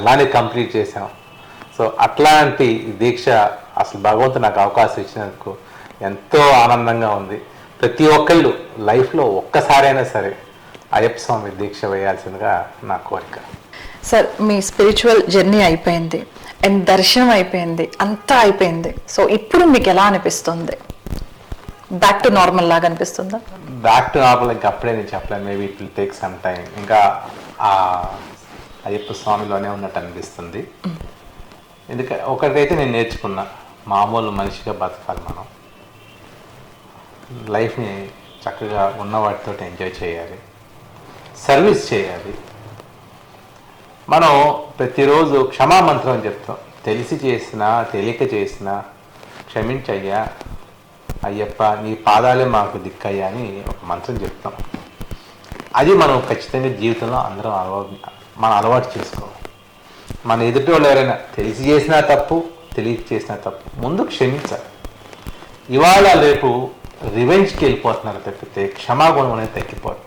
అలానే కంప్లీట్ చేసాము. సో అట్లాంటి దీక్ష అసలు భగవంతుడు నాకు అవకాశం ఇచ్చినందుకు ఎంతో ఆనందంగా ఉంది. ప్రతి ఒక్కళ్ళు లైఫ్లో ఒక్కసారైనా సరే అయ్యప్ప స్వామి దీక్ష వేయాల్సిందిగా నా కోరిక. సార్, మీ స్పిరిచువల్ జర్నీ అయిపోయింది అండ్ దర్శనం అయిపోయింది, అంతా అయిపోయింది. సో ఇప్పుడు మీకు ఎలా అనిపిస్తుంది? బ్యాక్ టు నార్మల్ లాగా అనిపిస్తుందా? బ్యాక్ టు నార్మల్ ఇంకా అప్పుడే నేను చెప్పలేను, maybe it will take some time. ఇంకా ఆ అయ్యప్ప స్వామిలోనే ఉన్నట్టు అనిపిస్తుంది. ఎందుకంటే ఒకటైతే నేను నేర్చుకున్నా, మామూలు మనిషిగా బతకాలి మనం, లైఫ్ని చక్కగా ఉన్న వాటితో ఎంజాయ్ చేయాలి, సర్వీస్ చేయాలి. మనం ప్రతిరోజు క్షమామంత్రం అని చెప్తాం, తెలిసి చేసినా తెలియక చేసినా క్షమించయ్యా అయ్యప్ప, నీ పాదాలే మాకు దిక్కయ్యా అని ఒక మంత్రం చెప్తాం. అది మనం ఖచ్చితంగా జీవితంలో అందరం మనం అలవాటు చేసుకోవాలి. మన ఎదుటి వాళ్ళు ఎవరైనా తెలిసి చేసినా తప్పు, తెలియక చేసినా తప్పు, ముందు క్షమించాలి. ఇవాళ రేపు రివెంజ్కి వెళ్ళిపోతున్నారు తప్పితే క్షమాగుణం అనేది తగ్గిపోతుంది.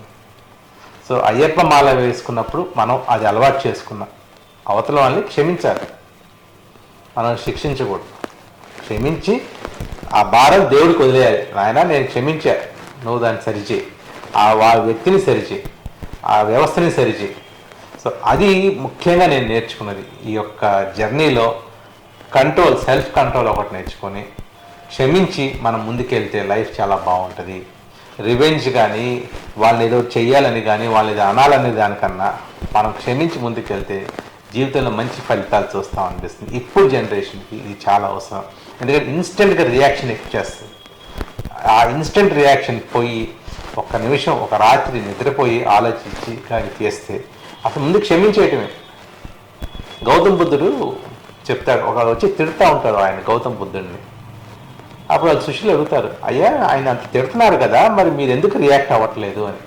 సో అయ్యప్ప మాల వేసుకున్నప్పుడు మనం అది అలవాటు చేసుకున్నాం, అవతల వాళ్ళని క్షమించాలి, మనం శిక్షించకూడదు. క్షమించి ఆ భారం దేవుడికి వదిలేయాలి. నాయన నేను క్షమించా, నువ్వు దాన్ని సరిచేయి, ఆ వ్యక్తిని సరిచేయి, ఆ వ్యవస్థని సరిచేయి. సో అది ముఖ్యంగా నేను నేర్చుకున్నది ఈ యొక్క జర్నీలో. కంట్రోల్, సెల్ఫ్ కంట్రోల్ ఒకటి నేర్చుకొని క్షమించి మనం ముందుకెళ్తే లైఫ్ చాలా బాగుంటుంది. రివెంజ్ కానీ వాళ్ళని ఏదో చెయ్యాలని కానీ వాళ్ళని ఏదో అనాలనే దానికన్నా మనం క్షమించి ముందుకెళ్తే జీవితంలో మంచి ఫలితాలు చూస్తాం అనిపిస్తుంది. ఇప్పుడు జనరేషన్కి ఇది చాలా అవసరం. ఎందుకంటే ఇన్స్టెంట్గా రియాక్షన్ ఎక్కువ చేస్తుంది. ఆ ఇన్స్టెంట్ రియాక్షన్ పోయి ఒక్క నిమిషం, ఒక రాత్రి నిద్రపోయి ఆలోచించి కానీ చేస్తే అసలు ముందు క్షమించేయటమే. గౌతమ్ బుద్ధుడు చెప్తాడు, ఒక వచ్చి తిడుతూ ఉంటారు ఆయన గౌతమ్ బుద్ధుడిని. అప్పుడు వాళ్ళు శిష్యులు అడుగుతారు, అయ్యా ఆయన అంత తిడుతున్నారు కదా, మరి మీరు ఎందుకు రియాక్ట్ అవ్వట్లేదు అని.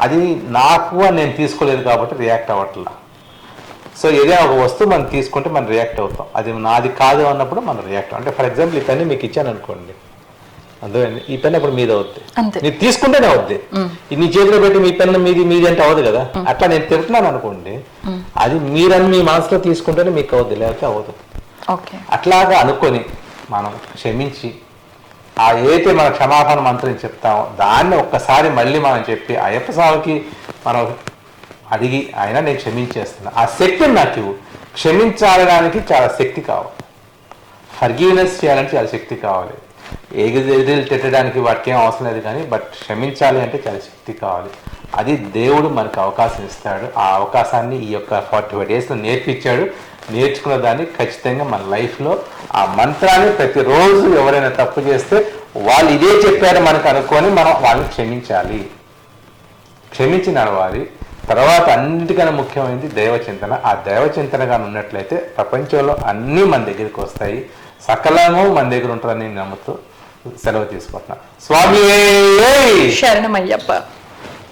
అది నాకు అని నేను తీసుకోలేదు కాబట్టి రియాక్ట్ అవ్వట్లా. సో ఏదైనా ఒక వస్తువు మనం తీసుకుంటే మనం రియాక్ట్ అవుతాం, అది నాది కాదు అన్నప్పుడు మనం రియాక్ట్. అంటే ఫర్ ఎగ్జాంపుల్ ఈ పెన్ను మీకు ఇచ్చాను అనుకోండి, అందుకని ఈ పెన్ను అప్పుడు మీద అవుద్ది, మీరు తీసుకుంటేనే అవుద్ది. నీ చేతిలో పెట్టి మీ పెన్ను మీది అంటే అవ్వదు కదా. అట్లా నేను తిడుతున్నాను అనుకోండి, అది మీరని మీ మనసులో తీసుకుంటేనే మీకు అవుద్ది, లేకపోతే అవ్వదు. అట్లాగా అనుకొని మనం క్షమించి ఏదైతే మన క్షమాపణ మంత్రం చెప్తామో దాన్ని ఒక్కసారి మళ్ళీ మనం చెప్పి అయ్యప్ప స్వామికి మనం అడిగి ఆయన నేను క్షమించేస్తున్నా, ఆ శక్తిని నాకు క్షమించడానికి చాలా శక్తి కావాలి, ఫర్గివ్నెస్ చేయాలంటే చాలా శక్తి కావాలి. ఎదురు తిట్టడానికి వాటికి ఏం అవసరం లేదు కానీ బట్ క్షమించాలి అంటే చాలా శక్తి కావాలి. అది దేవుడు మనకు అవకాశం ఇస్తాడు. ఆ అవకాశాన్ని ఈ యొక్క 45 డేస్లో నేర్పించాడు. నేర్చుకున్న దాన్ని ఖచ్చితంగా మన లైఫ్లో ఆ మంత్రాన్ని ప్రతిరోజు ఎవరైనా తప్పు చేస్తే వాళ్ళు ఇదే చెప్పారు మనకు అనుకొని మనం వాళ్ళని క్షమించాలి, క్షమించి నడవాలి. తర్వాత అన్నిటికన్నా ముఖ్యమైనది దైవచింతన. ఆ దైవచింతనగా ఉన్నట్లయితే ప్రపంచంలో అన్నీ మన దగ్గరికి వస్తాయి, సకలము మన దగ్గర ఉంటారని నమ్ముతూ సెలవు తీసుకుంటున్నా. స్వామి శరణమయ్యప్ప.